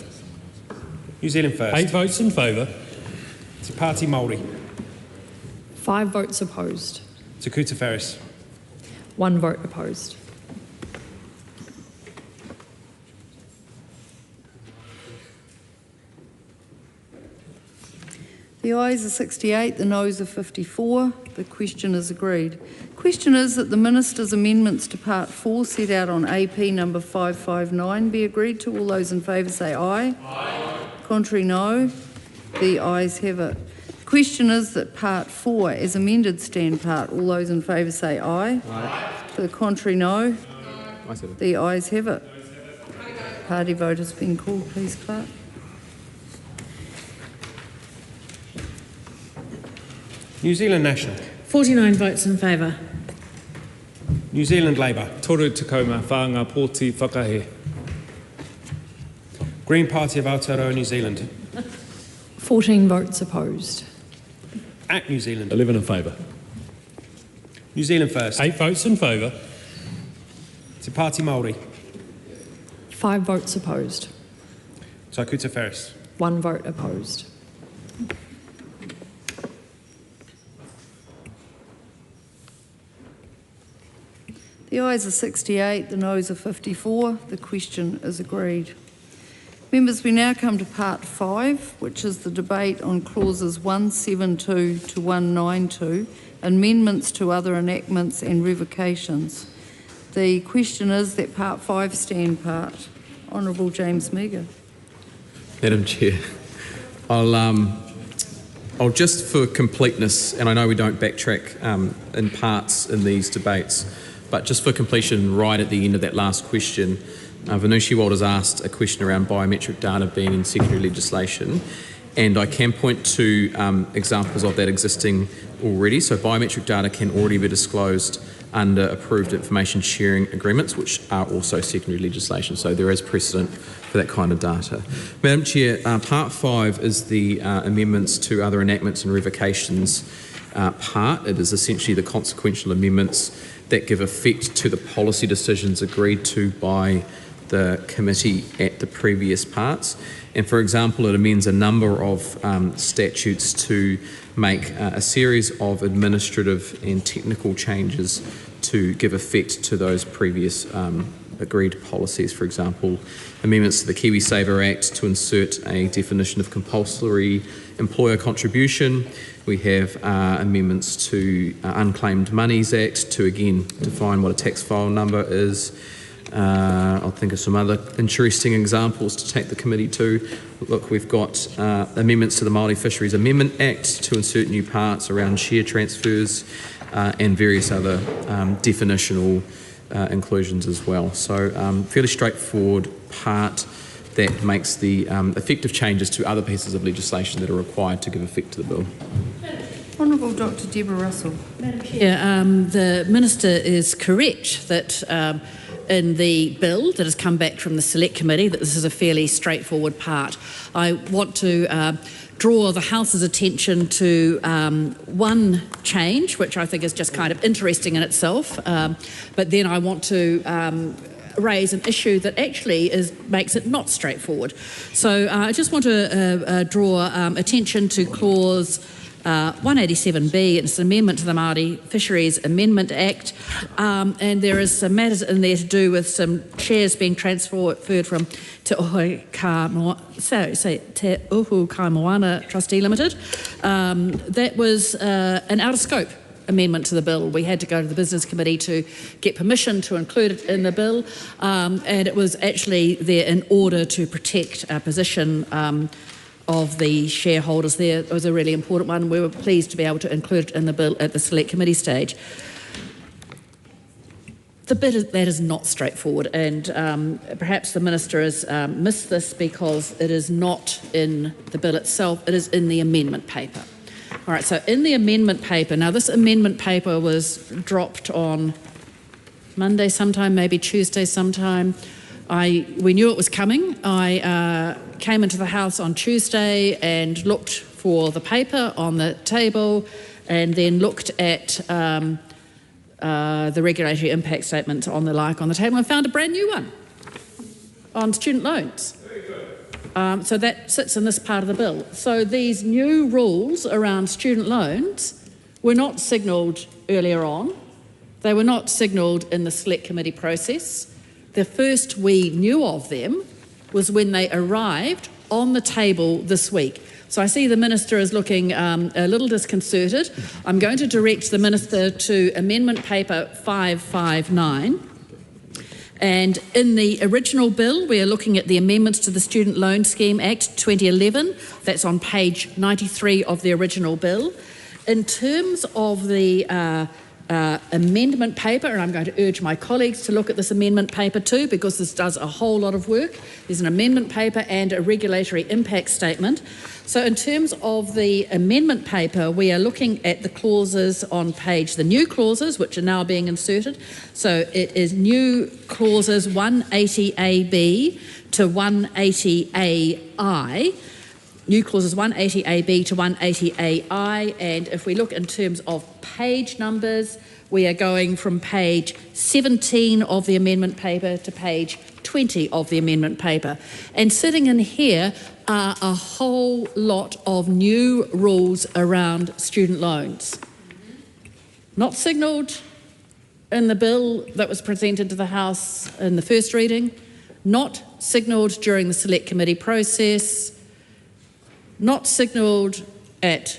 New Zealand First. 8 votes in favour. Te Pāti Māori. 5 votes opposed. Te Kuta Ferris. 1 vote opposed. The ayes are 68, the noes are 54. The question is agreed. Question is that the Minister's amendments to Part 4 set out on AP number 559 be agreed to. All those in favour say aye. Aye. Contrary, no. The ayes have it. Question is that Part 4 as amended stand part. All those in favour say aye. Aye. To the contrary, no. The ayes have it. Party vote has been called, please, Clerk. New Zealand National. 49 votes in favour. New Zealand Labour. Toru Tacoma, Whānga Pōti Whakahe. Green Party of Aotearoa, New Zealand. 14 votes opposed. ACT New Zealand. 11 in favour. New Zealand First. 8 votes in favour. Te Pāti Māori. 5 votes opposed. Taikuta Ferris. 1 vote opposed. The ayes are 68, the noes are 54. The question is agreed. Members, we now come to part 5, which is the debate on clauses 172 to 192, amendments to other enactments and revocations. The question is that part 5 stand part. Honourable James Meagher. Madam Chair, I'll just for completeness, and I know we don't backtrack in parts in these debates, but just for completion, right at the end of that last question, Vanushi Wald has asked a question around biometric data being in secondary legislation, and I can point to examples of that existing already. So biometric data can already be disclosed under approved information sharing agreements, which are also secondary legislation. So there is precedent for that kind of data. Madam Chair, part 5 is the amendments to other enactments and revocations part. It is essentially the consequential amendments that give effect to the policy decisions agreed to by the committee at the previous parts. And for example, it amends a number of statutes to make a series of administrative and technical changes to give effect to those previous agreed policies. For example, amendments to the KiwiSaver Act to insert a definition of compulsory employer contribution. We have amendments to Unclaimed Monies Act to again define what a tax file number is. I'll think of some other interesting examples to take the committee to. Look, we've got amendments to the Māori Fisheries Amendment Act to insert new parts around share transfers and various other definitional inclusions as well. So fairly straightforward part that makes the effective changes to other pieces of legislation that are required to give effect to the bill. Honourable Dr Deborah Russell. Madam Chair, the Minister is correct that in the bill that has come back from the Select Committee that this is a fairly straightforward part. I want to draw the House's attention to one change, which I think is just kind of interesting in itself, but then I want to raise an issue that actually makes it not straightforward. So I just want to draw attention to clause 187B. It's an amendment to the Māori Fisheries Amendment Act, and there is some matters in there to do with some shares being transferred from Te Uhu Kaimoana Trustee Limited. That was an out-of-scope amendment to the bill. We had to go to the Business Committee to get permission to include it in the bill, and it was actually there in order to protect our position of the shareholders there. It was a really important one. We were pleased to be able to include it in the bill at the Select Committee stage. The bit that is not straightforward, and perhaps the Minister has missed this because it is not in the bill itself, it is in the amendment paper. All right, so in the amendment paper, now this amendment paper was dropped on Monday sometime, maybe Tuesday sometime. We knew it was coming. I came into the House on Tuesday and looked for the paper on the table and then looked at the regulatory impact statement on the table and found a brand new one on student loans. So that sits in this part of the bill. So these new rules around student loans were not signalled earlier on. They were not signalled in the Select Committee process. The first we knew of them was when they arrived on the table this week. So I see the Minister is looking a little disconcerted. I'm going to direct the Minister to Amendment Paper 559. And in the original bill, we are looking at the amendments to the Student Loan Scheme Act 2011. That's on page 93 of the original bill. In terms of the amendment paper, and I'm going to urge my colleagues to look at this amendment paper too, because this does a whole lot of work. There's an amendment paper and a regulatory impact statement. So in terms of the amendment paper, we are looking at the clauses on page, the new clauses, which are now being inserted. So it is new clauses 180AB to 180AI. New clauses 180AB to 180AI, and if we look in terms of page numbers, we are going from page 17 of the amendment paper to page 20 of the amendment paper. And sitting in here are a whole lot of new rules around student loans. Not signalled in the bill that was presented to the House in the first reading, not signalled during the select committee process, not signalled at,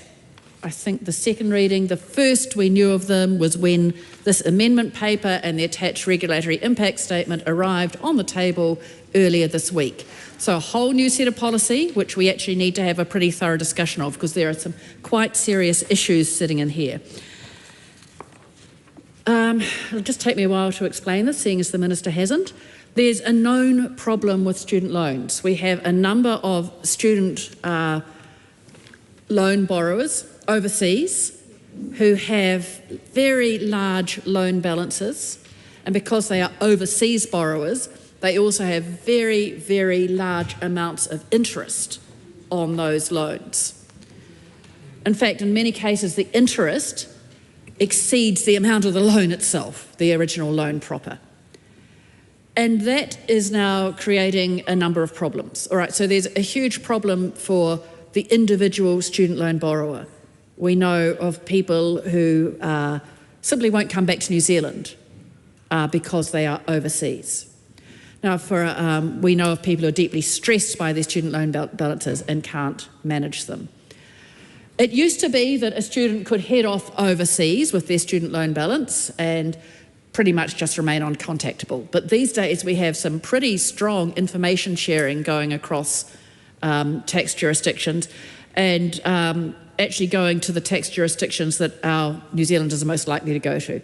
I think, the second reading. The first we knew of them was when this amendment paper and the attached regulatory impact statement arrived on the table earlier this week. So a whole new set of policy, which we actually need to have a pretty thorough discussion of, because there are some quite serious issues sitting in here. It'll just take me a while to explain this, seeing as the Minister hasn't. There's a known problem with student loans. We have a number of student loan borrowers overseas who have very large loan balances, and because they are overseas borrowers, they also have very, very large amounts of interest on those loans. In fact, in many cases, the interest exceeds the amount of the loan itself, the original loan proper. And that is now creating a number of problems. All right, so there's a huge problem for the individual student loan borrower. We know of people who simply won't come back to New Zealand because they are overseas. Now, we know of people who are deeply stressed by their student loan balances and can't manage them. It used to be that a student could head off overseas with their student loan balance and pretty much just remain uncontactable. But these days we have some pretty strong information sharing going across tax jurisdictions, and actually going to the tax jurisdictions that our New Zealanders are most likely to go to,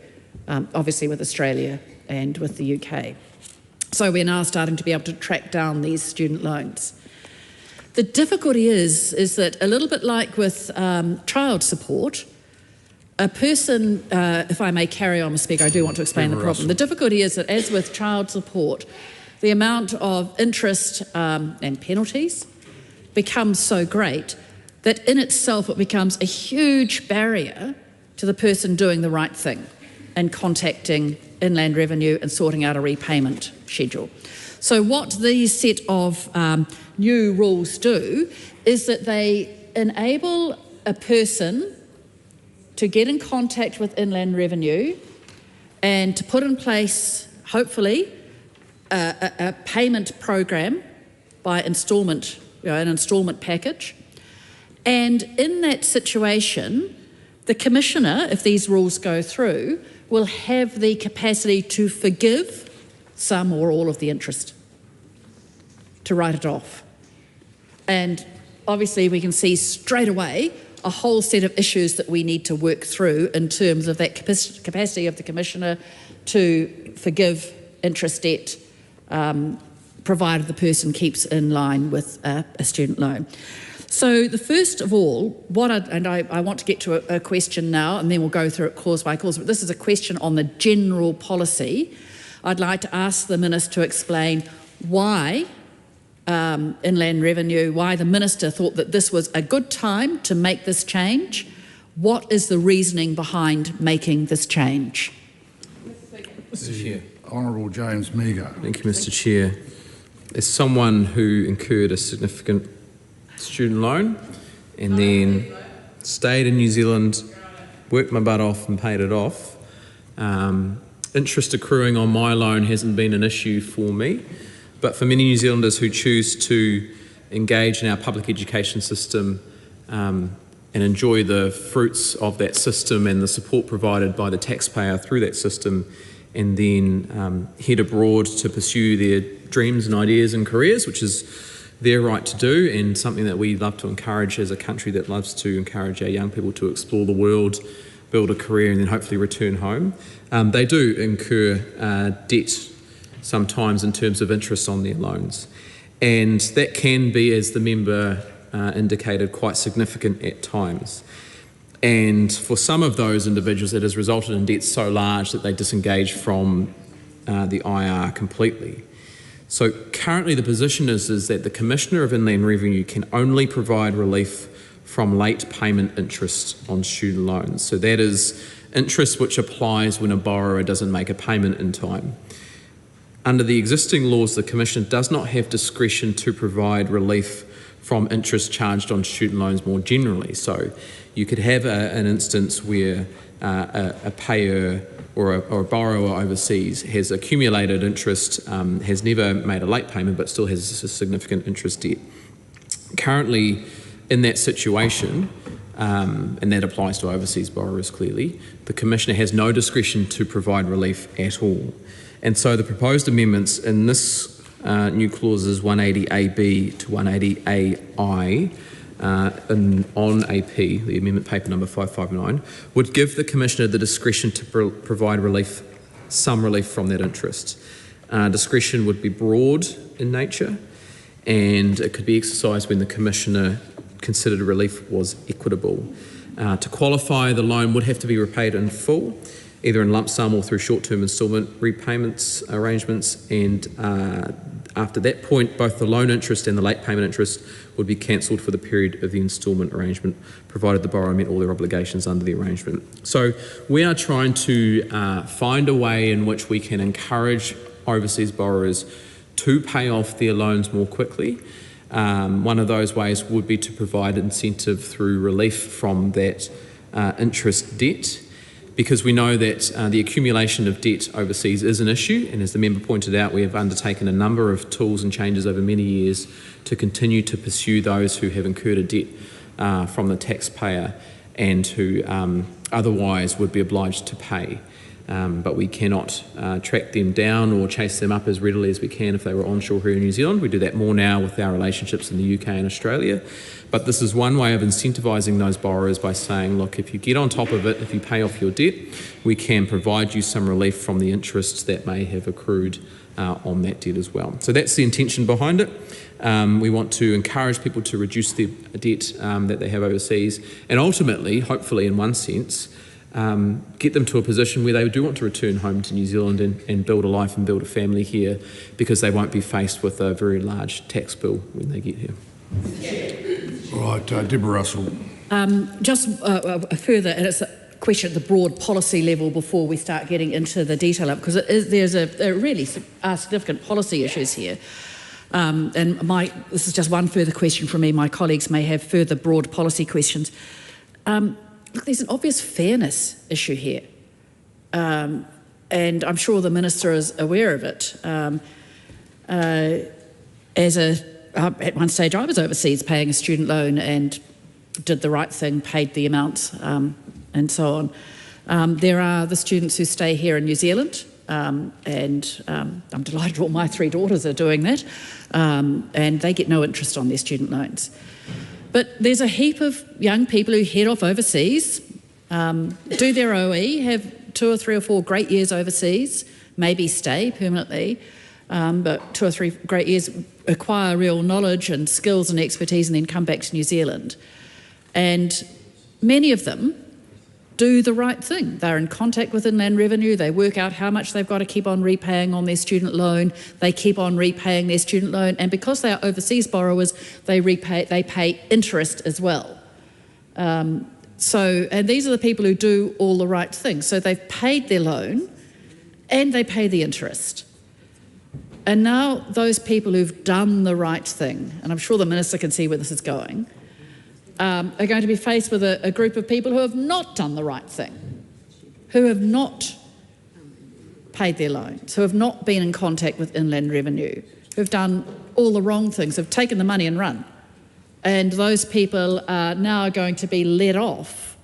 obviously with Australia and with the UK. So we're now starting to be able to track down these student loans. The difficulty is that a little bit like with child support, a person, if I may carry on, Mr. Speaker, I do want to explain the problem. The difficulty is that, as with child support, the amount of interest and penalties becomes so great that in itself it becomes a huge barrier to the person doing the right thing and contacting Inland Revenue and sorting out a repayment schedule. So what these set of new rules do is that they enable a person to get in contact with Inland Revenue and to put in place, hopefully, a payment program by instalment, an instalment package. And in that situation, the Commissioner, if these rules go through, will have the capacity to forgive some or all of the interest, to write it off. And obviously we can see straight away a whole set of issues that we need to work through in terms of that capacity of the Commissioner to forgive interest debt, provided the person keeps in line with a student loan. So the first of all, I want to get to a question now, and then we'll go through it clause by clause, but this is a question on the general policy. I'd like to ask the Minister to explain why Inland Revenue, why the Minister thought that this was a good time to make this change. What is the reasoning behind making this change? Mr. Chair. Honourable James Meagher. Thank you, Mr. Chair. As someone who incurred a significant student loan and then stayed in New Zealand, worked my butt off and paid it off, interest accruing on my loan hasn't been an issue for me, but for many New Zealanders who choose to engage in our public education system and enjoy the fruits of that system and the support provided by the taxpayer through that system, and then head abroad to pursue their dreams and ideas and careers, which is their right to do, and something that we love to encourage as a country that loves to encourage our young people to explore the world build a career and then hopefully return home. They do incur debt sometimes in terms of interest on their loans. And that can be, as the member indicated, quite significant at times. And for some of those individuals, it has resulted in debts so large that they disengage from the IR completely. So currently the position is that the Commissioner of Inland Revenue can only provide relief from late payment interest on student loans. So that is interest which applies when a borrower doesn't make a payment in time. Under the existing laws, the Commissioner does not have discretion to provide relief from interest charged on student loans more generally. So you could have an instance where a payer or a borrower overseas has accumulated interest, has never made a late payment but still has a significant interest debt. Currently, in that situation, and that applies to overseas borrowers clearly, the Commissioner has no discretion to provide relief at all. And so the proposed amendments in this new clauses 180AB to 180AI on AP, the amendment paper number 559, would give the Commissioner the discretion to provide relief, some relief from that interest. Discretion would be broad in nature, and it could be exercised when the Commissioner considered relief was equitable. To qualify, the loan would have to be repaid in full, either in lump sum or through short-term instalment repayments arrangements, and after that point, both the loan interest and the late payment interest would be cancelled for the period of the instalment arrangement, provided the borrower met all their obligations under the arrangement. So we are trying to find a way in which we can encourage overseas borrowers to pay off their loans more quickly. One of those ways would be to provide incentive through relief from that interest debt, because we know that the accumulation of debt overseas is an issue, and as the member pointed out, we have undertaken a number of tools and changes over many years to continue to pursue those who have incurred a debt from the taxpayer and who otherwise would be obliged to pay. But we cannot track them down or chase them up as readily as we can if they were onshore here in New Zealand. We do that more now with our relationships in the UK and Australia. But this is one way of incentivising those borrowers by saying, look, if you get on top of it, if you pay off your debt, we can provide you some relief from the interest that may have accrued on that debt as well. So that's the intention behind it. We want to encourage people to reduce their debt that they have overseas, and ultimately, hopefully in one sense, get them to a position where they do want to return home to New Zealand and build a life and build a family here, because they won't be faced with a very large tax bill when they get here. Right, Deborah Russell. Just a further, and it's a question at the broad policy level before we start getting into the detail of it, because there's a really significant policy issues here. And this is just one further question from me. My colleagues may have further broad policy questions. Look, there's an obvious fairness issue here, and I'm sure the Minister is aware of it. At one stage I was overseas paying a student loan and did the right thing, paid the amounts and so on. There are the students who stay here in New Zealand, and I'm delighted all my 3 daughters are doing that, and they get no interest on their student loans. But there's a heap of young people who head off overseas, do their OE, have 2 or 3 or 4 great years overseas, maybe stay permanently, but 2 or 3 great years, acquire real knowledge and skills and expertise, and then come back to New Zealand. And many of them do the right thing. They're in contact with Inland Revenue, they work out how much they've got to keep on repaying on their student loan, they keep on repaying their student loan, and because they are overseas borrowers, they pay interest as well. And these are the people who do all the right things. So they've paid their loan and they pay the interest. And now those people who've done the right thing, and I'm sure the Minister can see where this is going, are going to be faced with a group of people who have not done the right thing, who have not paid their loans, who have not been in contact with Inland Revenue, who have done all the wrong things, have taken the money and run. And those people are now going to be let off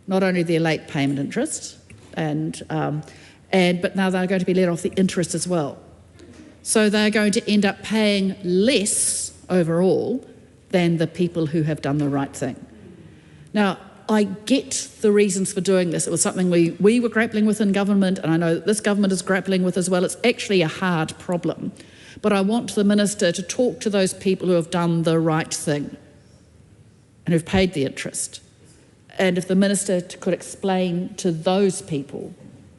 not only their late payment interest, but now they're going to be let off the interest as well. So they're going to end up paying less overall than the people who have done the right thing. Now, I get the reasons for doing this. It was something we were grappling with in government, and I know that this government is grappling with as well. It's actually a hard problem. But I want the Minister to talk to those people who have done the right thing and who've paid the interest. And if the Minister could explain to those people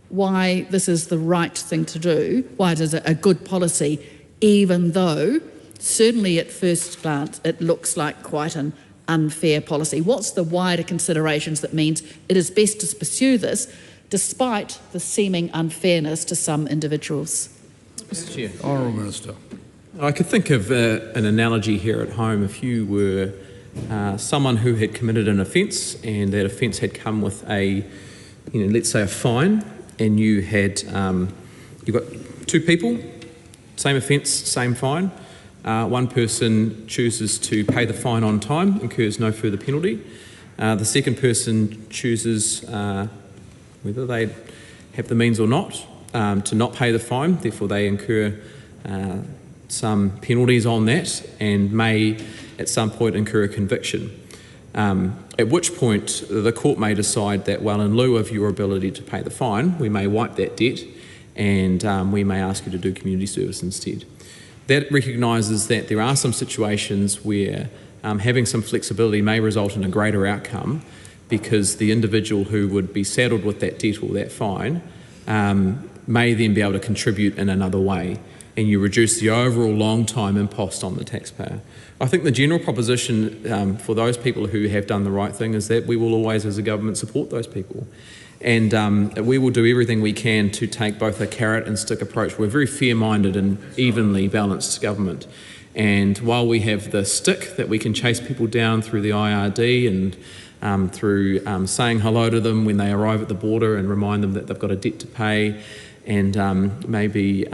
why this is the right thing to do, why it is a good policy, even though certainly at first glance it looks like quite an unfair policy. What's the wider considerations that means it is best to pursue this despite the seeming unfairness to some individuals? Mr. Chair. Honourable Minister. I could think of an analogy here at home. If you were someone who had committed an offence and that offence had come with a, let's say a fine, and you had, you've got two people, same offence, same fine. One person chooses to pay the fine on time, incurs no further penalty. The second person chooses, whether they have the means or not, to not pay the fine, therefore they incur some penalties on that and may at some point incur a conviction. At which point the court may decide that, well, in lieu of your ability to pay the fine, we may wipe that debt and we may ask you to do community service instead. That recognises that there are some situations where having some flexibility may result in a greater outcome, because the individual who would be saddled with that debt or that fine may then be able to contribute in another way, and you reduce the overall long time impost on the taxpayer. I think the general proposition for those people who have done the right thing is that we will always, as a government, support those people. And we will do everything we can to take both a carrot and stick approach. We're very fair-minded and evenly balanced government. And while we have the stick that we can chase people down through the IRD and through saying hello to them when they arrive at the border and remind them that they've got a debt to pay, and maybe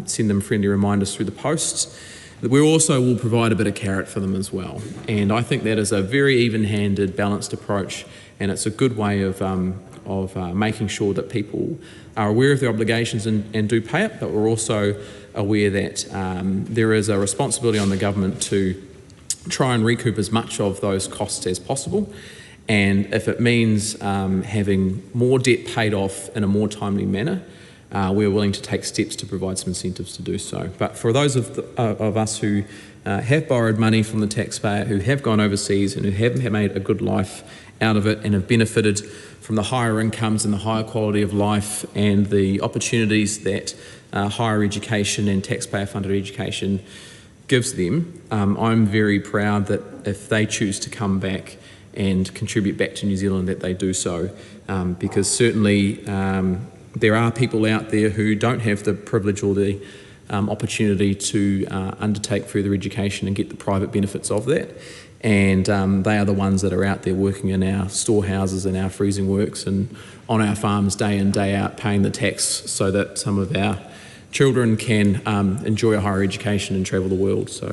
send them friendly reminders through the posts, we also will provide a bit of carrot for them as well. And I think that is a very even-handed, balanced approach, and it's a good way of making sure that people are aware of their obligations and do pay it, but we're also aware that there is a responsibility on the government to try and recoup as much of those costs as possible. And if it means having more debt paid off in a more timely manner, we're willing to take steps to provide some incentives to do so. But for those of us who have borrowed money from the taxpayer, who have gone overseas and who have made a good life out of it and have benefited from the higher incomes and the higher quality of life and the opportunities that higher education and taxpayer-funded education gives them, I'm very proud that if they choose to come back and contribute back to New Zealand, that they do so, because certainly there are people out there who don't have the privilege or the opportunity to undertake further education and get the private benefits of that. And they are the ones that are out there working in our storehouses and our freezing works and on our farms day in, day out, paying the tax so that some of our children can enjoy a higher education and travel the world. So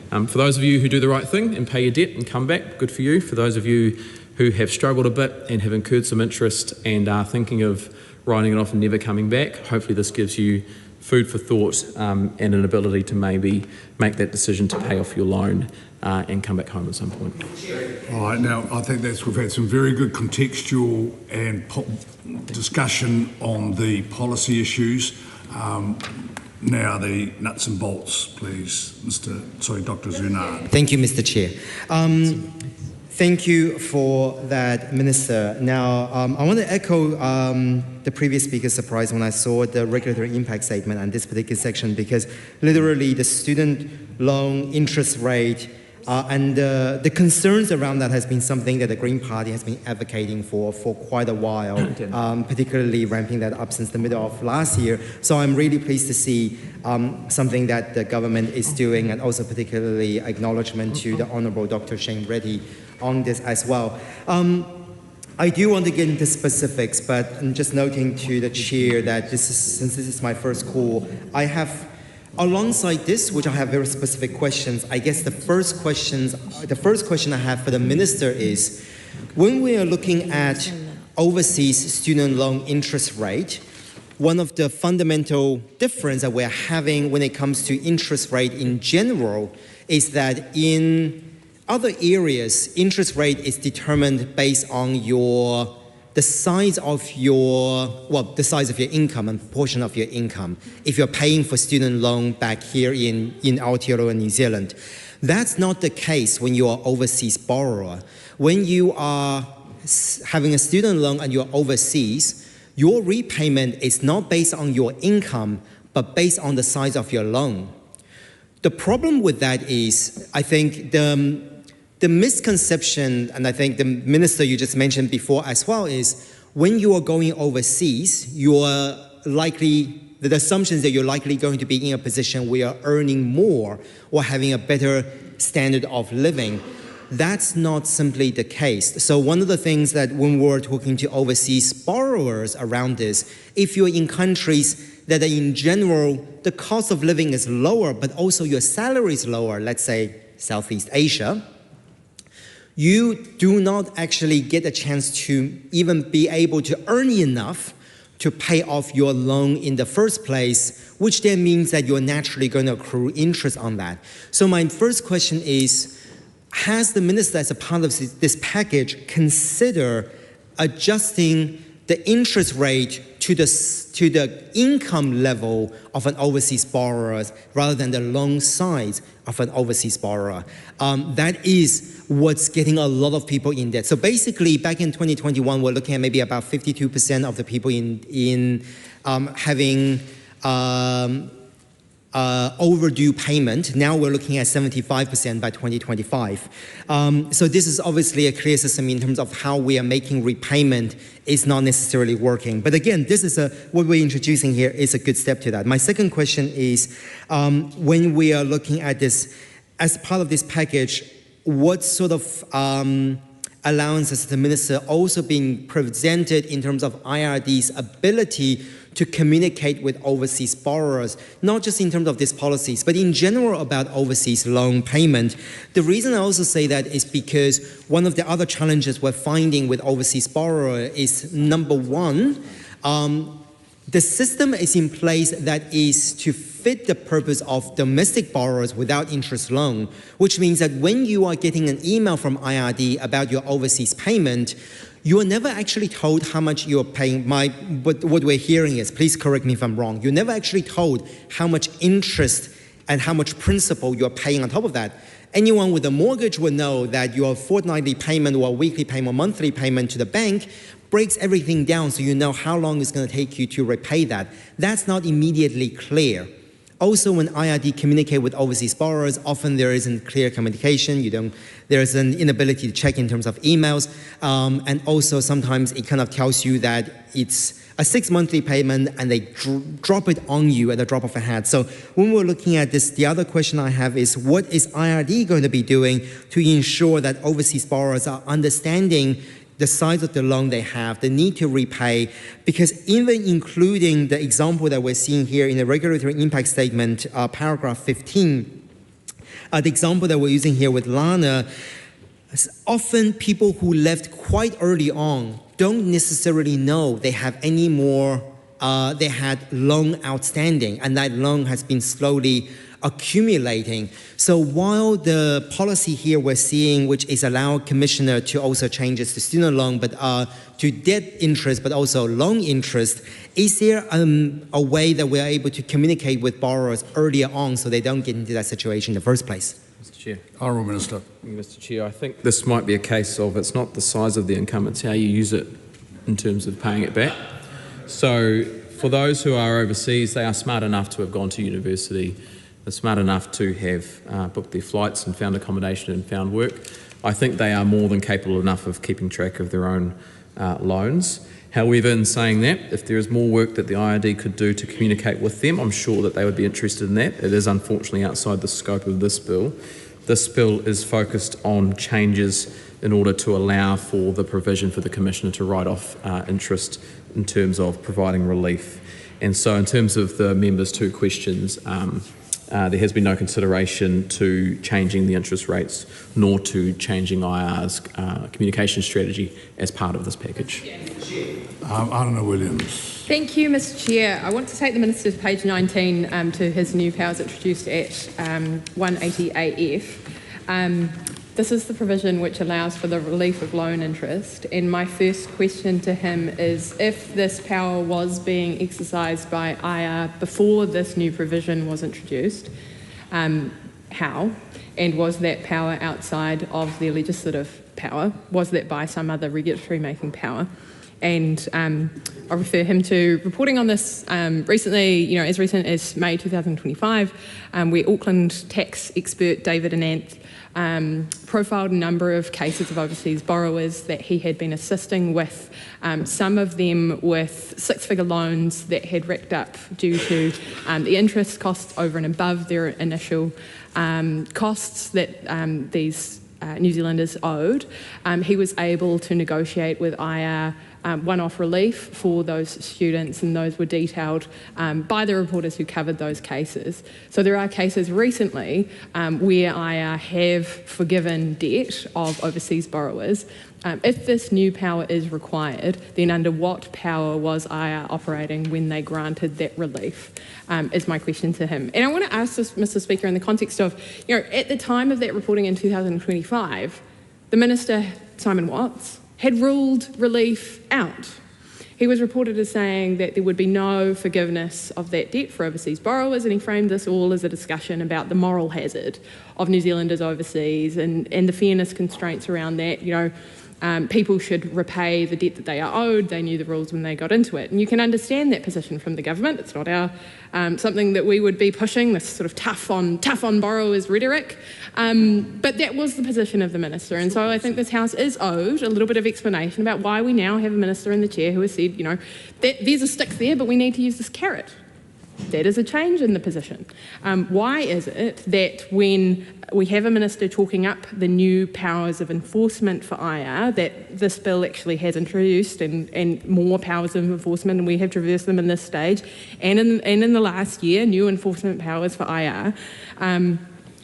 for those of you who do the right thing and pay your debt and come back, good for you. For those of you who have struggled a bit and have incurred some interest and are thinking of writing it off and never coming back, hopefully this gives you food for thought and an ability to maybe make that decision to pay off your loan and come back home at some point. All right, now I think we've had some very good contextual and discussion on the policy issues. Now the nuts and bolts, please, Dr. Zunard. Thank you, Mr. Chair. Thank you for that, Minister. Now, I want to echo the previous speaker's surprise when I saw the regulatory impact statement on this particular section, because literally the student loan interest rate and the concerns around that has been something that the Green Party has been advocating for quite a while, particularly ramping that up since the middle of last year. So I'm really pleased to see something that the government is doing, and also particularly acknowledgement to the Honourable Dr. Shane Reddy on this as well. I do want to get into specifics, but I'm just noting to the chair that since this is my first call, I have, alongside this, which I have very specific questions, I guess the first question I have for the Minister is, when we are looking at overseas student loan interest rate, one of the fundamental difference that we're having when it comes to interest rate in general is that in other areas, interest rate is determined based on the size of your income and proportion of your income. If you're paying for student loan back here in Aotearoa, New Zealand, that's not the case when you are overseas borrower. When you are having a student loan and you're overseas, your repayment is not based on your income, but based on the size of your loan. The problem with that is, I think the misconception, and I think the minister you just mentioned before as well, is when you are going overseas, the assumption is that you're likely going to be in a position where you're earning more or having a better standard of living. That's not simply the case. So one of the things that when we're talking to overseas borrowers around this, if you're in countries that are in general, the cost of living is lower, but also your salary is lower, let's say Southeast Asia, you do not actually get a chance to even be able to earn enough to pay off your loan in the first place, which then means that you're naturally going to accrue interest on that. So my first question is, has the minister, as a part of this package, consider adjusting the interest rate to the income level of an overseas borrower rather than the loan size of an overseas borrower? That is what's getting a lot of people in debt. So basically, back in 2021, we're looking at maybe about 52% of the people having overdue payment. Now we're looking at 75% by 2025. So this is obviously a clear system in terms of how we are making repayment is not necessarily working. But again, this is what we're introducing here is a good step to that. My second question is, when we are looking at this, as part of this package, what sort of allowances the minister also being presented in terms of IRD's ability to communicate with overseas borrowers, not just in terms of these policies, but in general about overseas loan payment. The reason I also say that is because one of the other challenges we're finding with overseas borrowers is, number one, the system is in place that is to fit the purpose of domestic borrowers without interest loan, which means that when you are getting an email from IRD about your overseas payment, you are never actually told how much you're paying. What we're hearing is, please correct me if I'm wrong, you're never actually told how much interest and how much principal you're paying on top of that. Anyone with a mortgage will know that your fortnightly payment or weekly payment or monthly payment to the bank breaks everything down so you know how long it's going to take you to repay that. That's not immediately clear. Also, when IRD communicate with overseas borrowers, often there isn't clear communication. There's an inability to check in terms of emails. And also sometimes it kind of tells you that it's a 6-monthly payment and they drop it on you at the drop of a hat. So when we're looking at this, the other question I have is, what is IRD going to be doing to ensure that overseas borrowers are understanding the size of the loan they have, the need to repay? Because even including the example that we're seeing here in the regulatory impact statement, paragraph 15, the example that we're using here with Lana, often people who left quite early on don't necessarily know they have any more, they had loan outstanding, and that loan has been slowly accumulating. So while the policy here we're seeing, which is allow commissioner to also change it to student loan, but to debt interest, but also loan interest, is there a way that we're able to communicate with borrowers earlier on so they don't get into that situation in the first place? Mr. Chair. Honourable Minister. Mr. Chair, I think this might be a case of it's not the size of the income, it's how you use it in terms of paying it back. So for those who are overseas, they are smart enough to have gone to university. They're smart enough to have booked their flights and found accommodation and found work. I think they are more than capable enough of keeping track of their own loans. However, in saying that, if there is more work that the IRD could do to communicate with them, I'm sure that they would be interested in that. It is unfortunately outside the scope of this bill. This bill is focused on changes in order to allow for the provision for the Commissioner to write off interest in terms of providing relief. And so in terms of the members' two questions, there has been no consideration to changing the interest rates nor to changing IR's communication strategy as part of this package. Anna Williams. Thank you, Mr. Chair. I want to take the Minister to page 19 to his new powers introduced at 180 AF. This is the provision which allows for the relief of loan interest, and my first question to him is if this power was being exercised by IR before this new provision was introduced, how? And was that power outside of their legislative power? Was that by some other regulatory making power? And I'll refer him to reporting on this recently, as recent as May 2025, where Auckland tax expert David Anant profiled a number of cases of overseas borrowers that he had been assisting with, some of them with six-figure loans that had racked up due to the interest costs over and above their initial costs that these New Zealanders owed. He was able to negotiate with IR one-off relief for those students, and those were detailed by the reporters who covered those cases. So there are cases recently where IR have forgiven debt of overseas borrowers. If this new power is required, then under what power was IR operating when they granted that relief, is my question to him. And I want to ask this, Mr. Speaker, in the context of, at the time of that reporting in 2025, the Minister, Simon Watts, had ruled relief out. He was reported as saying that there would be no forgiveness of that debt for overseas borrowers, and he framed this all as a discussion about the moral hazard of New Zealanders overseas and the fairness constraints around that. People should repay the debt that they are owed. They knew the rules when they got into it. And you can understand that position from the government. It's not something that we would be pushing, this sort of tough on borrowers rhetoric. But that was the position of the minister. And so I think this House is owed a little bit of explanation about why we now have a minister in the chair who has said, that there's a stick there, but we need to use this carrot. That is a change in the position. Why is it that when we have a minister talking up the new powers of enforcement for IR, that this bill actually has introduced and more powers of enforcement, and we have traversed them in this stage, and in the last year, new enforcement powers for IR,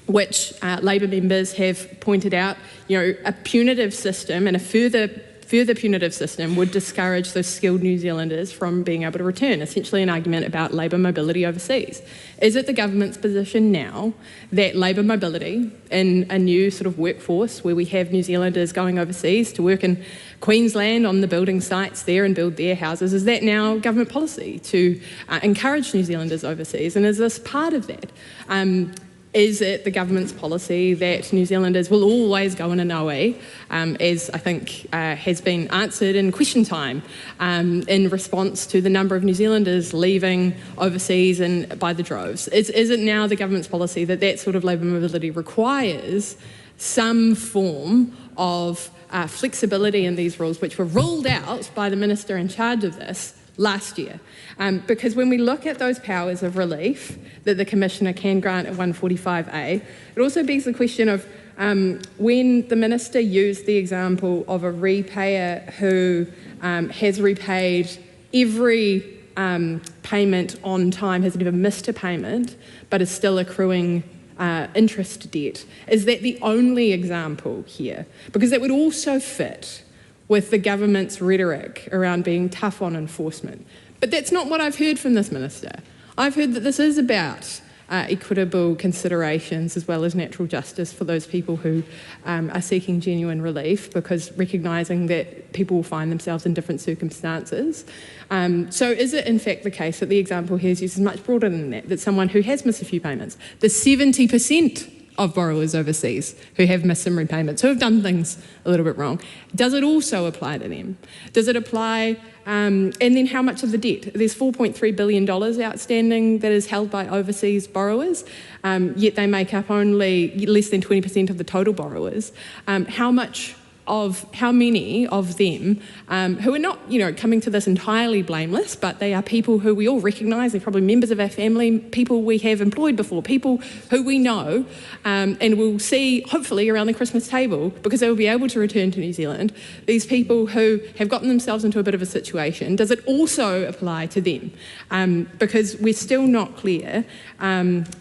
which Labour members have pointed out, a punitive system and a further punitive system would discourage those skilled New Zealanders from being able to return, essentially an argument about labour mobility overseas. Is it the government's position now that labour mobility in a new sort of workforce where we have New Zealanders going overseas to work in Queensland on the building sites there and build their houses, is that now government policy to encourage New Zealanders overseas? And is this part of that? Is it the government's policy that New Zealanders will always go in an OE, as I think has been answered in question time, in response to the number of New Zealanders leaving overseas and by the droves? Is it now the government's policy that that sort of labour mobility requires some form of flexibility in these rules, which were ruled out by the minister in charge of this last year? Because when we look at those powers of relief that the Commissioner can grant at 145A, it also begs the question of when the Minister used the example of a repayer who has repaid every payment on time, has never missed a payment, but is still accruing interest debt. Is that the only example here? Because that would also fit with the government's rhetoric around being tough on enforcement. But that's not what I've heard from this minister. I've heard that this is about equitable considerations as well as natural justice for those people who are seeking genuine relief, because recognising that people will find themselves in different circumstances. So is it in fact the case that the example here is used is much broader than that someone who has missed a few payments, the 70% of borrowers overseas who have missed some repayments, who have done things a little bit wrong, does it also apply to them? Does it apply, and then how much of the debt? There's $4.3 billion outstanding that is held by overseas borrowers, yet they make up only less than 20% of the total borrowers. How many of them who are not, coming to this entirely blameless, but they are people who we all recognise, they're probably members of our family, people we have employed before, people who we know and will see hopefully around the Christmas table because they will be able to return to New Zealand. These people who have gotten themselves into a bit of a situation, does it also apply to them? Because we're still not clear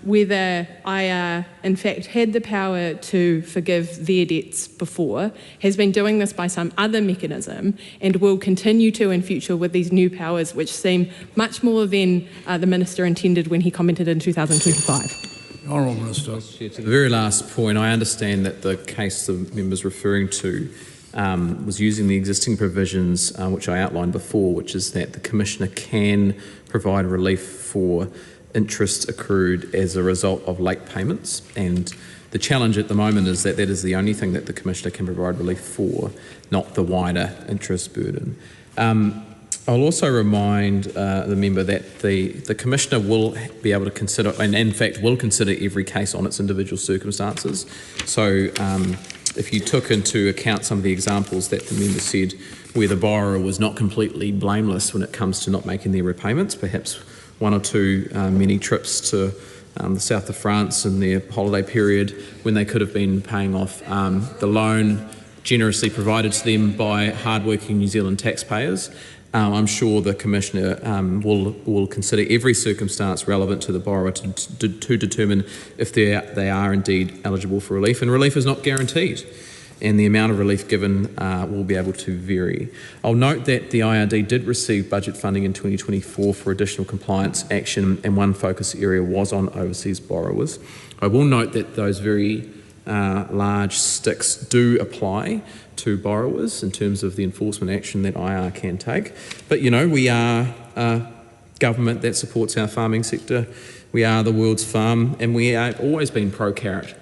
whether IR in fact had the power to forgive their debts before, has been doing this by some other mechanism, and will continue to in future with these new powers which seem much more than the Minister intended when he commented in 2025. Honourable Minister. To the very last point, I understand that the case the member's referring to was using the existing provisions which I outlined before, which is that the Commissioner can provide relief for interest accrued as a result of late payments, and the challenge at the moment is that that is the only thing that the Commissioner can provide relief for, not the wider interest burden. I'll also remind the member that the Commissioner will be able to consider, and in fact will consider, every case on its individual circumstances. So if you took into account some of the examples that the member said where the borrower was not completely blameless when it comes to not making their repayments, perhaps one or two many trips to the south of France in their holiday period when they could have been paying off the loan generously provided to them by hard-working New Zealand taxpayers, I'm sure the Commissioner will consider every circumstance relevant to the borrower to determine if they are indeed eligible for relief. And relief is not guaranteed, and the amount of relief given will be able to vary. I'll note that the IRD did receive budget funding in 2024 for additional compliance action, and one focus area was on overseas borrowers. I will note that those very large sticks do apply to borrowers in terms of the enforcement action that IR can take. But, you know, we are a government that supports our farming sector. We are the world's farm, and we have always been pro-carrot.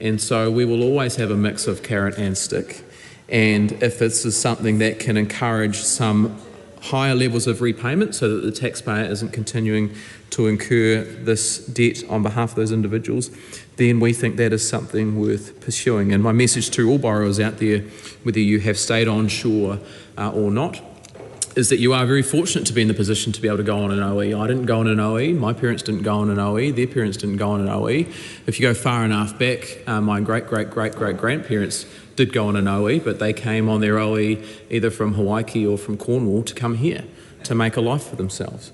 And so we will always have a mix of carrot and stick. And if this is something that can encourage some higher levels of repayment so that the taxpayer isn't continuing to incur this debt on behalf of those individuals, then we think that is something worth pursuing. And my message to all borrowers out there, whether you have stayed on shore or not, is that you are very fortunate to be in the position to be able to go on an OE. I didn't go on an OE, my parents didn't go on an OE, their parents didn't go on an OE. If you go far enough back, my great-great-great-great-grandparents did go on an OE, but they came on their OE either from Hawaii or from Cornwall to come here to make a life for themselves.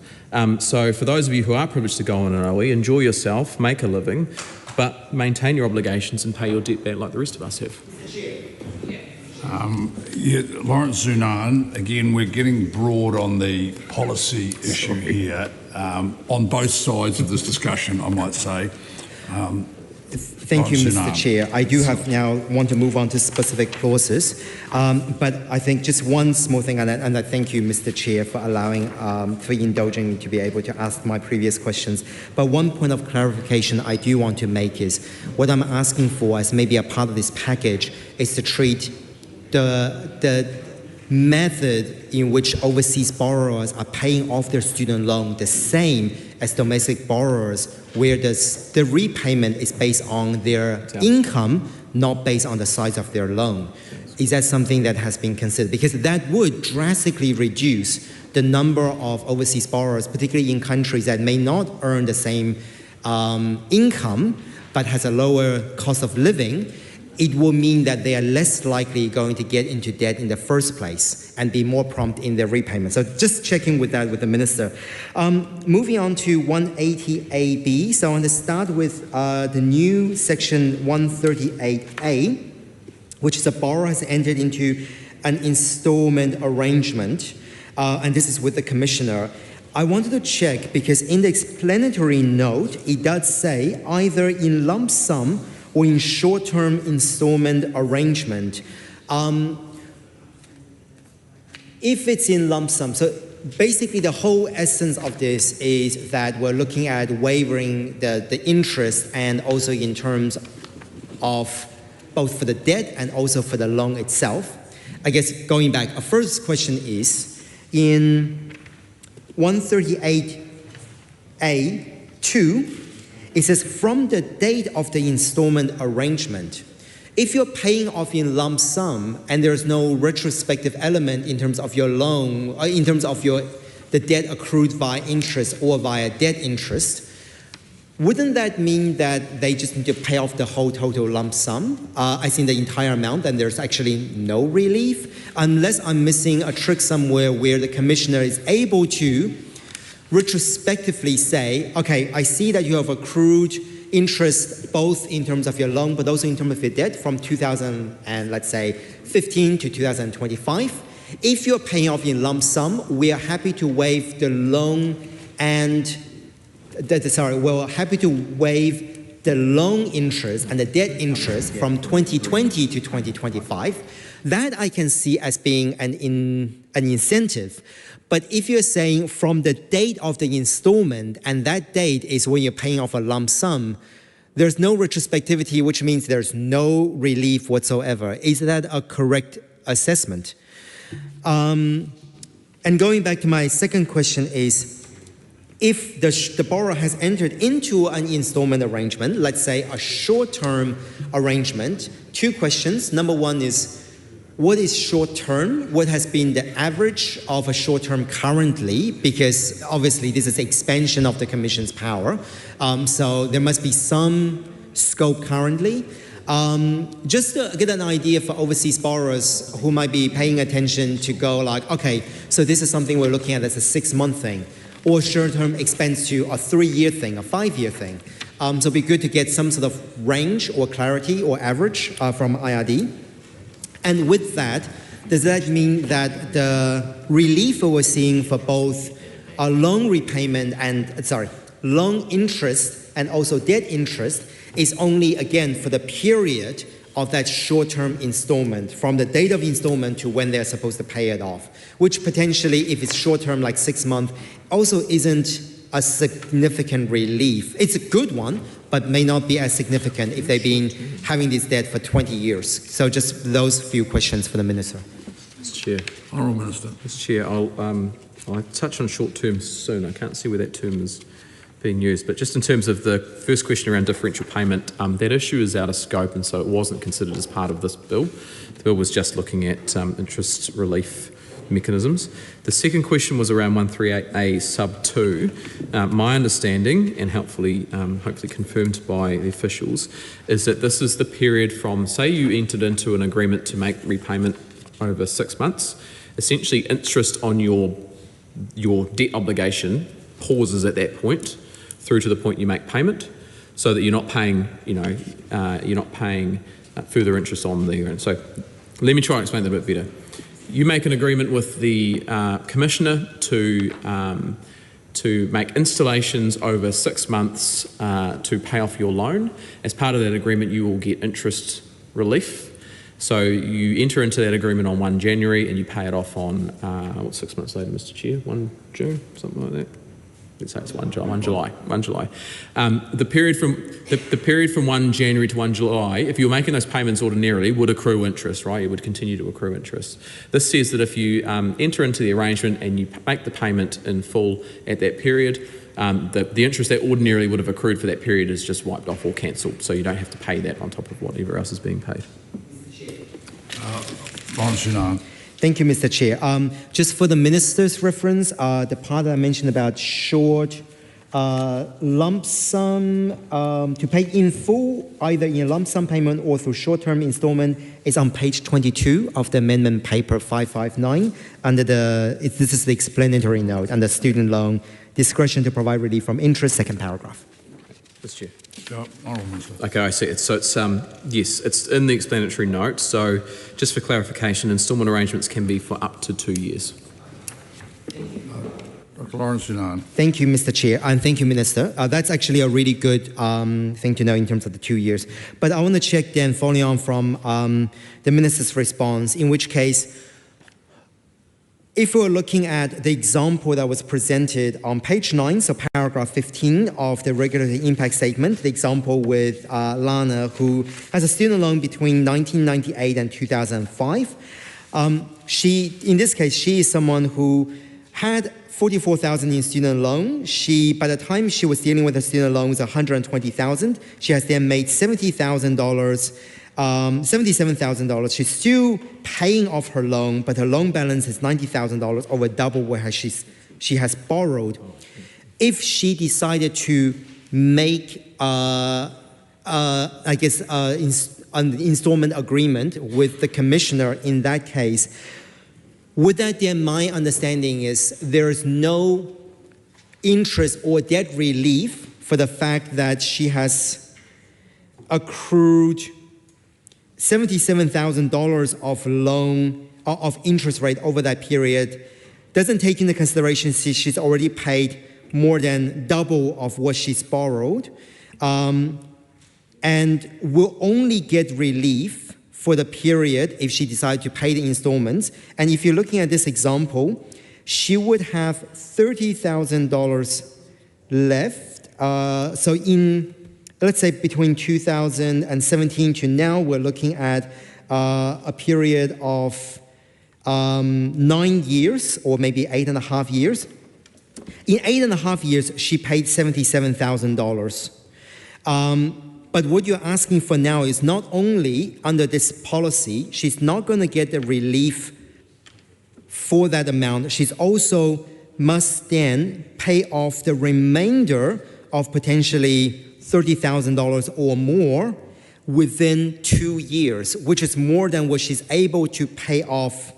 So for those of you who are privileged to go on an OE, enjoy yourself, make a living, but maintain your obligations and pay your debt back like the rest of us have. Lawrence Zunan, again, we're getting broad on the policy issue here, on both sides of this discussion, I might say. Thank you, Mr. Chair. I do want to move on to specific clauses, but I think just one small thing, and I thank you, Mr. Chair, for for indulging me to be able to ask my previous questions. But one point of clarification I do want to make is what I'm asking for as maybe a part of this package is to treat the method in which overseas borrowers are paying off their student loan the same as domestic borrowers, where the repayment is based on their income, not based on the size of their loan. Is that something that has been considered? Because that would drastically reduce the number of overseas borrowers, particularly in countries that may not earn the same income, but has a lower cost of living. It will mean that they are less likely going to get into debt in the first place and be more prompt in their repayment. So just checking with that with the Minister. Moving on to 180AB. So I want to start with the new section 138A, which is a borrower has entered into an installment arrangement, and this is with the Commissioner. I wanted to check because in the explanatory note, it does say either in lump sum or in short-term installment arrangement. If it's in lump sum, so basically the whole essence of this is that we're looking at waiving the interest and also in terms of both for the debt and also for the loan itself. I guess going back, a first question is, in 138A2, it says, from the date of the installment arrangement, if you're paying off in lump sum and there's no retrospective element in terms of your loan, or in terms of the debt accrued by interest or via debt interest, wouldn't that mean that they just need to pay off the whole total lump sum, as in the entire amount, and there's actually no relief? Unless I'm missing a trick somewhere where the Commissioner is able to retrospectively say, okay, I see that you have accrued interest both in terms of your loan but also in terms of your debt from 2015 to 2025. If you're paying off in lump sum, we are happy to waive the loan and we're happy to waive the loan interest and the debt interest from 2020 to 2025, that I can see as being an incentive. But if you're saying from the date of the installment, and that date is when you're paying off a lump sum, there's no retrospectivity, which means there's no relief whatsoever. Is that a correct assessment? And going back to my second question is, if the borrower has entered into an installment arrangement, let's say a short-term arrangement, two questions. Number one is, what is short-term? What has been the average of a short-term currently? Because obviously this is expansion of the Commission's power. So there must be some scope currently. Just to get an idea for overseas borrowers who might be paying attention to go like, okay, so this is something we're looking at as a 6-month thing, or short-term expense to a 3-year thing, a 5-year thing. So it'd be good to get some sort of range or clarity or average from IRD. And with that, does that mean that the relief we're seeing for both loan repayment and, loan interest and also debt interest is only, again, for the period of that short-term installment, from the date of installment to when they're supposed to pay it off, which potentially, if it's short-term, like 6 months, also isn't a significant relief. It's a good one, but may not be as significant if they've been having this debt for 20 years. So just those few questions for the Minister. Mr. Chair. Honourable Minister. Mr. Chair, I'll touch on short term soon. I can't see where that term is being used, but just in terms of the first question around differential payment, that issue is out of scope, and so it wasn't considered as part of this bill. The bill was just looking at interest relief mechanisms. The second question was around 138A sub 2. My understanding, and hopefully confirmed by the officials, is that this is the period from, say you entered into an agreement to make repayment over 6 months, essentially interest on your debt obligation pauses at that point through to the point you make payment, so that you're not paying, further interest on the. And so, let me try and explain that a bit better. You make an agreement with the Commissioner to make installations over 6 months to pay off your loan. As part of that agreement, you will get interest relief. So you enter into that agreement on 1 January and you pay it off on, 6 months later, Mr. Chair? 1 June, something like that. Let's say it's 1 July. The period from 1 January to 1 July, if you were making those payments ordinarily, would accrue interest, right? It would continue to accrue interest. This says that if you enter into the arrangement and you make the payment in full at that period, the interest that ordinarily would have accrued for that period is just wiped off or cancelled, so you don't have to pay that on top of whatever else is being paid. Thank you, Mr. Chair. Just for the Minister's reference, the part that I mentioned about short lump sum to pay in full, either in a lump sum payment or through short-term installment, is on page 22 of the amendment paper 559. This is the explanatory note under student loan, discretion to provide relief from interest, second paragraph. Mr. Chair. Minister. Okay, I see it. So it's yes, it's in the explanatory note. So just for clarification, instalment arrangements can be for up to 2 years. Dr. Lawrence Yunnan. Thank you, Mr. Chair, and thank you, Minister. That's actually a really good thing to know in terms of the 2 years. But I want to check then, following on from the Minister's response, in which case, if we're looking at the example that was presented on page 9, so paragraph 15 of the regulatory impact statement, the example with Lana, who has a student loan between 1998 and 2005. In this case, she is someone who had $44,000 in student loan. By the time she was dealing with the student loan, it was $120,000. She has then made $77,000. She's still paying off her loan, but her loan balance is $90,000, over double where she has borrowed. If she decided to make, an installment agreement with the Commissioner in that case, would that then, my understanding is, there is no interest or debt relief for the fact that she has accrued $77,000 of loan of interest rate over that period, doesn't take into consideration she's already paid more than double of what she's borrowed. and will only get relief for the period if she decides to pay the installments. And if you're looking at this example, she would have $30,000 left. So in, let's say, between 2017 to now, we're looking at a period of 9 years, or maybe 8.5 years. In 8.5 years, she paid $77,000. But what you're asking for now is not only under this policy, she's not going to get the relief for that amount, she's also must then pay off the remainder of potentially $30,000 or more within 2 years, which is more than what she's able to pay off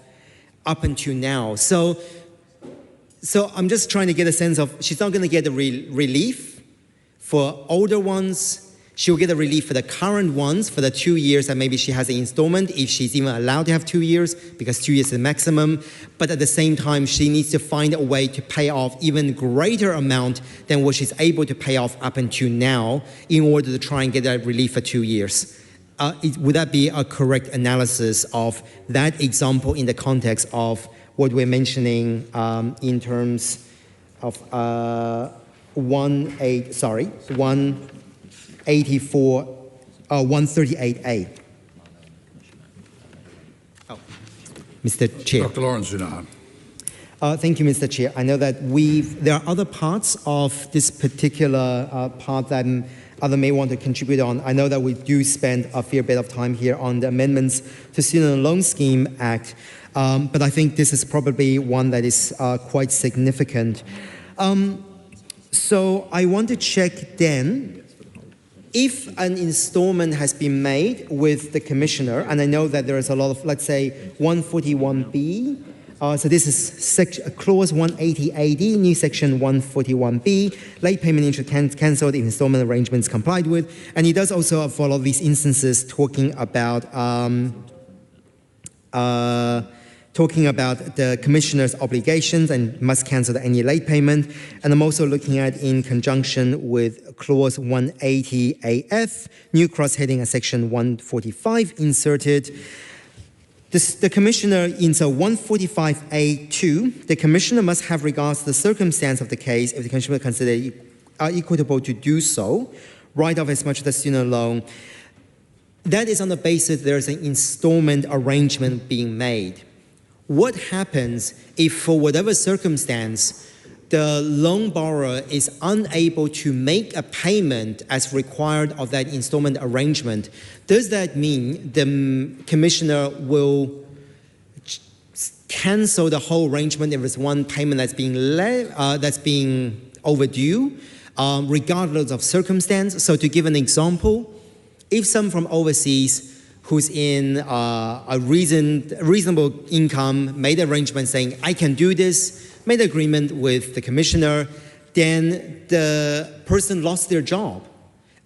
up until now. So I'm just trying to get a sense of, she's not going to get the relief for older ones. She'll get a relief for the current ones for the 2 years that maybe she has an installment, if she's even allowed to have 2 years, because 2 years is the maximum. But at the same time, she needs to find a way to pay off even greater amount than what she's able to pay off up until now in order to try and get that relief for 2 years. Would that be a correct analysis of that example in the context of what we're mentioning in terms of 138A. Oh, Mr. Chair. Dr. Lawrence Unahan. Thank you, Mr. Chair. I know that there are other parts of this particular part that others may want to contribute on. I know that we do spend a fair bit of time here on the amendments to Student Loan Scheme Act, but I think this is probably one that is quite significant. So I want to check then, if an installment has been made with the commissioner, and I know that there is a lot of, let's say, 141B, so this is clause 180AD, new section 141B, late payment interest cancelled if installment arrangements complied with, and it does also follow these instances talking about the commissioner's obligations and must cancel any late payment. And I'm also looking at, in conjunction with clause 180AF, new cross-heading at section 145 inserted. The commissioner, in so 145A2, the commissioner must have regards to the circumstance of the case if the commissioner considers equitable to do so, write off as much of the student loan. That is on the basis there is an installment arrangement being made. What happens if, for whatever circumstance, the loan borrower is unable to make a payment as required of that installment arrangement? Does that mean the commissioner will cancel the whole arrangement if there's one payment that's being overdue, regardless of circumstance? So to give an example, if someone from overseas who's in a reasonable income made an arrangement saying, I can do this, made an agreement with the commissioner, then the person lost their job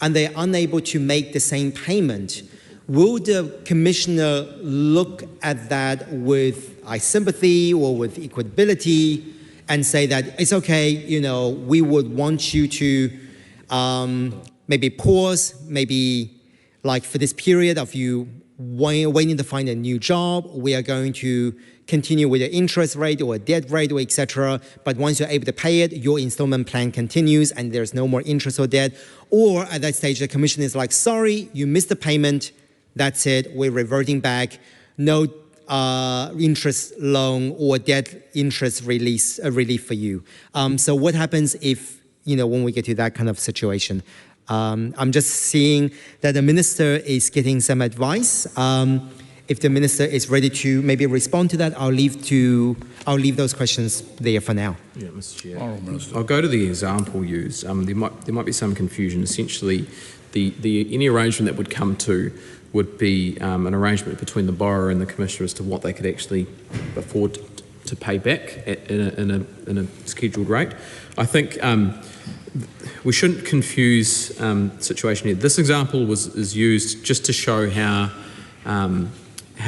and they're unable to make the same payment. Will the commissioner look at that with sympathy or with equitability and say that it's okay, we would want you to maybe pause, maybe like for this period of you waiting to find a new job, we are going to continue with the interest rate or debt rate or etc. But once you're able to pay it, your installment plan continues and there's no more interest or debt. Or at that stage, the commission is like, sorry, you missed the payment. That's it. We're reverting back. No interest loan or debt interest relief for you. So what happens if, when we get to that kind of situation? I'm just seeing that the minister is getting some advice. If the minister is ready to maybe respond to that, I'll leave those questions there for now. Yeah, Mr. Chair. I'll go to the example used. There might be some confusion. Essentially, any arrangement that would come to would be an arrangement between the borrower and the commissioner as to what they could actually afford to pay back in a scheduled rate. I think we shouldn't confuse the situation here. This example is used just to show how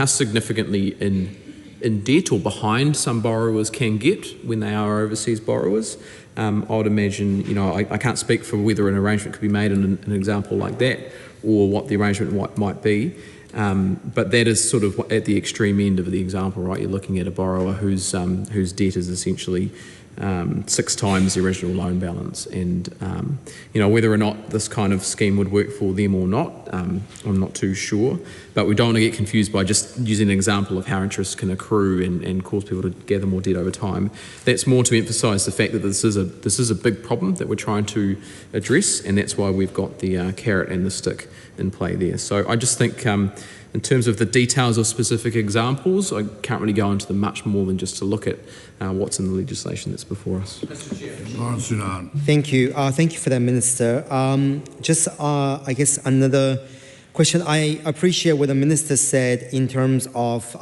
significantly in in debt or behind some borrowers can get when they are overseas borrowers. I would imagine, I can't speak for whether an arrangement could be made in an example like that or what the arrangement might be. But that is sort of at the extreme end of the example, right? You're looking at a borrower whose debt is essentially 6 times the original loan balance, and whether or not this kind of scheme would work for them or not, I'm not too sure. But we don't want to get confused by just using an example of how interest can accrue and cause people to gather more debt over time. That's more to emphasise the fact that this is a big problem that we're trying to address, and that's why we've got the carrot and the stick in play there. So I just think in terms of the details of specific examples, I can't really go into them much more than just to look at what's in the legislation that's before us. Lawrence Sunan. Thank you. Thank you for that, Minister. I guess another question. I appreciate what the Minister said in terms of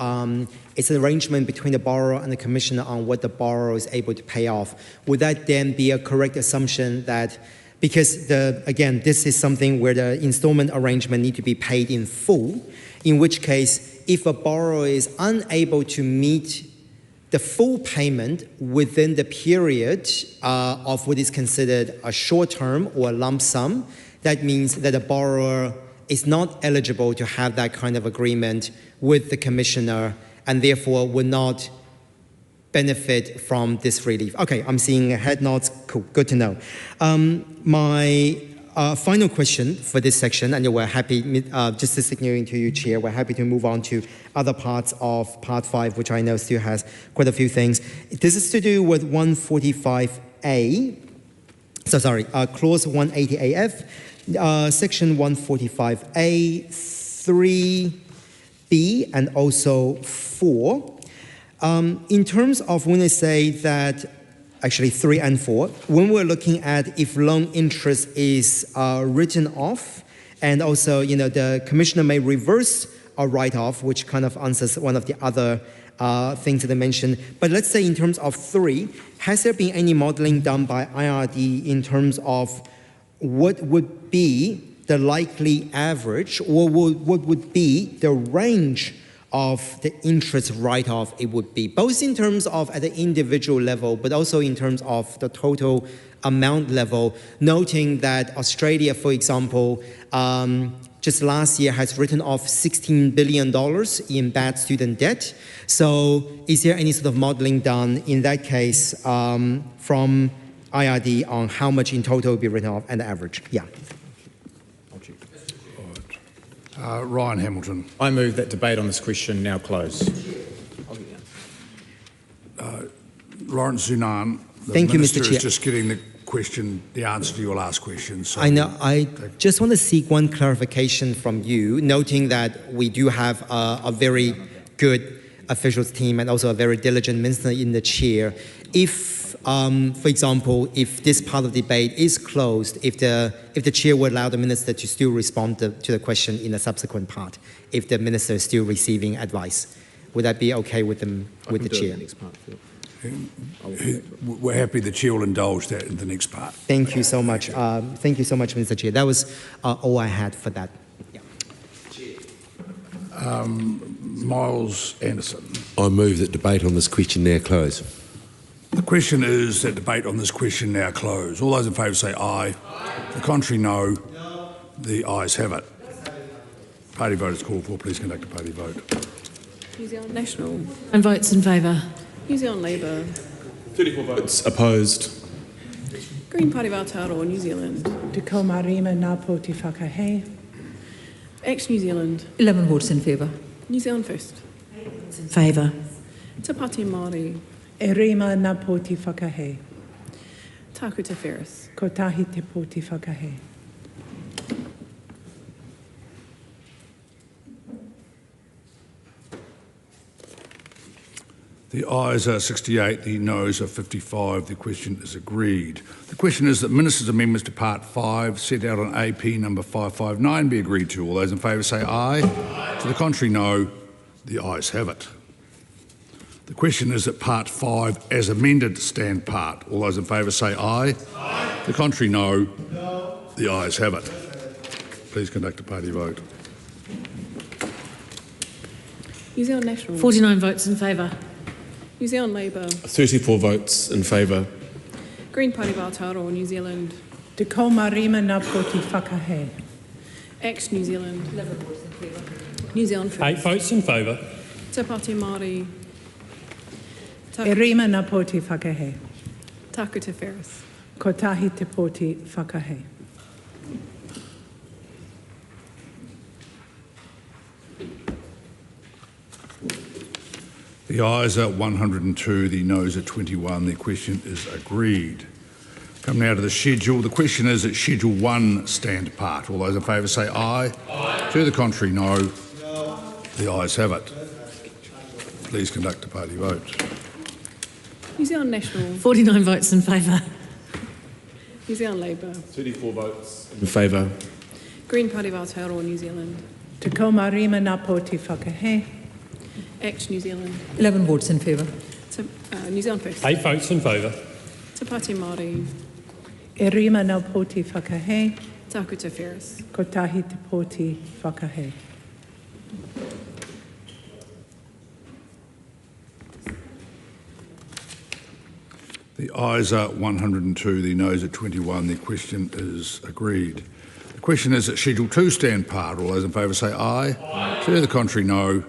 it's an arrangement between the borrower and the Commissioner on what the borrower is able to pay off. Would that then be a correct assumption that, because again, this is something where the installment arrangement need to be paid in full, in which case, if a borrower is unable to meet the full payment within the period of what is considered a short term or a lump sum, that means that the borrower is not eligible to have that kind of agreement with the Commissioner and therefore will not benefit from this relief. Okay, I'm seeing head nods. Cool, good to know. My final question for this section, and we're happy, just signaling to you, Chair, we're happy to move on to other parts of Part 5, which I know still has quite a few things. This is to do with 145A, Clause 180AF, Section 145A, 3B, and also 4. In terms of when they say that, actually 3 and 4, when we're looking at if loan interest is written off, and also, the Commissioner may reverse a write-off, which kind of answers one of the other things that I mentioned. But let's say in terms of 3, has there been any modeling done by IRD in terms of what would be the likely average, or what would be the range of the interest write-off it would be, both in terms of at the individual level, but also in terms of the total amount level, noting that Australia, for example, just last year has written off $16 billion in bad student debt. So is there any sort of modeling done in that case from IRD on how much in total will be written off and the average? Yeah. Ryan Hamilton. I move that debate on this question now close. Lawrence Sunan. Thank you, Mr. Chair. The Minister is just getting the answer to your last question. So I know. I just want to seek one clarification from you, noting that we do have a very good officials team and also a very diligent minister in the chair. If, for example, if this part of the debate is closed, if the chair would allow the minister to still respond to the question in a subsequent part, if the minister is still receiving advice, would that be okay with the chair? We're happy the chair will indulge that in the next part. Thank you so much. Thank you so much, Mr. Chair. That was all I had for that. Yeah. Miles Anderson. I move that debate on this question now close. The question is that debate on this question now close. All those in favour say aye. Aye. The contrary, no. No. The ayes have it. Party vote is called for. Please conduct a party vote. New Zealand National. And votes in favour. New Zealand Labour. 34 votes opposed. Green Party of Aotearoa, New Zealand. Te kaumarima ngā pōti whakahei. Action New Zealand. 11 votes in favour. New Zealand First. In favour. Te Pāti Māori. E rima ngā pōti whakahei. Tāku Te Ferris. Ko tahi te pōti whakahei. The ayes are 68, the noes are 55. The question is agreed. The question is that Minister's amendments to Part 5 set out on AP number 559 be agreed to. All those in favour say aye. Aye. To the contrary, no. The ayes have it. The question is that Part 5 as amended stand part. All those in favour say aye. Aye. To the contrary, no. No. The ayes have it. Please conduct a party vote. New Zealand National. 49 votes in favour. New Zealand Labour. 34 votes in favour. Green Party of Aotearoa, New Zealand. Te ko marima ngā poti whakahe. Act New Zealand. 11 votes in favour. New Zealand First. 8 votes in favour. Te Pāti Māori. E rima ngā poti whakahe. Taku Te Ferris. Ko tahi te poti whakahe. The ayes are 102, the noes are 21. The question is agreed. Come now to the schedule. The question is at Schedule 1 stand part. All those in favour say aye. Aye. To the contrary, no. The ayes have it. Please conduct a party vote. New Zealand National. 49 votes in favour. New Zealand Labour. 34 votes in favour. Green Party of Aotearoa, New Zealand. Te ko marima ngā poti whakahe. Act New Zealand. 11 votes in favour. New Zealand First. 8 votes in favour. Te Pāti Māori. E rima ngā poti whakahe. Taku Te Ferris. Ko tahi te poti whakahe. The ayes are 102, the noes are 21. The question is agreed. The question is at Schedule 2 stand part. All those in favour say aye. Aye. To the contrary, no.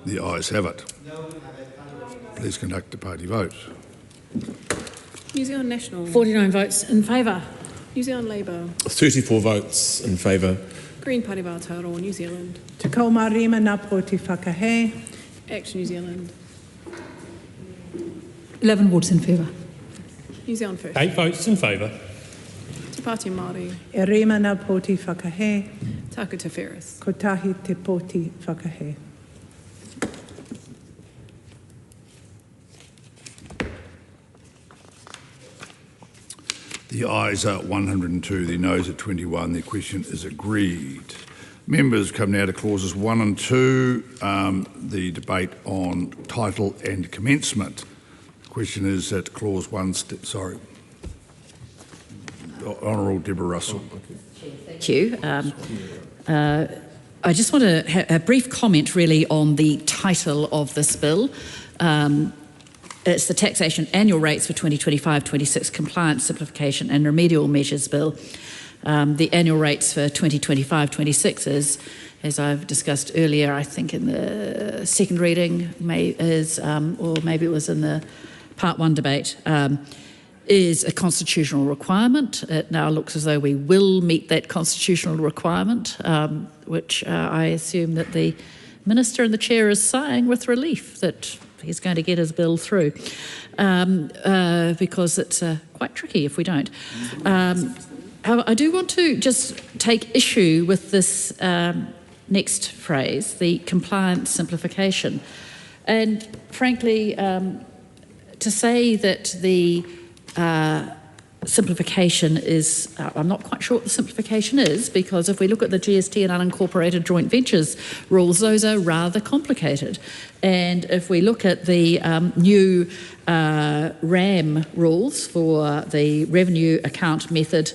The ayes have it. Please conduct a party vote. New Zealand National. 49 votes in favour. New Zealand Labour. 34 votes in favour. Green Party of Aotearoa, New Zealand. Te ko marima ngā poti whakahe. Act New Zealand. 11 votes in favour. New Zealand First. 8 votes in favour. Te Pāti Māori. E rima ngā poti whakahe. Taku Te Ferris. Ko tahi te poti whakahe. The ayes are 102, the noes are 21. The question is agreed. Members, come now to clauses 1 and 2, the debate on title and commencement. The question is at clause 1, Honourable Deborah Russell. Thank you. I just want to have a brief comment really on the title of this bill. It's the Taxation Annual Rates for 2025-26 Compliance, Simplification and Remedial Measures Bill. The annual rates for 2025-26 is, as I've discussed earlier, I think in the second reading, or maybe it was in the Part 1 debate, is a constitutional requirement. It now looks as though we will meet that constitutional requirement, which I assume that the Minister and the Chair is sighing with relief that he's going to get his bill through, because it's quite tricky if we don't. However, I do want to just take issue with this next phrase, the compliance simplification. And frankly, to say that the simplification is, I'm not quite sure what the simplification is, because if we look at the GST and unincorporated joint ventures rules, those are rather complicated. And if we look at the new RAM rules for the revenue account method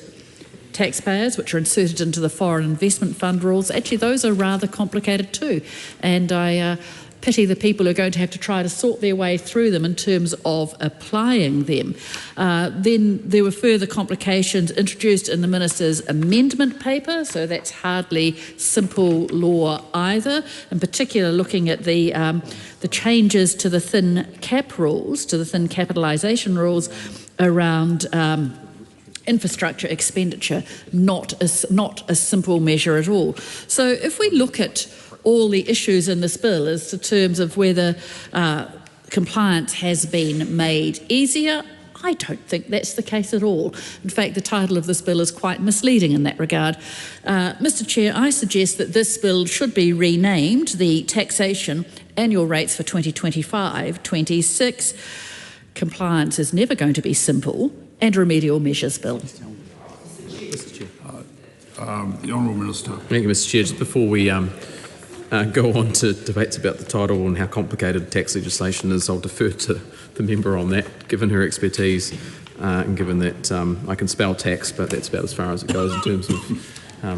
taxpayers, which are inserted into the foreign investment fund rules, actually those are rather complicated too. And I pity the people who are going to have to try to sort their way through them in terms of applying them. Then there were further complications introduced in the Minister's amendment paper, so that's hardly simple law either. In particular, looking at the changes to the thin cap rules, to the thin capitalization rules around infrastructure expenditure, not a simple measure at all. So if we look at all the issues in this bill as to terms of whether compliance has been made easier, I don't think that's the case at all. In fact, the title of this bill is quite misleading in that regard. Mr. Chair, I suggest that this bill should be renamed the Taxation Annual Rates for 2025-26. Compliance is never going to be simple, and Remedial Measures Bill. The Honourable Minister. Thank you, Mr. Chair. Just before we go on to debates about the title and how complicated tax legislation is, I'll defer to the member on that, given her expertise and given that I can spell tax, but that's about as far as it goes in terms of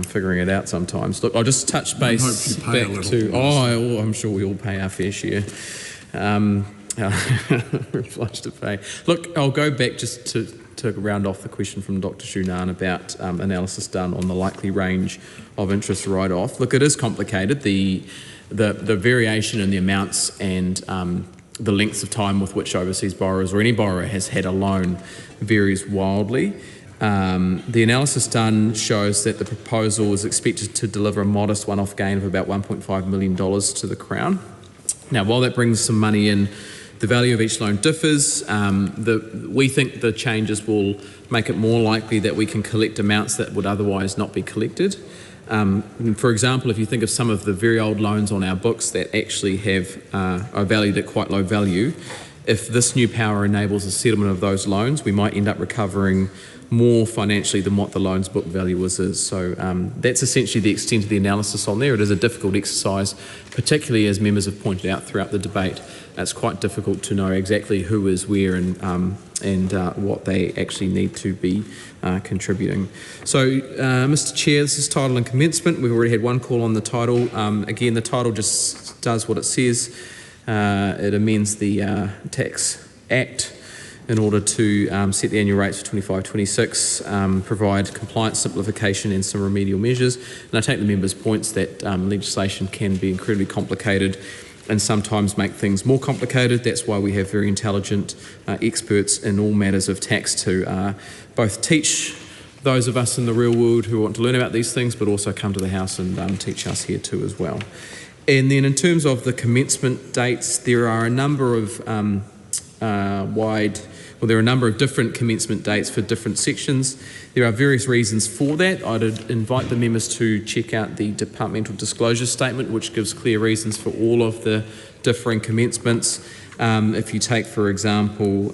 figuring it out sometimes. Look, I'll just touch base hope you pay a back little. to. I'm sure we all pay our fair share. Obliged to pay. Look, I'll go back just to round off the question from Dr. Shunan about analysis done on the likely range of interest write-off. Look, it is complicated. The variation in the amounts and the lengths of time with which overseas borrowers or any borrower has had a loan varies wildly. The analysis done shows that the proposal is expected to deliver a modest one-off gain of about $1.5 million to the Crown. Now, while that brings some money in, the value of each loan differs. We think the changes will make it more likely that we can collect amounts that would otherwise not be collected. For example, if you think of some of the very old loans on our books that actually are valued at quite low value, if this new power enables the settlement of those loans, we might end up recovering more financially than what the loan's book value is. So that's essentially the extent of the analysis on there. It is a difficult exercise, particularly as members have pointed out throughout the debate. It's quite difficult to know exactly who is where and what they actually need to be contributing. So, Mr. Chair, this is title and commencement. We've already had one call on the title. Again, the title just does what it says. It amends the Tax Act in order to set the annual rates for 25-26, provide compliance simplification and some remedial measures. And I take the members' points that legislation can be incredibly complicated and sometimes make things more complicated. That's why we have very intelligent experts in all matters of tax to both teach those of us in the real world who want to learn about these things, but also come to the House and teach us here too as well. And then in terms of the commencement dates, there are a number of there are a number of different commencement dates for different sections. There are various reasons for that. I'd invite the members to check out the departmental disclosure statement, which gives clear reasons for all of the differing commencements. If you take, for example,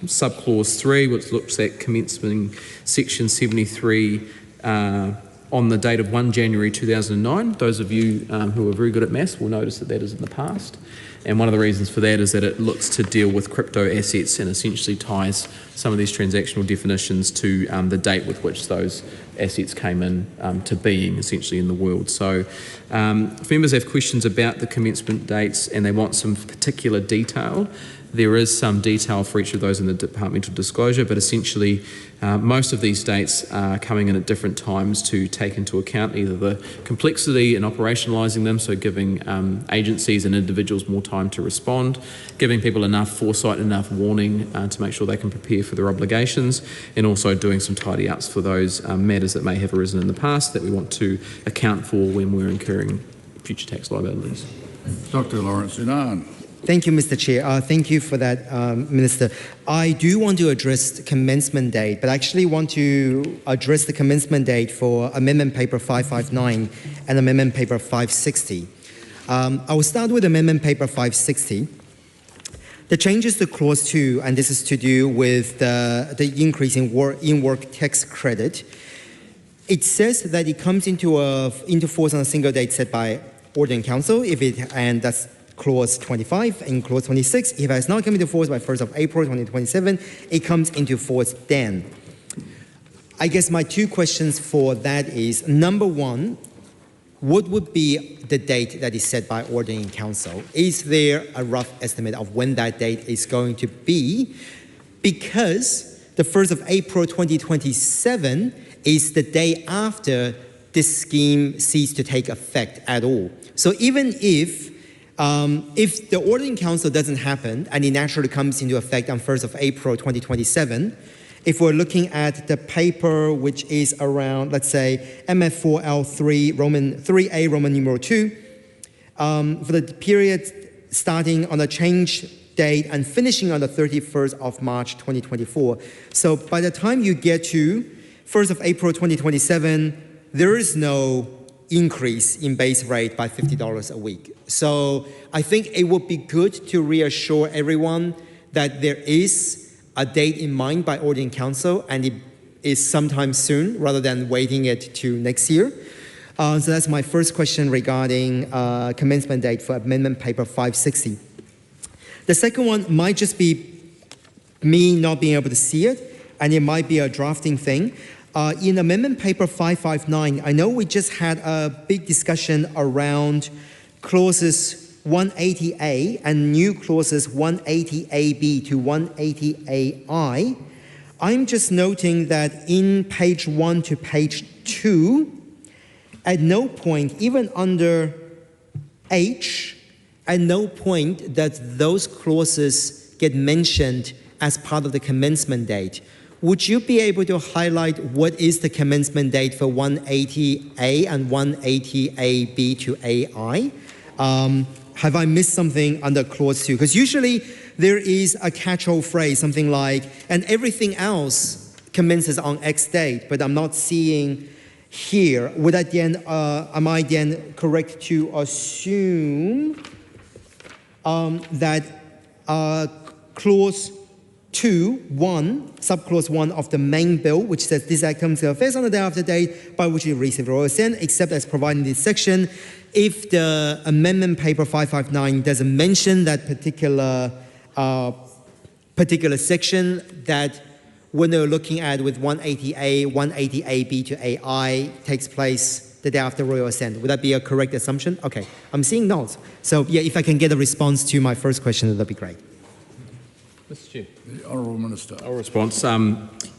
subclause 3, which looks at commencing section 73 on the date of 1 January 2009. Those of you who are very good at maths will notice that that is in the past. And one of the reasons for that is that it looks to deal with crypto assets and essentially ties some of these transactional definitions to the date with which those assets came in to being essentially in the world. So if members have questions about the commencement dates and they want some particular detail, there is some detail for each of those in the departmental disclosure, but essentially most of these dates are coming in at different times to take into account either the complexity in operationalising them, so giving agencies and individuals more time to respond, giving people enough foresight, enough warning to make sure they can prepare for their obligations, and also doing some tidy ups for those matters that may have arisen in the past that we want to account for when we're incurring future tax liabilities. Dr. Lawrence Unan. Thank you, Mr. Chair. Thank you for that, Minister. I do want to address the commencement date, but I actually want to address the commencement date for Amendment Paper 559 and Amendment Paper 560. I will start with Amendment Paper 560. The changes to Clause 2, and this is to do with the increase in in-work tax credit. It says that it comes into force on a single date set by Ordinance Council, and that's Clause 25. In Clause 26, if it has not come into force by 1st of April 2027, it comes into force then. I guess my two questions for that is, number one, what would be the date that is set by Ordinance Council? Is there a rough estimate of when that date is going to be? Because the 1st of April 2027 is the day after this scheme ceased to take effect at all. So even if the Ordinance Council doesn't happen and it naturally comes into effect on 1st of April 2027, if we're looking at the paper which is around, let's say, MF4L3 Roman 3A Roman numeral 2, for the period starting on the change date and finishing on the 31st of March 2024. So by the time you get to 1st of April 2027, there is no increase in base rate by $50 a week. So I think it would be good to reassure everyone that there is a date in mind by Ordinance Council and it is sometime soon rather than waiting it to next year. So that's my first question regarding commencement date for Amendment Paper 560. The second one might just be me not being able to see it, and it might be a drafting thing. in Amendment Paper 559, I know we just had a big discussion around clauses 180A and new clauses 180AB to 180AI. I'm just noting that in page 1 to page 2, at no point, even under H, at no point does those clauses get mentioned as part of the commencement date. Would you be able to highlight what is the commencement date for 180A and 180AB to AI? Have I missed something under clause 2? Because usually there is a catch-all phrase, something like, and everything else commences on X date, but I'm not seeing here. Would I then, am I then correct to assume that clause 2(1), subclause 1 of the main bill, which says this act comes into effect on the day after date by which it received royal assent, except as provided in this section, if the amendment paper 559 doesn't mention that particular section, that when they're looking at with 180A, 180AB to AI takes place the day after royal assent. Would that be a correct assumption? Okay, I'm seeing nods. So yeah, if I can get a response to my first question, that'd be great. Mr. Chair. The Honourable Minister. Our response,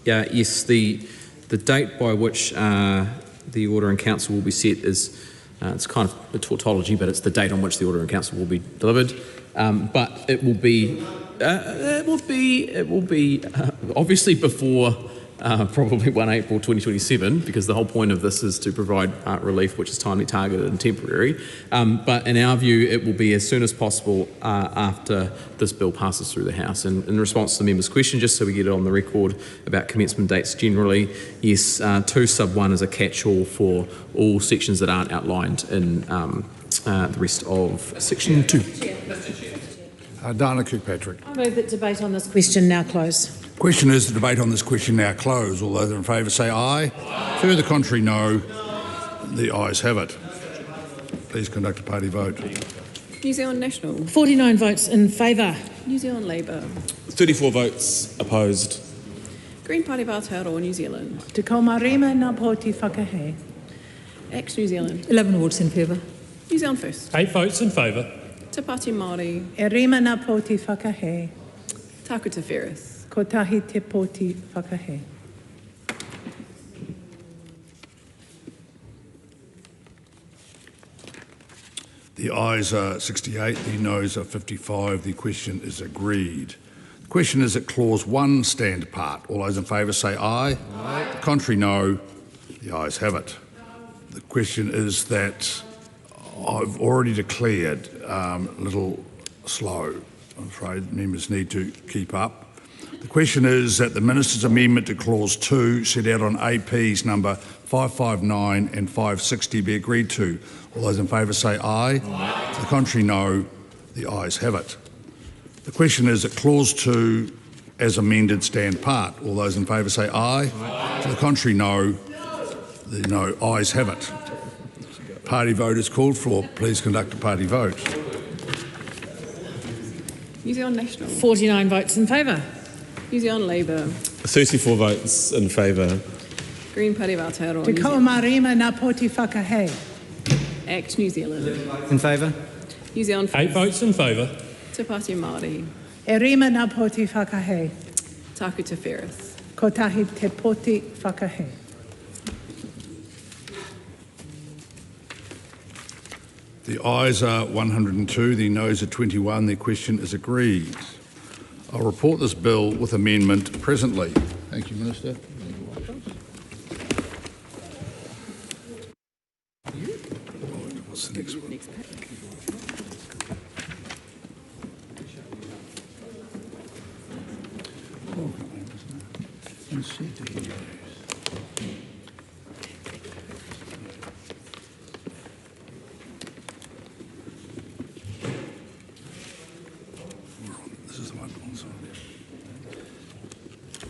yes, the date by which the Order in Council will be set is, it's kind of a tautology, but it's the date on which the Order in Council will be delivered. But it will be obviously before probably 1 April 2027, because the whole point of this is to provide relief which is timely, targeted and temporary. But in our view, it will be as soon as possible after this bill passes through the House. And in response to the member's question, just so we get it on the record about commencement dates generally, yes, 2 sub 1 is a catch-all for all sections that aren't outlined in the rest of section 2. Dana Kirkpatrick. I move that debate on this question now close. Question is the debate on this question now closed. All those in favour say aye. Aye. Further contrary, no. The ayes have it. Please conduct a party vote. New Zealand National. 49 votes in favour. New Zealand Labour. 34 votes opposed. Green Party of Aotearoa, New Zealand. Te kaumarima ngā pōti whakahe. Act New Zealand. 11 votes in favour. New Zealand First. 8 votes in favour. Te Pāti Māori. E rima ngā pōti whakahe. Taku Te Ferris. Ko tahi te pōti whakahe. The ayes are 68, the noes are 55. The question is agreed. The question is that clause 1 stand apart. All those in favour say aye. Aye. The contrary, no. The ayes have it. The question is that I've already declared a little slow. I'm afraid members need to keep up. The question is that the Minister's amendment to clause 2 set out on APs number 559 and 560 be agreed to. All those in favour say aye. Aye. To the contrary, no. The ayes have it. The question is that clause 2 as amended stand part. All those in favour say aye. Aye. To the contrary, no. The no ayes have it. Party vote is called for. Please conduct a party vote. New Zealand National. 49 votes in favour. New Zealand Labour. 34 votes in favour. Green Party of Aotearoa, Te New Zealand. kaumarima ngā pōti whakahe. Act New Zealand. In favour? New Zealand First. 8 votes in favour. Te Pāti Māori. E rima ngā pōti whakahe. Taku Te Ferris. Ko tahi te pōti whakahe. The ayes are 102, the noes are 21. The question is agreed. I'll report this bill with amendment presently. Thank you, Minister. What's the next one?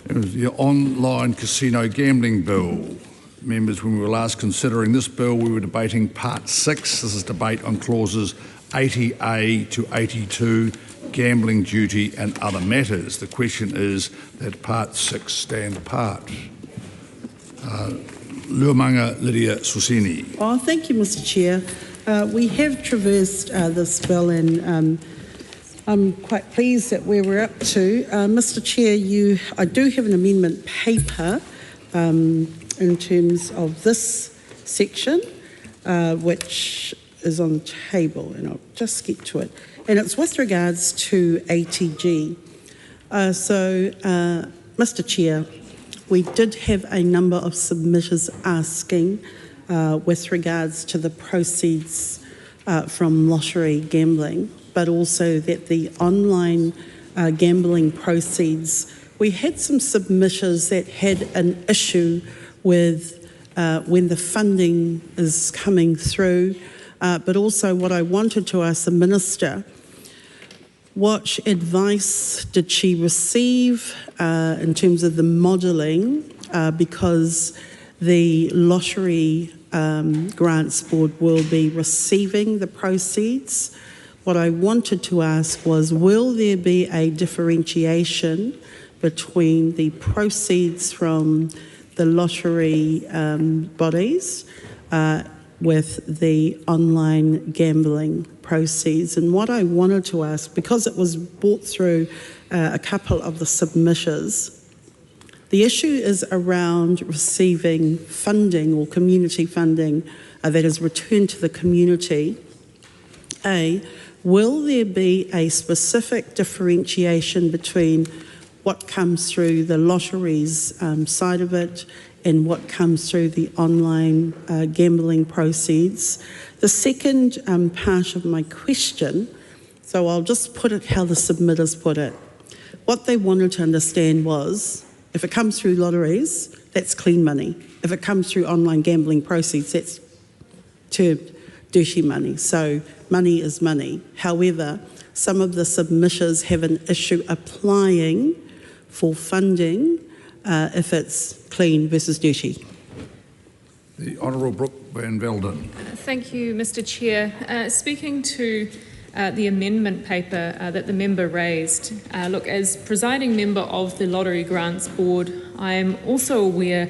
It was the online casino gambling bill. Members, when we were last considering this bill, we were debating Part 6. This is debate on clauses 80A to 82, gambling duty and other matters. The question is that Part 6 stand apart. Luamanga Lydia Susini. Oh, thank you, Mr. Chair. We have traversed this bill, and I'm quite pleased at where we're up to. Mr. Chair, I do have an amendment paper in terms of this section, which is on the table, and I'll just get to it. And it's with regards to ATG. Mr. Chair, we did have a number of submitters asking with regards to the proceeds from lottery gambling, but also that the online gambling proceeds, we had some submitters that had an issue with when the funding is coming through, but also what I wanted to ask the Minister, what advice did she receive in terms of the modelling, because the Lottery Grants Board will be receiving the proceeds. What I wanted to ask was, will there be a differentiation between the proceeds from the lottery bodies with the online gambling proceeds? And what I wanted to ask, because it was brought through a couple of the submitters, the issue is around receiving funding or community funding that is returned to the community. Will there be a specific differentiation between what comes through the lotteries side of it and what comes through the online gambling proceeds? The second part of my question, so I'll just put it how the submitters put it. What they wanted to understand was, if it comes through lotteries, that's clean money. If it comes through online gambling proceeds, that's termed dirty money. So money is money. However, some of the submitters have an issue applying for funding if it's clean versus dirty. The Honourable Brooke Van Velden. Thank you, Mr. Chair. Speaking to the amendment paper that the member raised, look, as presiding member of the Lottery Grants Board, I am also aware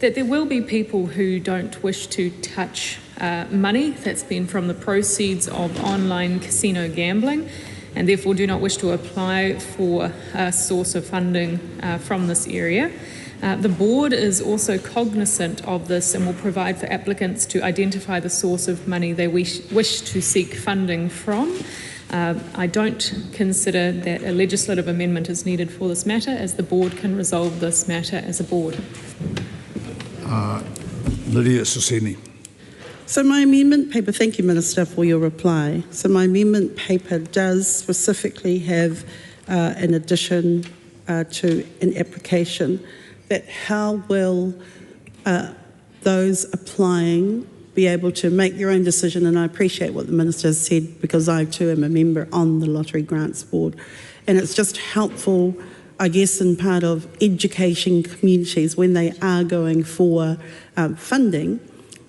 that there will be people who don't wish to touch money that's been from the proceeds of online casino gambling, and therefore do not wish to apply for a source of funding from this area. The board is also cognizant of this and will provide for applicants to identify the source of money they wish to seek funding from. I don't consider that a legislative amendment is needed for this matter, as the board can resolve this matter as a board. Lydia Susini. So my amendment paper, thank you, Minister, for your reply. So my amendment paper does specifically have an addition to an application that how will those applying be able to make their own decision, and I appreciate what the Minister has said because I too am a member on the Lottery Grants Board, and it's just helpful, I guess, in part of education communities when they are going for funding,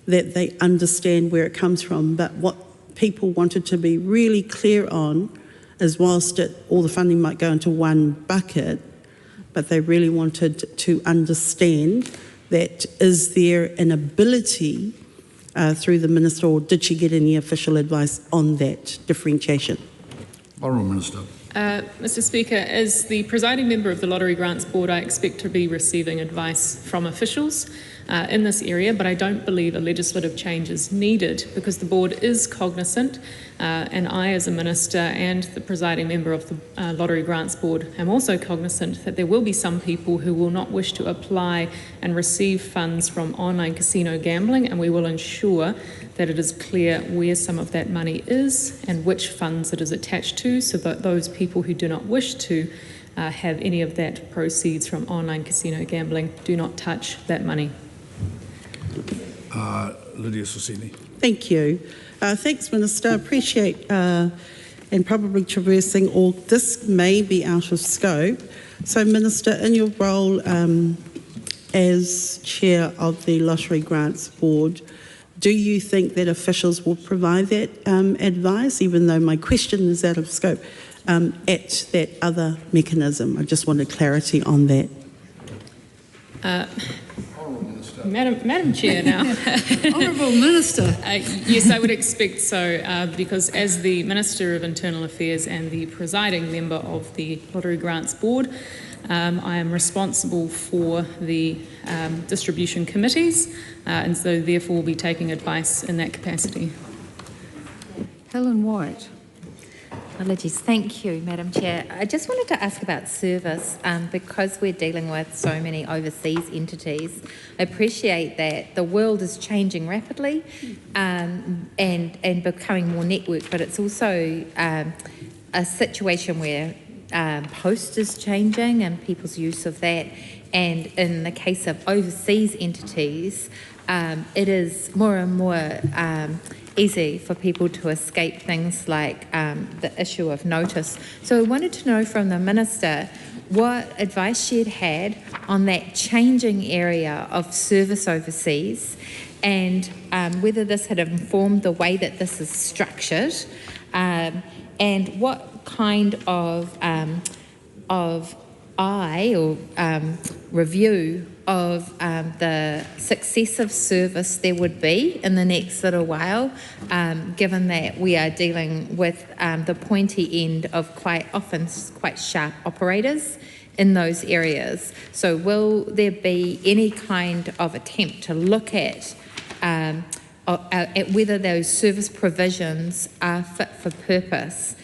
that they understand where it comes from. But what people wanted to be really clear on is, whilst all the funding might go into one bucket, but they really wanted to understand that is there an ability through the Minister, or did she get any official advice on that differentiation? Honourable Minister. Mr. Speaker, as the presiding member of the Lottery Grants Board, I expect to be receiving advice from officials in this area, but I don't believe a legislative change is needed because the board is cognizant, and I as a minister and the presiding member of the Lottery Grants Board am also cognizant that there will be some people who will not wish to apply and receive funds from online casino gambling, and we will ensure that it is clear where some of that money is and which funds it is attached to, so that those people who do not wish to have any of that proceeds from online casino gambling do not touch that money. Lydia Susini. Thank you. Thanks, Minister. I appreciate and probably traversing all. This may be out of scope. So, Minister, in your role as chair of the Lottery Grants Board, do you think that officials will provide that advice, even though my question is out of scope, at that other mechanism? I just wanted clarity on that. Honourable Minister. Madam Chair now. Honourable Minister. Yes, I would expect so, because as the Minister of Internal Affairs and the presiding member of the Lottery Grants Board, I am responsible for the distribution committees, and so therefore will be taking advice in that capacity. Helen White. Apologies. Thank you, Madam Chair. I just wanted to ask about service because we're dealing with so many overseas entities. I appreciate that the world is changing rapidly and becoming more networked, but it's also a situation where post is changing and people's use of that. And in the case of overseas entities, it is more and more easy for people to escape things like the issue of notice. So I wanted to know from the Minister what advice she had on that changing area of service overseas, and whether this had informed the way that this is structured, and what kind of review of the success of service there would be in the next little while, given that we are dealing with the pointy end of quite sharp operators in those areas. So will there be any kind of attempt to look at whether those service provisions are fit for purpose,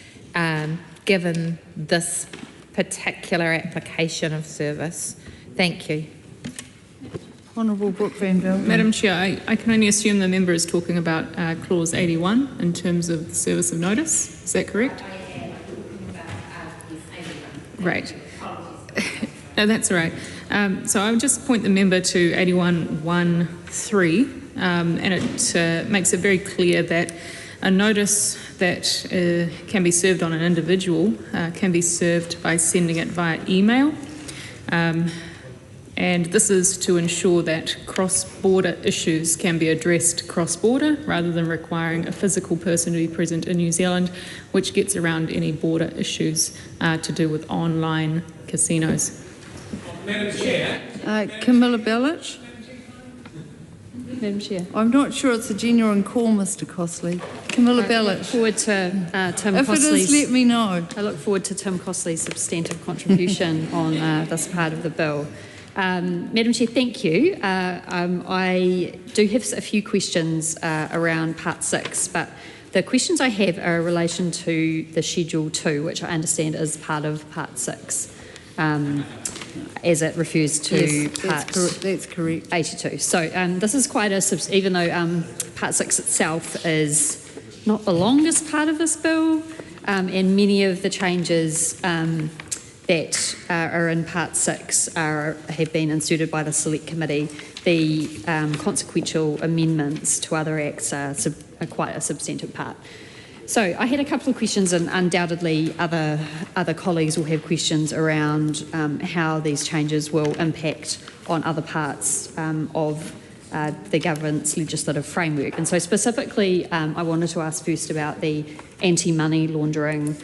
given this particular application of service? Thank you. Honourable Brooke Van Velden. Madam Chair, I can only assume the member is talking about clause 81 in terms of the service of notice. Is that correct? Great. No, that's all right. So I would just point the member to 81.1.3, and it makes it very clear that a notice that can be served on an individual can be served by sending it via email. And this is to ensure that cross-border issues can be addressed cross-border rather than requiring a physical person to be present in New Zealand, which gets around any border issues to do with online casinos. Madam Chair. Camilla Bellich. Madam Chair. I'm not sure it's a genuine call, Mr. Costley. Camilla Bellich. I look forward to Tim If Costley's... it is, let me know. I look forward to Tim Costley's substantive contribution on this part of the bill. Madam Chair, thank you. I do have a few questions around Part 6, but the questions I have are in relation to the Schedule 2, which I understand is part of Part 6, as it refers to that's correct. 82. So this is quite a, even though Part 6 itself is not the longest part of this bill, and many of the changes that are in Part 6 have been inserted by the Select Committee. The consequential amendments to other acts are quite a substantive part. So I had a couple of questions, and undoubtedly other colleagues will have questions around how these changes will impact on other parts of the government's legislative framework. And so specifically, I wanted to ask first about the anti-money laundering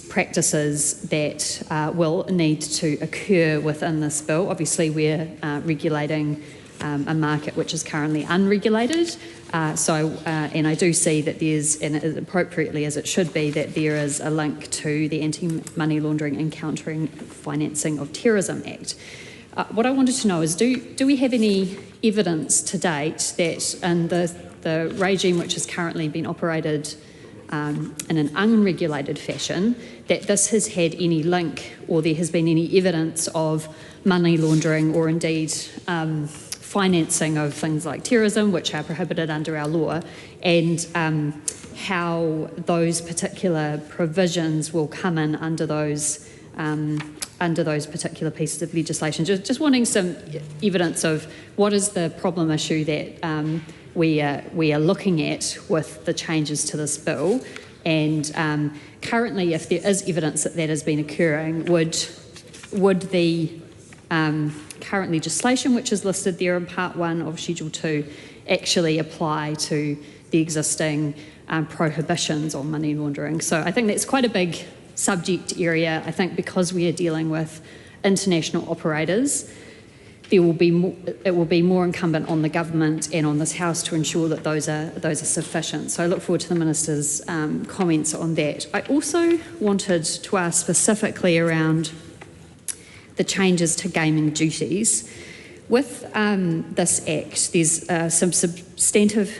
practices that will need to occur within this bill. Obviously, we're regulating a market which is currently unregulated. And I do see that there's, and appropriately as it should be, that there is a link to the Anti-Money Laundering and Countering Financing of Terrorism Act. What I wanted to know is, do we have any evidence to date that in the regime which has currently been operated in an unregulated fashion, that this has had any link, or there has been any evidence of money laundering or indeed financing of things like terrorism, which are prohibited under our law, and how those particular provisions will come in under those particular pieces of legislation. Just wanting some evidence of what is the problem issue that we are looking at with the changes to this bill, and currently, if there is evidence that has been occurring, would the current legislation, which is listed there in Part 1 of Schedule 2, actually apply to the existing prohibitions on money laundering? So I think that's quite a big subject area. I think because we are dealing with international operators, it will be more incumbent on the government and on this House to ensure that those are sufficient. So I look forward to the Minister's comments on that. I also wanted to ask specifically around the changes to gaming duties. With this Act, there's some substantive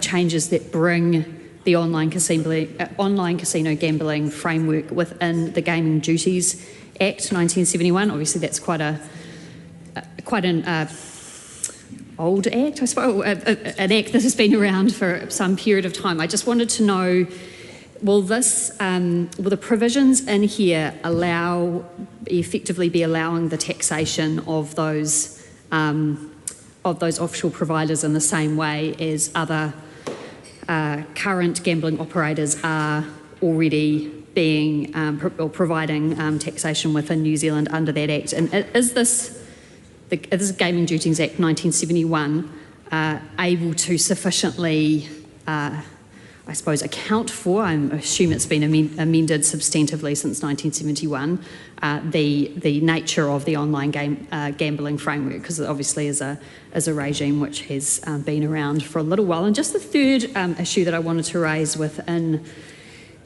changes that bring the online casino gambling framework within the Gaming Duties Act 1971. Obviously, that's quite an old act, I suppose, an act that has been around for some period of time. I just wanted to know, will the provisions in here effectively be allowing the taxation of those offshore providers in the same way as other current gambling operators are already being or providing taxation within New Zealand under that Act? And is this Gaming Duties Act 1971 able to sufficiently, I suppose, account for, I assume it's been amended substantively since 1971, the nature of the online gambling framework, because it obviously is a regime which has been around for a little while. And just the third issue that I wanted to raise within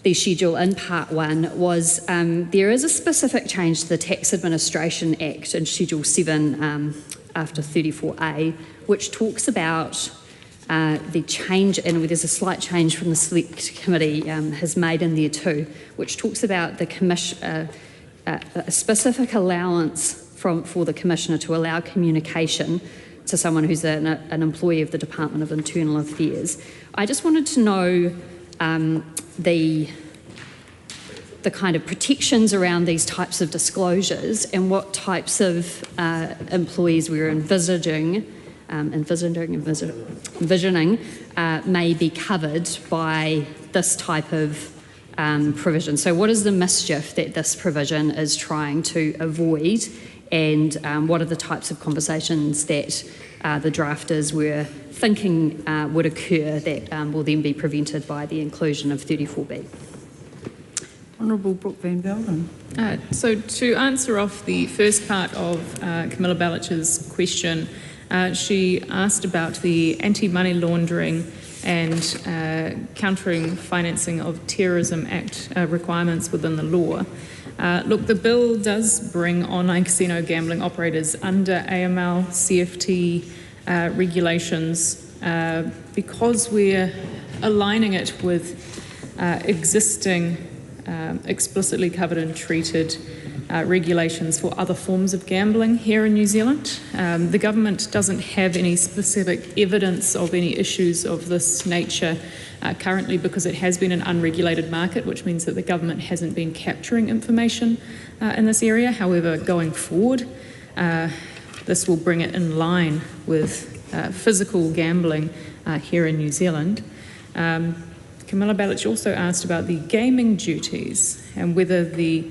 the schedule in Part 1 was there is a specific change to the Tax Administration Act in Schedule 7 after 34A, which talks about the change, and there's a slight change from the Select Committee has made in there too, which talks about the a specific allowance for the Commissioner to allow communication to someone who's an employee of the Department of Internal Affairs. I just wanted to know the kind of protections around these types of disclosures and what types of employees we're envisioning may be covered by this type of provision. So what is the mischief that this provision is trying to avoid, and what are the types of conversations that the drafters were thinking would occur that will then be prevented by the inclusion of 34B? Honourable Brooke Van Velden. So to answer off the first part of Camilla Bellich's question, she asked about the Anti-Money Laundering and Countering Financing of Terrorism Act requirements within the law. Look, the bill does bring online casino gambling operators under AML, CFT regulations because we're aligning it with existing explicitly covered and treated regulations for other forms of gambling here in New Zealand. The government doesn't have any specific evidence of any issues of this nature currently because it has been an unregulated market, which means that the government hasn't been capturing information in this area. However, going forward, this will bring it in line with physical gambling here in New Zealand. Camilla Bellich also asked about the gaming duties and whether the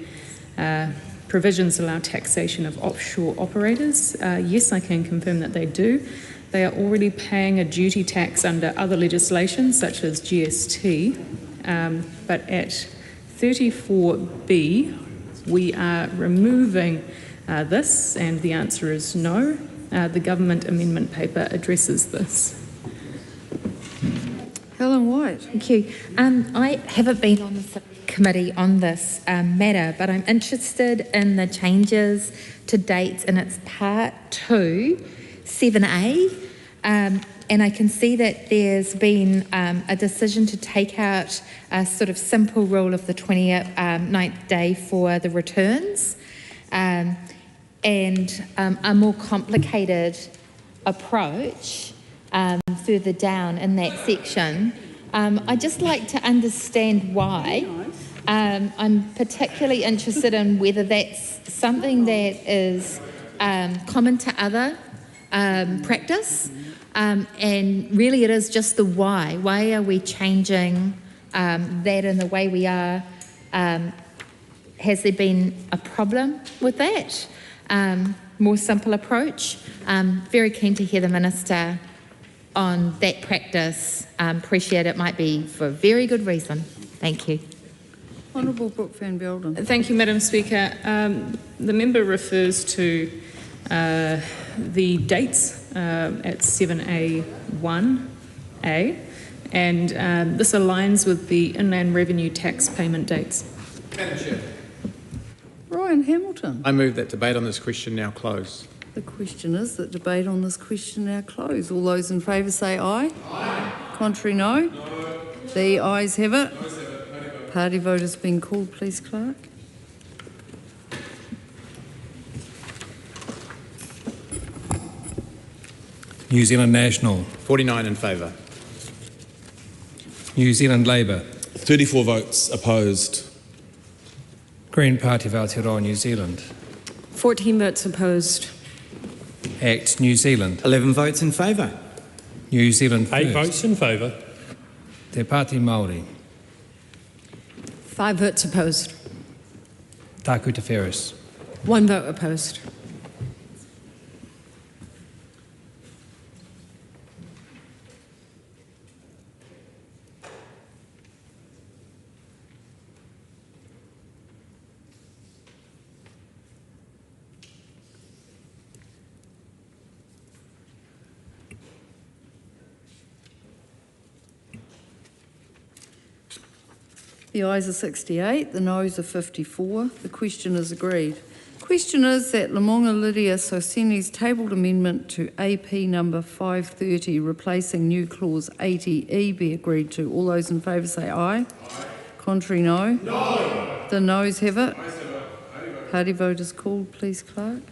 provisions allow taxation of offshore operators. Yes, I can confirm that they do. They are already paying a duty tax under other legislation, such as GST, but at 34B, we are removing this, and the answer is no. The government amendment paper addresses this. Helen White. Thank you. I haven't been on the committee on this matter, but I'm interested in the changes to dates in its Part 2, 7A, and I can see that there's been a decision to take out a sort of simple rule of the 29th day for the returns and a more complicated approach further down in that section. I'd just like to understand why. I'm particularly interested in whether that's something that is common to other practice, and really it is just the why. Why are we changing that in the way we are? Has there been a problem with that? More simple approach? Very keen to hear the Minister on that practice. Appreciate it might be for a very good reason. Thank you. Honourable Brooke Van Velden. Thank you, Madam Speaker. The member refers to the dates at 7A1A, and this aligns with the inland revenue tax payment dates. Madam Chair. Ryan Hamilton. I move that debate on this question now close. The question is that debate on this question now close. All those in favour say aye. Aye. Contrary, no. No. The ayes have it. Party vote has been called, please, Clerk. New Zealand National. 49 in favour. New Zealand Labour. 34 votes opposed. Green Party of Aotearoa, New Zealand. 14 votes opposed. Act New Zealand. 11 votes in favour. New Zealand 8 First. votes in favour. Te Pāti Māori. 5 votes opposed. Taku Te Wheres. 1 vote opposed. The ayes are 68, the noes are 54. The question is agreed. The question is that Lamonga Lydia Sosini's tabled amendment to AP number 530 replacing new clause 80E be agreed to. All those in favour say aye. Aye. Contrary, no. No. The noes have it. Party vote is called, please, Clerk.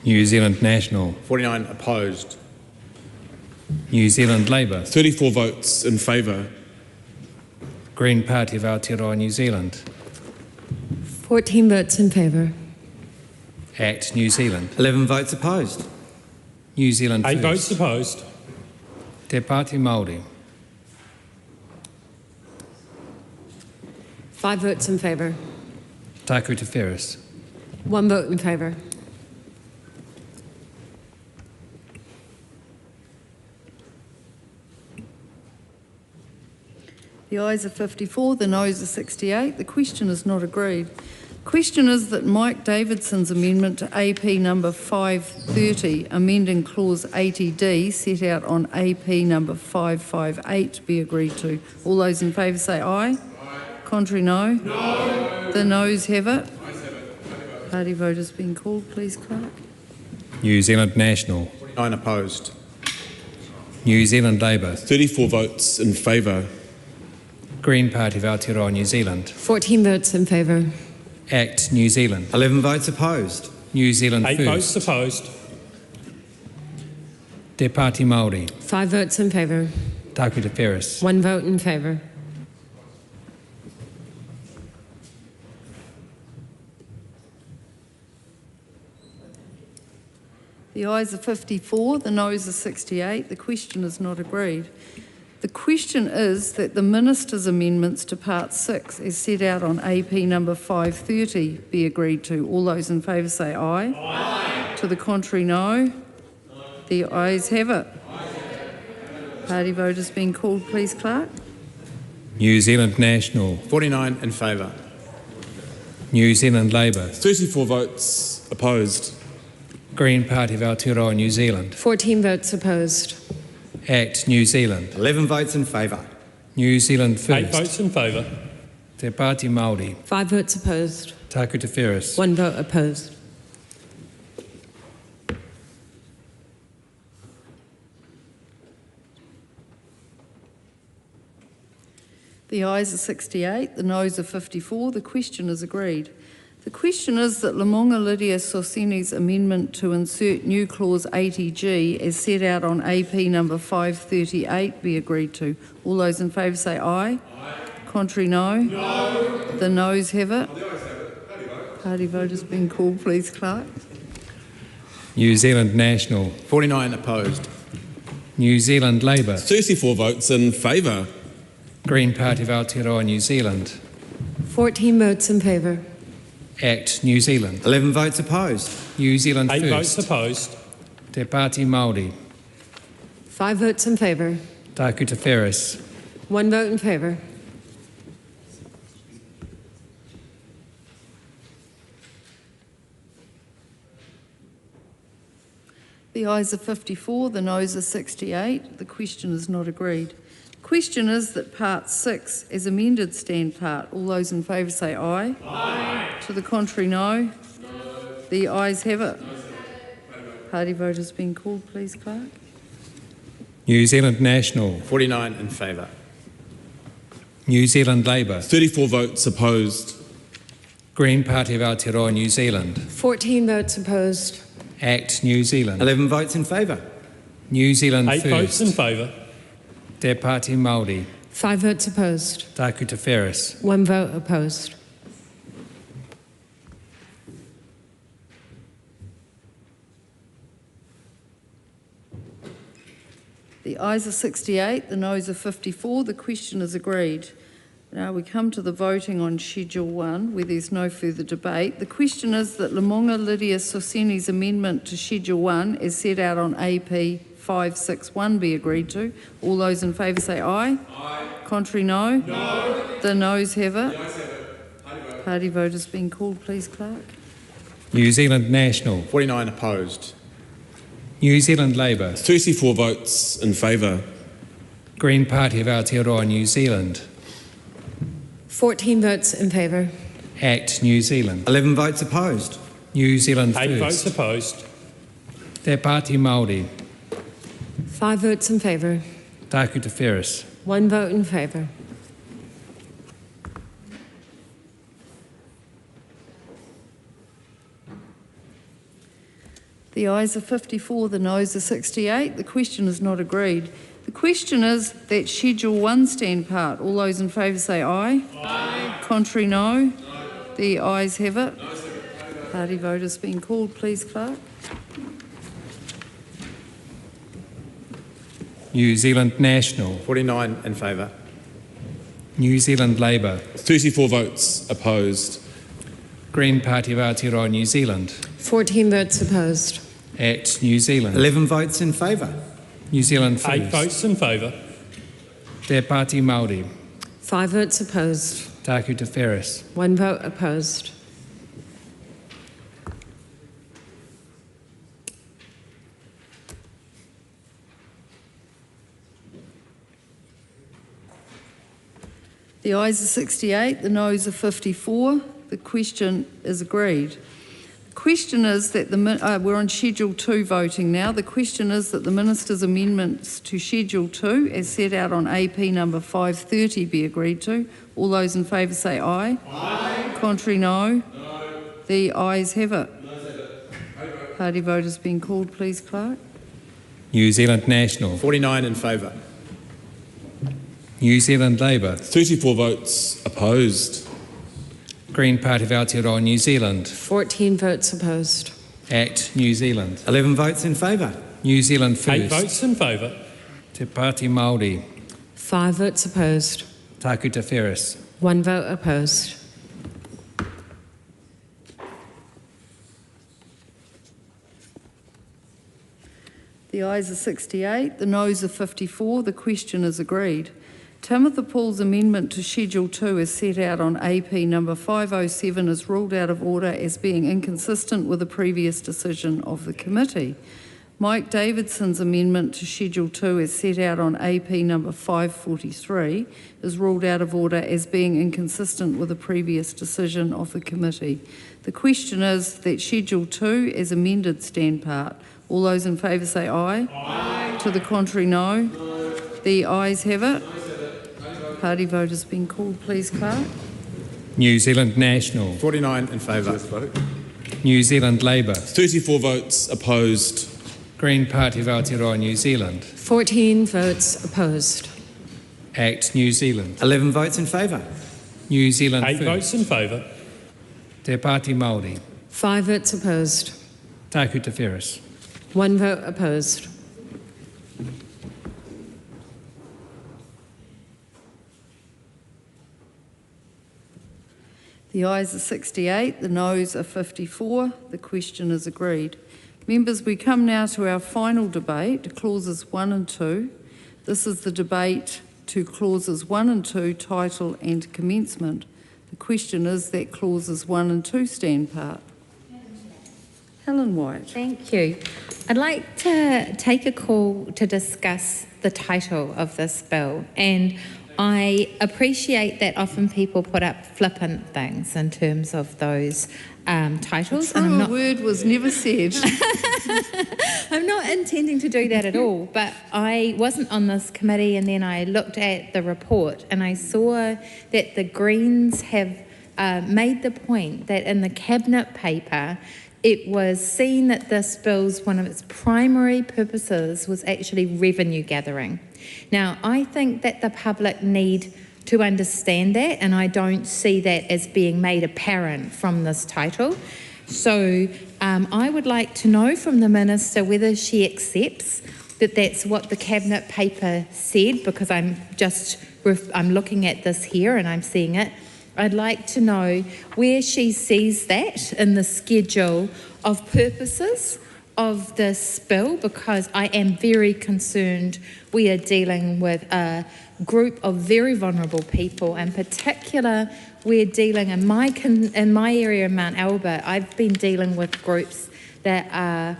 New Zealand National. 49 opposed. New Zealand Labour. 34 votes in favour. Green Party of Aotearoa, New Zealand. 14 votes in favour. Act New Zealand. 11 votes opposed. New Zealand 8 First. votes opposed. Te Pāti Māori. 5 votes in favour. Taku Te Wheres. 1 vote in favour. The ayes are 54, the noes are 68. The question is not agreed. The question is that Mike Davidson's amendment to AP number 530, amending clause 80D set out on AP number 558 be agreed to. All those in favour say aye. Aye. Contrary, no. No. The noes have it. Party vote has been called, please, Clerk. New Zealand National. 49 opposed. New Zealand Labour. 34 votes in favour. Green Party of Aotearoa, New Zealand. 14 votes in favour. Act New Zealand. 11 votes opposed. New Zealand 8 First. votes opposed. Te Pāti Māori. 5 votes in favour. Taku Te Wheres. 1 vote in favour. The ayes are 54, the noes are 68. The question is not agreed. The question is that the Minister's amendments to Part 6 as set out on AP number 530 be agreed to. All those in favour say aye. Aye. To the contrary, no. No. The ayes have it. Party vote has been called, please, Clerk. New Zealand National. 49 in favour. New Zealand Labour. 34 votes opposed. Green Party of Aotearoa, New Zealand. 14 votes opposed. Act New Zealand. 11 votes in favour. New Zealand First. 8 votes in favour. Te Pāti Māori. 5 votes opposed. Taku Te Wheres. 1 vote opposed. The ayes are 68, the noes are 54. The question is agreed. The question is that Lamonga Lydia Sosini's amendment to insert new clause 80G as set out on AP number 538 be agreed to. All those in favour say aye. Aye. Contrary, no. No. The noes have it. Party vote has been called, please, Clerk. New Zealand National. 49 opposed. New Zealand Labour. 34 votes in favour. Green Party of Aotearoa, New Zealand. 14 votes in favour. Act New Zealand. 11 votes opposed. New Zealand 8 First. votes opposed. Te Pāti Māori. 5 votes in favour. Taku Te Wheres. 1 vote in favour. The ayes are 54, the noes are 68. The question is not agreed. The question is that Part 6, as amended, stand part. All those in favour say aye. Aye. To the contrary, no. No. The ayes have it. Party vote has been called, please, Clerk. New Zealand National. 49 in favour. New Zealand Labour. 34 votes opposed. Green Party of Aotearoa, New Zealand. 14 votes opposed. ACT New Zealand. 11 votes in favour. New Zealand 8 First. votes in favour. Te Pāti Māori. 5 votes opposed. Taku Te Whereas. 1 vote opposed. The ayes are 68, the noes are 54. The question is agreed. Now we come to the voting on Schedule 1, where there's no further debate. The question is that Lamonga Lydia Soseni's amendment to Schedule 1, as set out on AP 561, be agreed to. All those in favour say aye. Aye. Contrary, no. No. The noes have it. The ayes have it. Party vote has been called, please, Clerk. New Zealand National. 49 opposed. New Zealand Labour. 34 votes in favour. Green Party of Aotearoa, New Zealand. 14 votes in favour. ACT New Zealand. 11 votes opposed. New Zealand 8 First. votes opposed. Te Pāti Māori. 5 votes in favour. Taku Te Whereas. 1 vote in favour. The ayes are 54, the noes are 68. The question is not agreed. The question is that Schedule 1 stand part. All those in favour say aye. Aye. Contrary, no. No. The ayes have it. No. Party vote has been called, please, Clerk. New Zealand National. 49 in favour. New Zealand Labour. 34 votes opposed. Green Party of Aotearoa, New Zealand. 14 votes opposed. ACT New Zealand. 11 votes in favour. New Zealand First. 8 votes in favour. Te Pāti Māori. 5 votes opposed. Taku Te Whereas. 1 vote opposed. The ayes are 68, the noes are 54. The question is agreed. The question is that we're on Schedule 2 voting now. The question is that the Minister's amendments to Schedule 2, as set out on AP number 530, be agreed to. All those in favour say aye. Aye. Contrary, no. No. The ayes have it. Party vote has been called, please, Clerk. New Zealand National. 49 in favour. New Zealand Labour. 34 votes opposed. Green Party of Aotearoa, New Zealand. 14 votes opposed. ACT New Zealand. 11 votes in favour. New Zealand First. 8 votes in favour. Te Pāti Māori. 5 votes opposed. Taku Te Whereas. 1 vote opposed. The ayes are 68, the noes are 54. The question is agreed. Timothy Paul's amendment to Schedule 2 as set out on AP number 507 is ruled out of order as being inconsistent with the previous decision of the committee. Mike Davidson's amendment to Schedule 2 as set out on AP number 543 is ruled out of order as being inconsistent with the previous decision of the committee. The question is that Schedule 2 as amended stand part. All those in favour say aye. Aye. To the contrary, no. No. The ayes have it. Party vote has been called, please, Clerk. New Zealand National. 49 in favour. New Zealand Labour. 34 votes opposed. Green Party of Aotearoa, New Zealand. 14 votes opposed. ACT New Zealand. 11 votes in favour. New Zealand 8 First. votes in favour. Te Pāti Māori. 5 votes opposed. Taku Te Whereas. 1 vote opposed. The ayes are 68, the noes are 54. The question is agreed. Members, we come now to our final debate, clauses 1 and 2. This is the debate to clauses 1 and 2, title and commencement. The question is that clauses 1 and 2 stand part. Helen White. Thank you. I'd like to take a call to discuss the title of this bill, and I appreciate that often people put up flippant things in terms of those titles. A truer word was never said. I'm not intending to do that at all, but I wasn't on this committee, and then I looked at the report and I saw that the Greens have made the point that in the cabinet paper it was seen that this bill's one of its primary purposes was actually revenue gathering. Now, I think that the public need to understand that, and I don't see that as being made apparent from this title. So I would like to know from the Minister whether she accepts that that's what the cabinet paper said, because I'm looking at this here and I'm seeing it. I'd like to know where she sees that in the schedule of purposes of this bill, because I am very concerned we are dealing with a group of very vulnerable people. In particular, we're dealing in my area of Mount Albert, I've been dealing with groups that are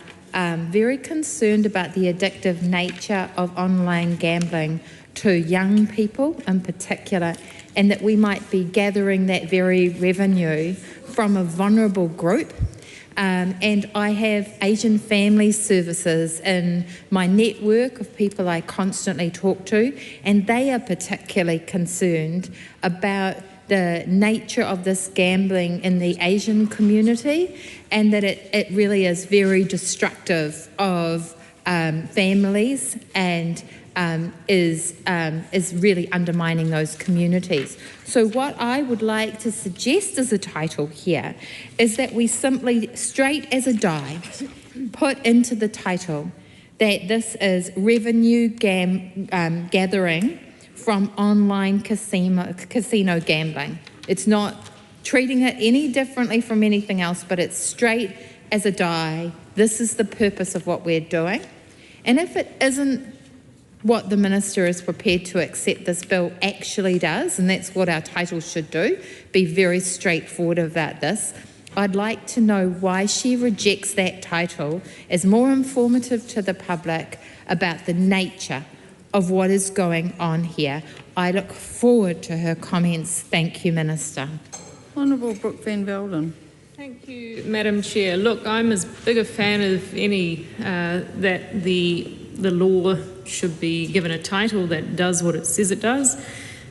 very concerned about the addictive nature of online gambling to young people in particular, and that we might be gathering that very revenue from a vulnerable group. And I have Asian family services in my network of people I constantly talk to, and they are particularly concerned about the nature of this gambling in the Asian community, and that it really is very destructive of families and is really undermining those communities. So what I would like to suggest as a title here is that we simply, straight as a die, put into the title that this is revenue gathering from online casino gambling. It's not treating it any differently from anything else, but it's straight as a die. This is the purpose of what we're doing. And if it isn't what the Minister is prepared to accept this bill actually does, and that's what our title should do, be very straightforward about this, I'd like to know why she rejects that title as more informative to the public about the nature of what is going on here. I look forward to her comments. Thank you, Minister. Honourable Brooke Van Velden. Thank you, Madam Chair. Look, I'm as big a fan of any that the law should be given a title that does what it says it does.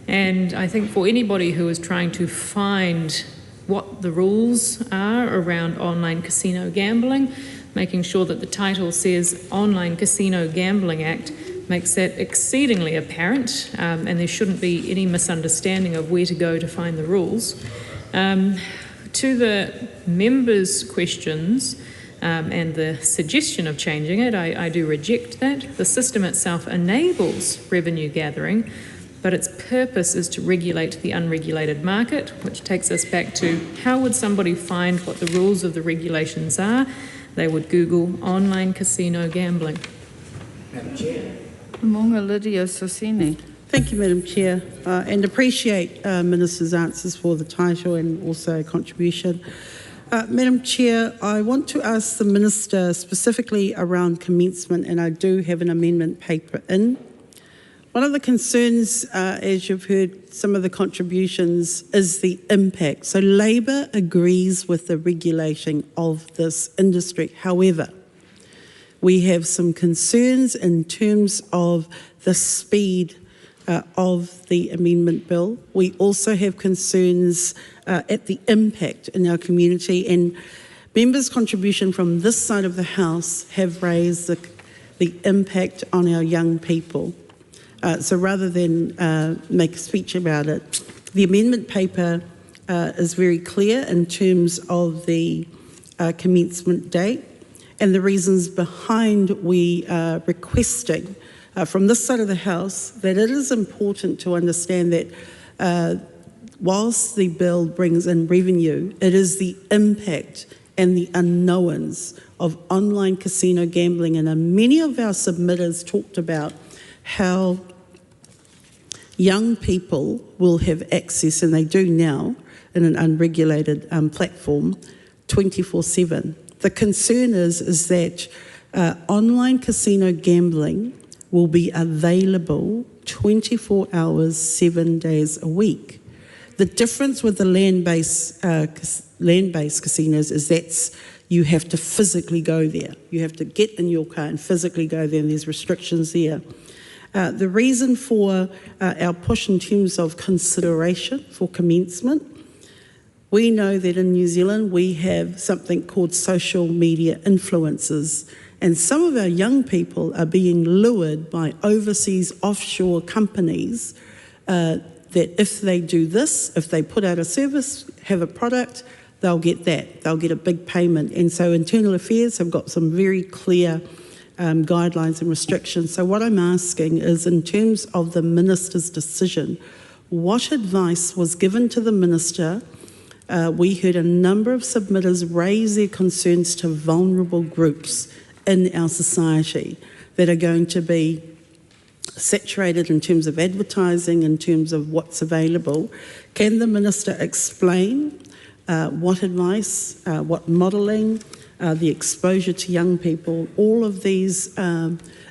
And I think for anybody who is trying to find what the rules are around online casino gambling, making sure that the title says Online Casino Gambling Act makes that exceedingly apparent, and there shouldn't be any misunderstanding of where to go to find the rules. To the members' questions and the suggestion of changing it, I do reject that. The system itself enables revenue gathering, but its purpose is to regulate the unregulated market, which takes us back to how would somebody find what the rules of the regulations are? They would Google online casino gambling. Madam Chair. Monga Lydia Sosini. Thank you, Madam Chair, and appreciate Minister's answers for the title and also contribution. Madam Chair, I want to ask the Minister specifically around commencement, and I do have an amendment paper in. One of the concerns, as you've heard some of the contributions, is the impact. So Labor agrees with the regulation of this industry. However, we have some concerns in terms of the speed of the amendment bill. We also have concerns at the impact in our community, and members' contribution from this side of the House have raised the impact on our young people. So rather than make a speech about it, the amendment paper is very clear in terms of the commencement date and the reasons behind we are requesting from this side of the House that it is important to understand that whilst the bill brings in revenue, it is the impact and the unknowns of online casino gambling. And many of our submitters talked about how young people will have access, and they do now, in an unregulated platform 24/7. The concern is that online casino gambling will be available 24 hours, 7 days a week. The difference with the land-based casinos is that you have to physically go there. You have to get in your car and physically go there, and there's restrictions there. The reason for our push in terms of consideration for commencement, we know that in New Zealand we have something called social media influencers, and some of our young people are being lured by overseas offshore companies that if they do this, if they put out a service, have a product, they'll get that. They'll get a big payment. And so Internal Affairs have got some very clear guidelines and restrictions. So what I'm asking is, in terms of the Minister's decision, what advice was given to the Minister? We heard a number of submitters raise their concerns to vulnerable groups in our society that are going to be saturated in terms of advertising, in terms of what's available. Can the Minister explain what advice, what modelling, the exposure to young people, all of these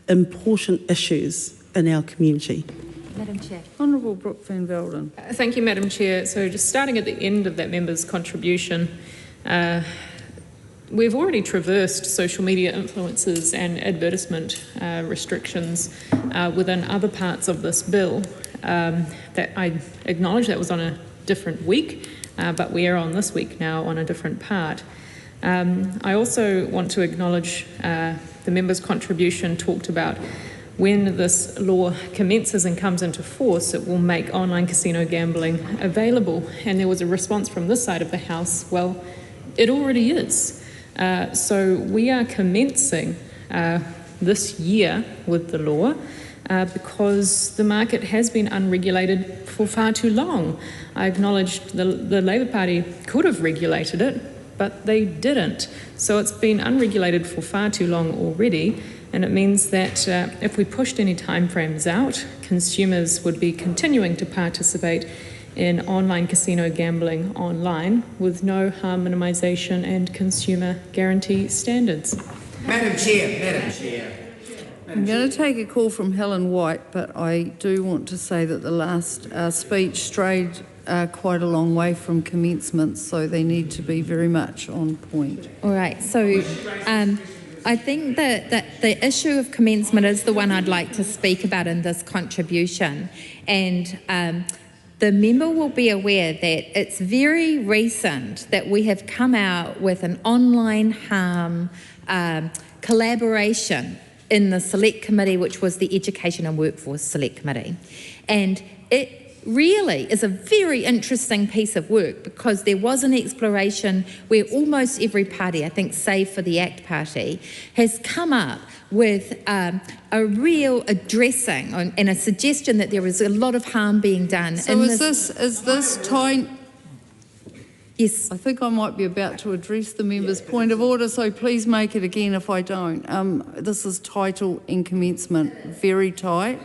important issues in our community? Madam Chair. Honourable Brooke Van Velden. Thank you, Madam Chair. So just starting at the end of that member's contribution, we've already traversed social media influences and advertisement restrictions within other parts of this bill. That I acknowledge that was on a different week, but we are on this week now on a different part. I also want to acknowledge the member's contribution talked about when this law commences and comes into force, it will make online casino gambling available. And there was a response from this side of the House, well, it already is. So we are commencing this year with the law because the market has been unregulated for far too long. I acknowledge the Labour Party could have regulated it, but they didn't. So it's been unregulated for far too long already, and it means that if we pushed any timeframes out, consumers would be continuing to participate in online casino gambling online with no harm minimisation and consumer guarantee standards. Madam Chair. I'm going to take a call from Helen White, but I do want to say that the last speech strayed quite a long way from commencement, so they need to be very much on point. All right, so I think that the issue of commencement is the one I'd like to speak about in this contribution. And the member will be aware that it's very recent that we have come out with an online harm collaboration in the Select Committee, which was the Education and Workforce Select Committee. And it really is a very interesting piece of work because there was an exploration where almost every party, I think save for the ACT Party, has come up with a real addressing and a suggestion that there is a lot of harm being done. So is this time? Yes. I think I might be about to address the member's point of order, so please make it again if I don't. This is title and commencement, very tight.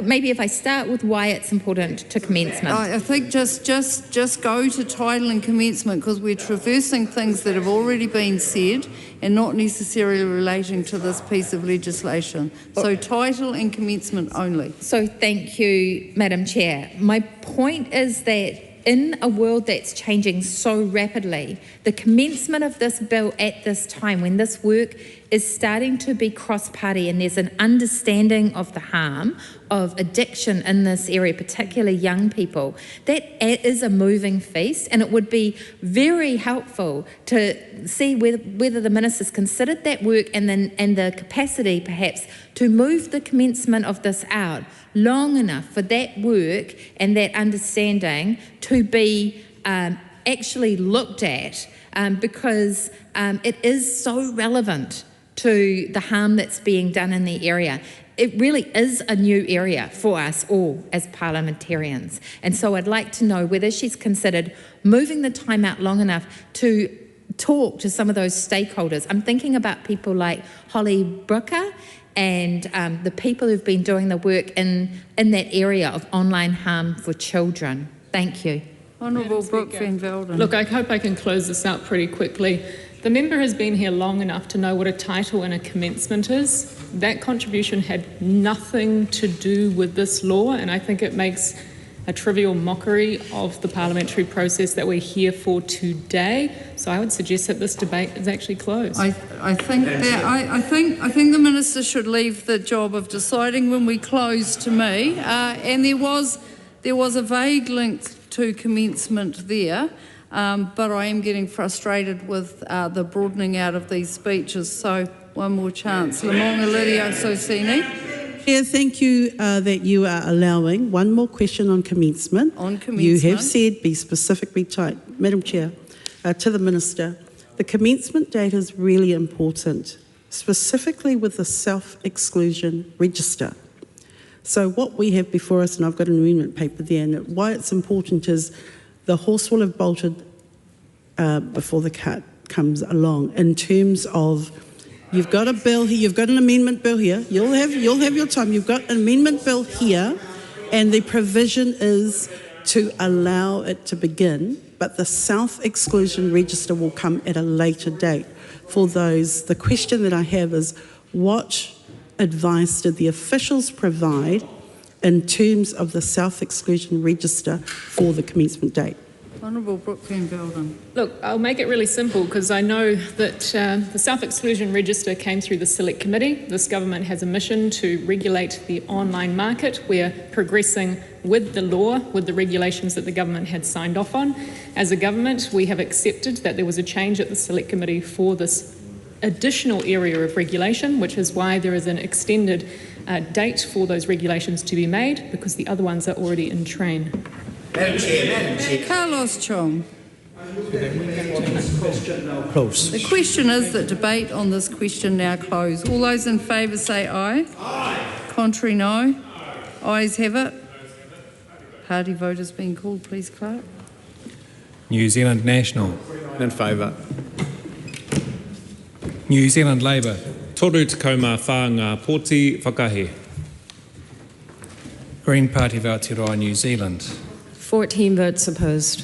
Maybe if I start with why it's important to commencement. I think just go to title and commencement because we're traversing things that have already been said and not necessarily relating to this piece of legislation. So title and commencement only. So thank you, Madam Chair. My point is that in a world that's changing so rapidly, the commencement of this bill at this time, when this work is starting to be cross-party and there's an understanding of the harm of addiction in this area, particularly young people, that is a moving feast, and it would be very helpful to see whether the minister's considered that work and the capacity perhaps to move the commencement of this out long enough for that work and that understanding to be actually looked at because it is so relevant to the harm that's being done in the area. It really is a new area for us all as parliamentarians. And so I'd like to know whether she's considered moving the time out long enough to talk to some of those stakeholders. I'm thinking about people like Holly Brooker and the people who've been doing the work in that area of online harm for children. Thank you. Honourable Brooke Van Velden. Look, I hope I can close this out pretty quickly. The member has been here long enough to know what a title and a commencement is. That contribution had nothing to do with this law, and I think it makes a trivial mockery of the parliamentary process that we're here for today. So I would suggest that this debate is actually closed. I think the minister should leave the job of deciding when we close to me. And there was a vague link to commencement there, but I am getting frustrated with the broadening out of these speeches. So one more chance. Lamonga Lydia Sosini. Yeah, thank you that you are allowing one more question on commencement. On commencement. You have said be specific, be tight. Madam Chair, to the Minister, the commencement date is really important, specifically with the self-exclusion register. So what we have before us, and I've got an amendment paper there, and why it's important is the horse will have bolted before the cart comes along in terms of you've got a bill here, you've got an amendment bill here, you'll have your time, you've got an amendment bill here, and the provision is to allow it to begin, but the self-exclusion register will come at a later date. For those, the question that I have is, what advice did the officials provide in terms of the self-exclusion register for the commencement date? Honourable Brooklyn Belden. Look, I'll make it really simple because I know that the self-exclusion register came through the Select Committee. This government has a mission to regulate the online market. We're progressing with the law, with the regulations that the government had signed off on. As a government, we have accepted that there was a change at the Select Committee for this additional area of regulation, which is why there is an extended date for those regulations to be made, because the other ones are already in train. Madam Chair. Carlos Chong. Close. The question is that debate on this question now close. All those in favour say aye. Aye. Contrary, no. Ayes have it. Party vote has been called, please, Clerk. New Zealand National. In favour. New Zealand Labour. Toru Takauma Whānga Pōti Whakahe. Green Party of Aotearoa, New Zealand. 14 votes opposed.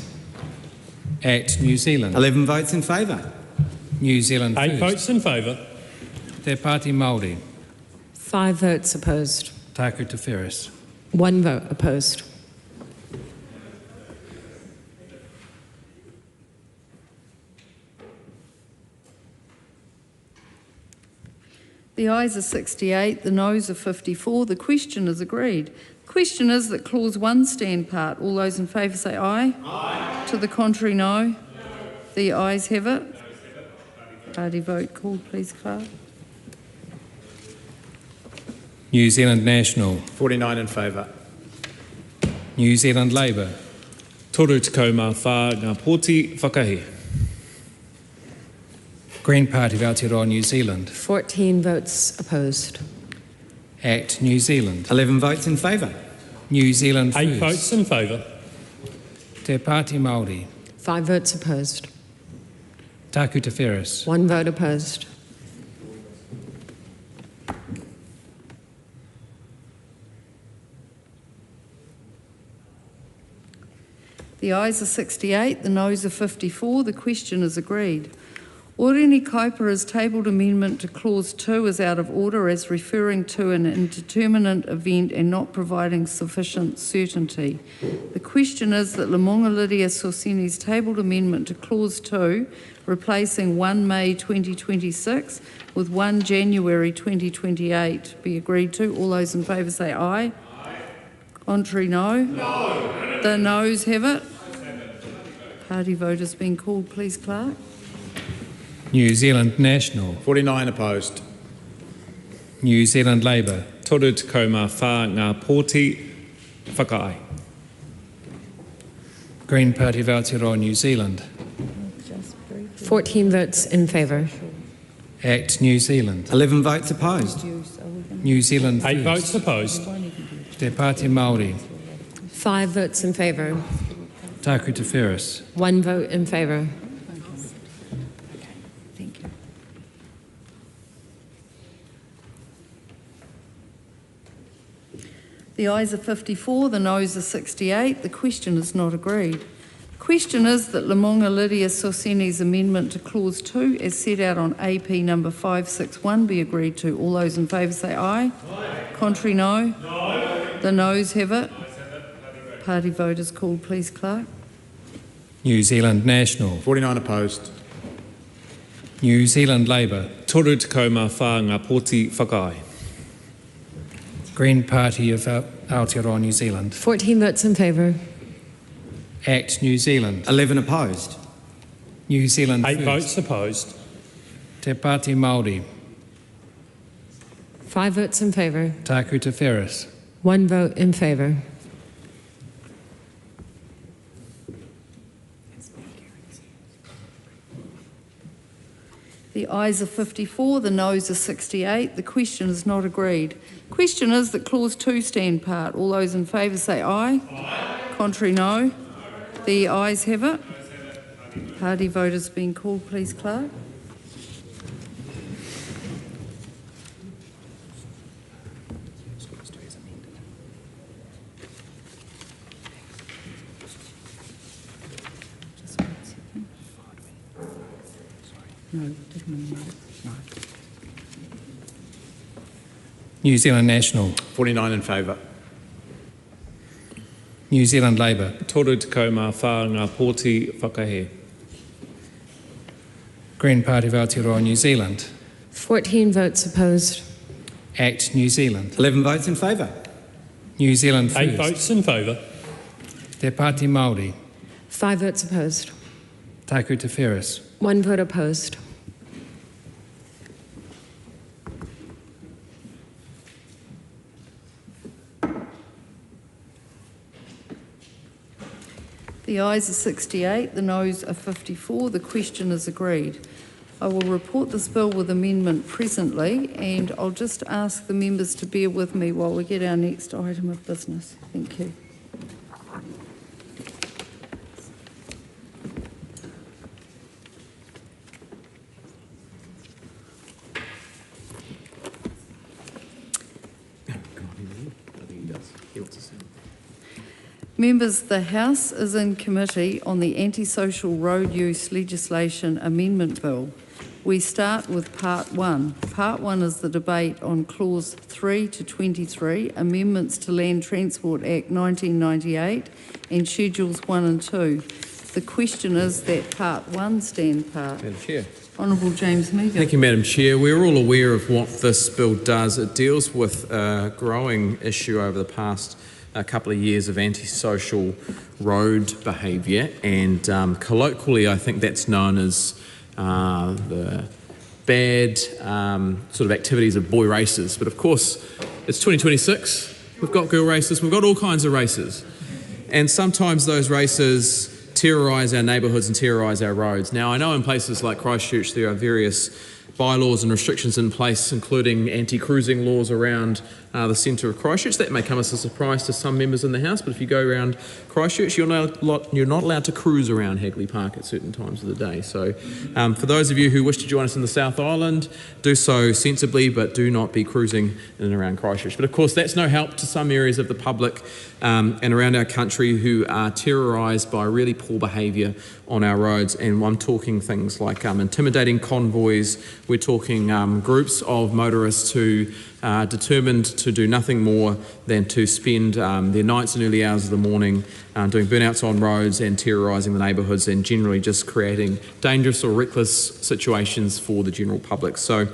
Act New Zealand. 11 votes in favour. New Zealand 8 First. votes in favour. Te Pāti Māori. 5 votes opposed. Taku Te Wheres. 1 vote opposed. The ayes are 68, the noes are 54. The question is agreed. The question is that clause 1 stand part. All those in favour say aye. Aye. To the contrary, no. The ayes have it. Party vote called, please, Clerk. New Zealand National. 49 in favour. New Zealand Labour. Toru Takauma Whānga Pōti Whakahe. Green Party of Aotearoa, New Zealand. 14 votes opposed. Act New Zealand. 11 votes in favour. New Zealand 8 First. votes in favour. Te Pāti Māori. 5 votes opposed. Taku Te Wheres. 1 vote opposed. The ayes are 68, the noes are 54. The question is agreed. Oreni Kuiper has tabled amendment to clause 2 is out of order as referring to an indeterminate event and not providing sufficient certainty. The question is that Lamonga Lydia Sorsini's tabled amendment to clause 2, replacing 1 May 2026 with 1 January 2028, be agreed to. All those in favour say aye. Aye. Contrary, no. No. The noes have it. Party vote has been called, please, Clerk. New Zealand National. 49 opposed. New Zealand Labour. Toru Takauma Whānga Pōti Whakae. Green Party of Aotearoa, New Zealand. 14 votes in favour. Act New Zealand. 11 votes opposed. New Zealand 8 First. votes opposed. Te Pāti Māori. 5 votes in favour. Taku Te Wheres. 1 vote in favour. The ayes are 54, the noes are 68. The question is not agreed. The question is that Lamonga Lydia Sorseni's amendment to Clause 2 as set out on AP number 561 be agreed to. All those in favour say aye. Aye. Contrary, no. No. The noes have it. Party vote is called, please, Clerk. New Zealand National. 49 opposed. New Zealand Labour. Toru Tacoma Whānga Pōti Whakaai. Green Party of Aotearoa, New Zealand. 14 votes in favour. ACT New Zealand. 11 opposed. New Zealand 8 First. votes opposed. Te Pāti Māori. 5 votes in favour. Taku Te Wheres. 1 vote in favour. The ayes are 54, the noes are 68. The question is not agreed. Question is that Clause 2 stand part. All those in favour say aye. Aye. Contrary, no. The ayes have it. Party vote has been called, please, Clerk. New Zealand National. 49 in favour. New Zealand Labour. Toru Tacoma Whānga Pōti Whakahe. Green Party of Aotearoa, New Zealand. 14 votes opposed. ACT New Zealand. 11 votes in favour. New Zealand First. 8 votes in favour. Te Pāti Māori. 5 votes opposed. Taku Te Wheres. 1 vote opposed. The ayes are 68, the noes are 54. The question is agreed. I will report this bill with amendment presently, and I'll just ask the members to bear with me while we get our next item of business. Thank you. Members, the House is in committee on the Antisocial Road Use Legislation Amendment Bill. We start with Part 1. Part 1 is the debate on Clause 3 to 23, Amendments to Land Transport Act 1998 and Schedules 1 and 2. The question is that Part 1 stand part. Madam Chair. Honourable James Meagher. Thank you, Madam Chair. We're all aware of what this bill does. It deals with a growing issue over the past couple of years of antisocial road behaviour, and colloquially I think that's known as the bad sort of activities of boy races. But of course it's 2026, we've got girl races, we've got all kinds of races, and sometimes those races terrorise our neighbourhoods and terrorise our roads. Now I know in places like Christchurch there are various bylaws and restrictions in place, including anti-cruising laws around the centre of Christchurch. That may come as a surprise to some members in the House, but if you go around Christchurch, you're not allowed to cruise around Hagley Park at certain times of the day. So for those of you who wish to join us in the South Island, do so sensibly, but do not be cruising in and around Christchurch. But of course, that's no help to some areas of the public and around our country who are terrorised by really poor behaviour on our roads. And I'm talking things like intimidating convoys. We're talking groups of motorists who are determined to do nothing more than to spend their nights and early hours of the morning doing burnouts on roads and terrorising the neighbourhoods and generally just creating dangerous or reckless situations for the general public. So,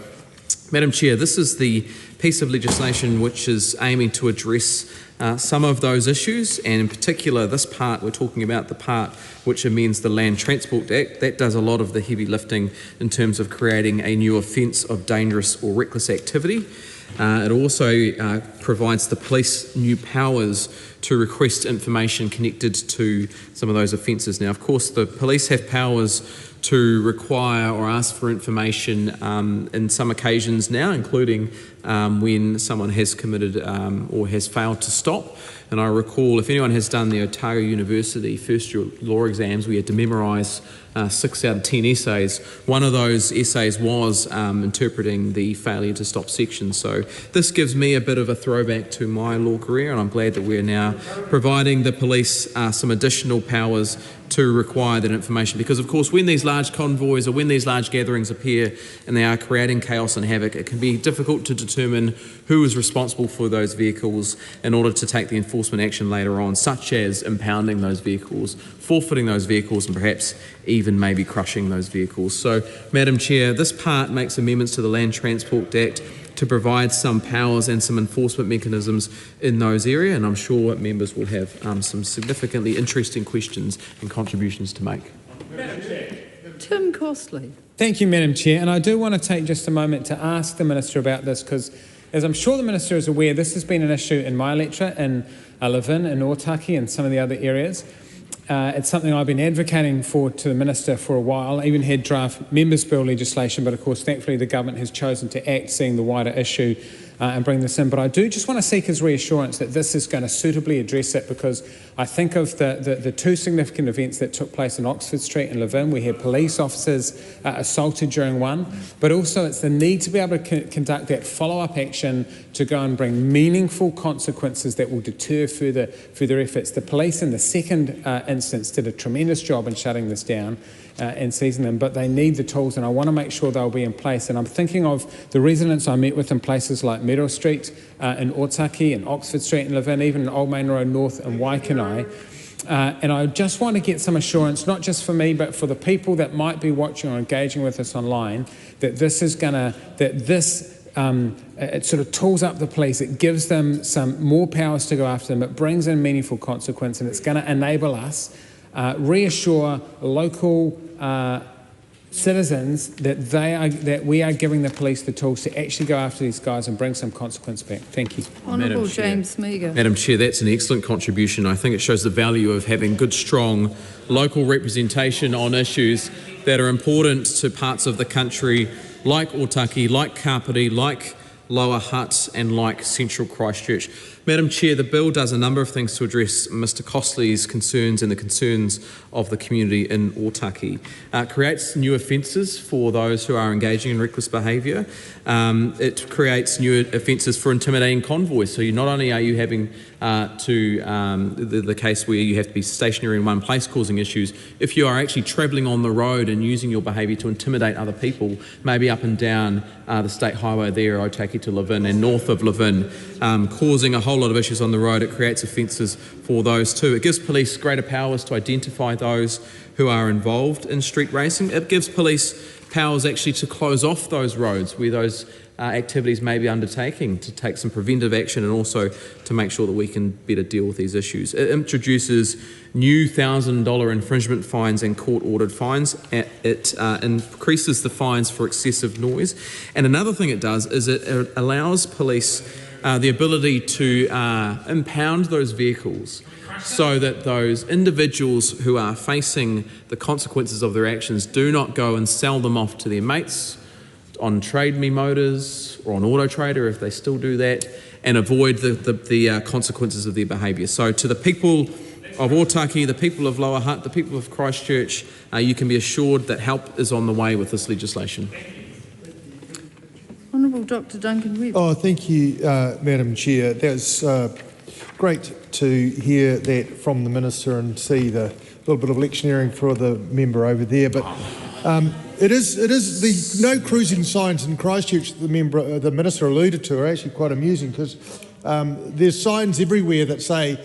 Madam Chair, this is the piece of legislation which is aiming to address some of those issues, and in particular this part, we're talking about the part which amends the Land Transport Act. That does a lot of the heavy lifting in terms of creating a new offence of dangerous or reckless activity. It also provides the police new powers to request information connected to some of those offences. Now, of course, the police have powers to require or ask for information in some occasions now, including when someone has committed or has failed to stop. And I recall, if anyone has done the Otago University first year law exams, we had to memorise 6 out of 10 essays. One of those essays was interpreting the failure to stop section. So this gives me a bit of a throwback to my law career, and I'm glad that we're now providing the police some additional powers to require that information, because of course when these large convoys or when these large gatherings appear and they are creating chaos and havoc, it can be difficult to determine who is responsible for those vehicles in order to take the enforcement action later on, such as impounding those vehicles, forfeiting those vehicles, and perhaps even maybe crushing those vehicles. So, Madam Chair, this part makes amendments to the Land Transport Act to provide some powers and some enforcement mechanisms in those areas, and I'm sure members will have some significantly interesting questions and contributions to make. Tim Costley. Thank you, Madam Chair. And I do want to take just a moment to ask the Minister about this, because as I'm sure the Minister is aware, this has been an issue in my electorate, in Levin, in Otaki, and some of the other areas. It's something I've been advocating for to the Minister for a while. I even had draft Members' Bill legislation, but of course, thankfully, the government has chosen to act, seeing the wider issue, and bring this in. But I do just want to seek his reassurance that this is going to suitably address it, because I think of the two significant events that took place in Oxford Street and Levin. We had police officers assaulted during one, but also it's the need to be able to conduct that follow-up action to go and bring meaningful consequences that will deter further efforts. The police in the second instance did a tremendous job in shutting this down and seizing them, but they need the tools, and I want to make sure they'll be in place. And I'm thinking of the residents I met with in places like Meadow Street, in Otaki, and Oxford Street and Levin, even in Old Main Road North and Waikanai. And I just want to get some assurance, not just for me, but for the people that might be watching or engaging with us online, that this is going to, it sort of tools up the police, it gives them some more powers to go after them, it brings in meaningful consequence, and it's going to enable us, reassure local citizens that we are giving the police the tools to actually go after these guys and bring some consequence back. Thank you. Honourable James Meagher. Madam Chair, that's an excellent contribution. I think it shows the value of having good, strong local representation on issues that are important to parts of the country like Otaki, like Kapiti, like Lower Hutt and like Central Christchurch. Madam Chair, the bill does a number of things to address Mr Costley's concerns and the concerns of the community in Otaki. It creates new offences for those who are engaging in reckless behaviour. It creates new offences for intimidating convoys. So not only are you having the case where you have to be stationary in one place causing issues, if you are actually travelling on the road and using your behaviour to intimidate other people, maybe up and down the state highway there, Otaki to Levin and north of Levin, causing a whole lot of issues on the road, it creates offences for those too. It gives police greater powers to identify those who are involved in street racing. It gives police powers actually to close off those roads where those activities may be undertaking, to take some preventive action and also to make sure that we can better deal with these issues. It introduces new $1,000 infringement fines and court-ordered fines. It increases the fines for excessive noise. And another thing it does is it allows police the ability to impound those vehicles so that those individuals who are facing the consequences of their actions do not go and sell them off to their mates on Trade Me Motors or on Auto Trader, if they still do that, and avoid the consequences of their behaviour. So to the people of Otaki, the people of Lower Hutt, the people of Christchurch, you can be assured that help is on the way with this legislation. Honourable Dr Duncan Webb. Oh, thank you, Madam Chair. That's great to hear that from the Minister and see the little bit of lectioneering for the member over there. But it is the no cruising signs in Christchurch that the Minister alluded to are actually quite amusing, because there's signs everywhere that say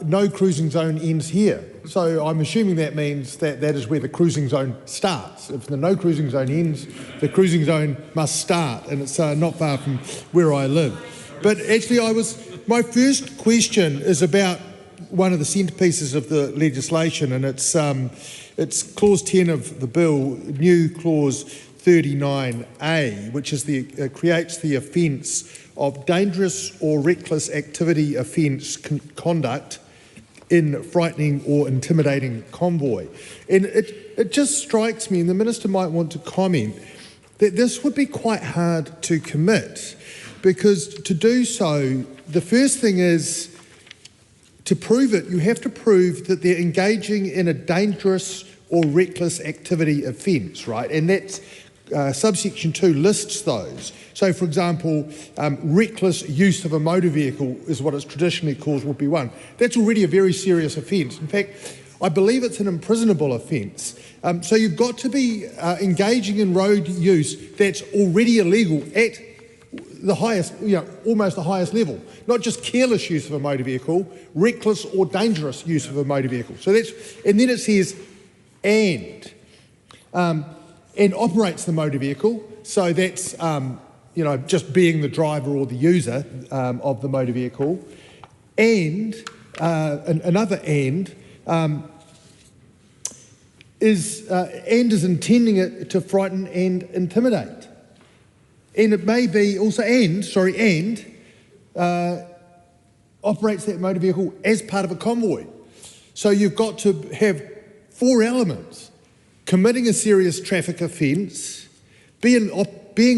no cruising zone ends here. So I'm assuming that means that that is where the cruising zone starts. If the no cruising zone ends, the cruising zone must start, and it's not far from where I live. But actually my first question is about one of the centrepieces of the legislation, and it's clause 10 of the bill, new clause 39A, which is creates the offence of dangerous or reckless activity offence conduct in frightening or intimidating convoy. And it just strikes me, and the Minister might want to comment, that this would be quite hard to commit, because to do so, the first thing is, to prove it, you have to prove that they're engaging in a dangerous or reckless activity offence, right? And that's subsection 2 lists those. So, for example, reckless use of a motor vehicle is what it's traditionally called, would be one. That's already a very serious offence. In fact, I believe it's an imprisonable offence. So you've got to be engaging in road use that's already illegal at the highest, almost the highest level. Not just careless use of a motor vehicle, reckless or dangerous use of a motor vehicle. So that's, and then it says, and operates the motor vehicle. So that's, just being the driver or the user of the motor vehicle. And another is intending it to frighten and intimidate. And it may be also operates that motor vehicle as part of a convoy. So you've got to have 4 elements: committing a serious traffic offence, being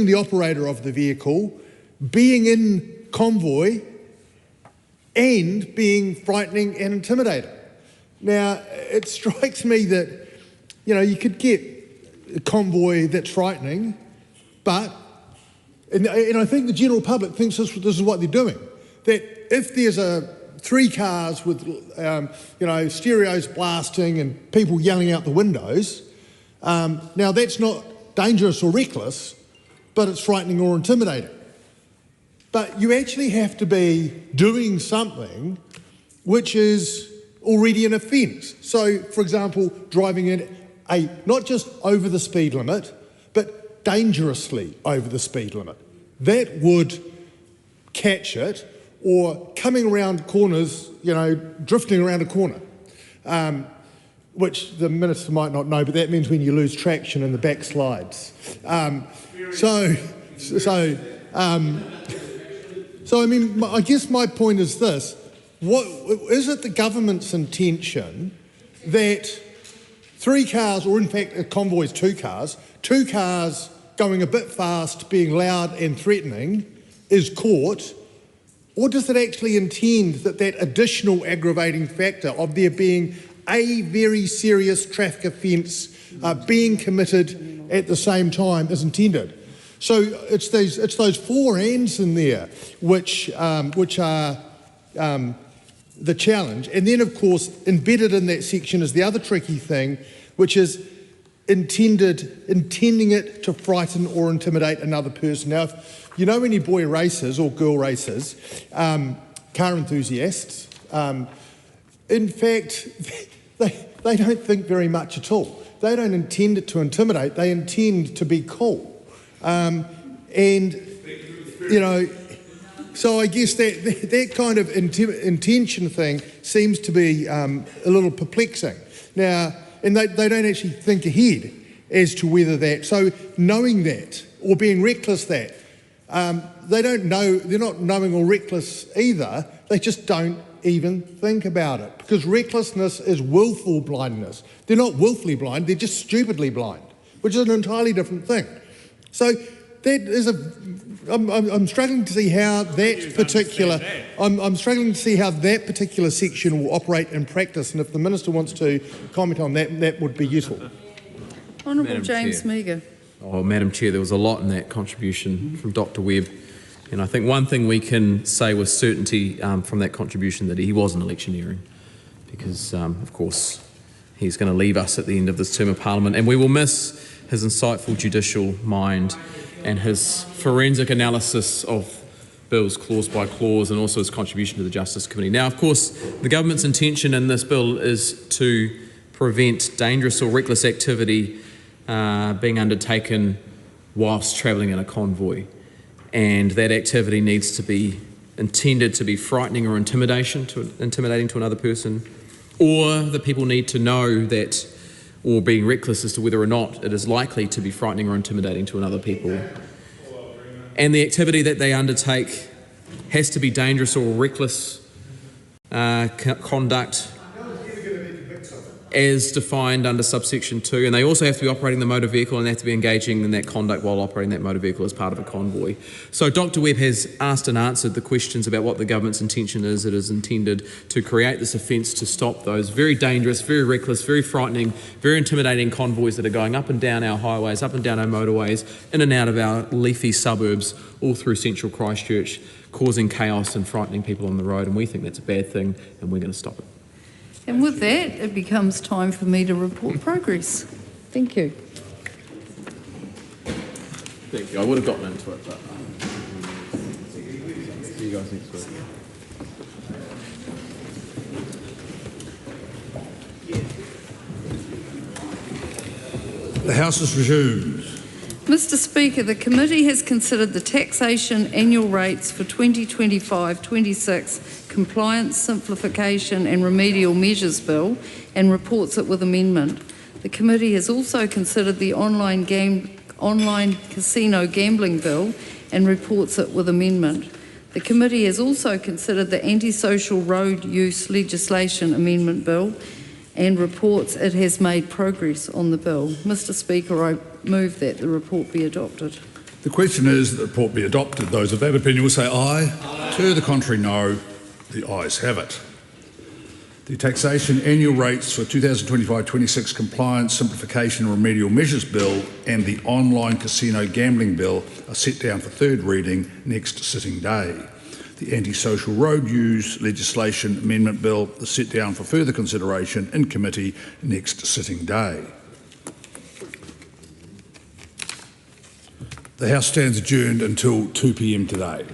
the operator of the vehicle, being in convoy, and being frightening and intimidating. Now, it strikes me that, you could get a convoy that's frightening, but, and I think the general public thinks this is what they're doing, that if there's 3 cars with, stereos blasting and people yelling out the windows, now that's not dangerous or reckless, but it's frightening or intimidating. But you actually have to be doing something which is already an offence. So, for example, driving in not just over the speed limit, but dangerously over the speed limit. That would catch it, or coming around corners, drifting around a corner, which the minister might not know, but that means when you lose traction and the back slides. So I mean, I guess my point is this: what is it the government's intention that 3 cars, or in fact a convoy is 2 cars going a bit fast, being loud and threatening, is caught? Or does it actually intend that additional aggravating factor of there being a very serious traffic offence being committed at the same time is intended? So it's those 4 ands in there which are the challenge. And then, of course, embedded in that section is the other tricky thing, which is intending it to frighten or intimidate another person. Now, if when you boy racers or girl racers, car enthusiasts, in fact, they don't think very much at all. They don't intend it to intimidate, they intend to be cool. So I guess that kind of intention thing seems to be a little perplexing. Now, and they don't actually think ahead as to whether that, so knowing that, or being reckless that, they don't know, they're not knowing or reckless either, they just don't even think about it. Because recklessness is willful blindness. They're not willfully blind, they're just stupidly blind, which is an entirely different thing. So that is I'm struggling to see how that particular, I'm struggling to see how that particular section will operate in practice, and if the Minister wants to comment on that, that would be useful. Honourable James Meagher. Oh, Madam Chair, there was a lot in that contribution from Dr Webb, and I think one thing we can say with certainty from that contribution that he wasn't electioneering, because of course he's going to leave us at the end of this term of Parliament, and we will miss his insightful judicial mind and his forensic analysis of bills clause by clause, and also his contribution to the Justice Committee. Now, of course, the government's intention in this bill is to prevent dangerous or reckless activity being undertaken whilst travelling in a convoy, and that activity needs to be intended to be frightening or intimidating to another person, or the people need to know that, or being reckless as to whether or not it is likely to be frightening or intimidating to another people. And the activity that they undertake has to be dangerous or reckless conduct as defined under subsection 2, and they also have to be operating the motor vehicle and they have to be engaging in that conduct while operating that motor vehicle as part of a convoy. So Dr Webb has asked and answered the questions about what the government's intention is. It is intended to create this offence to stop those very dangerous, very reckless, very frightening, very intimidating convoys that are going up and down our highways, up and down our motorways, in and out of our leafy suburbs, all through central Christchurch, causing chaos and frightening people on the road, and we think that's a bad thing and we're going to stop it. And with that, it becomes time for me to report progress. Thank you. Thank you. I would have gotten into it, but see you guys next week. The House is resumed. Mr Speaker, the committee has considered the taxation annual rates for 2025-26 compliance, simplification and remedial measures bill and reports it with amendment. The committee has also considered the online casino gambling bill and reports it with amendment. The committee has also considered the Antisocial road use legislation amendment bill and reports it has made progress on the bill. Mr Speaker, I move that the report be adopted. The question is that the report be adopted. Those of that opinion will say aye. Aye. To the contrary, no. The ayes have it. The taxation annual rates for 2025-26 compliance, simplification and remedial measures bill and the online casino gambling bill are set down for third reading next sitting day. The Antisocial road use legislation amendment bill is set down for further consideration in committee next sitting day. The House stands adjourned until 2 p.m. today.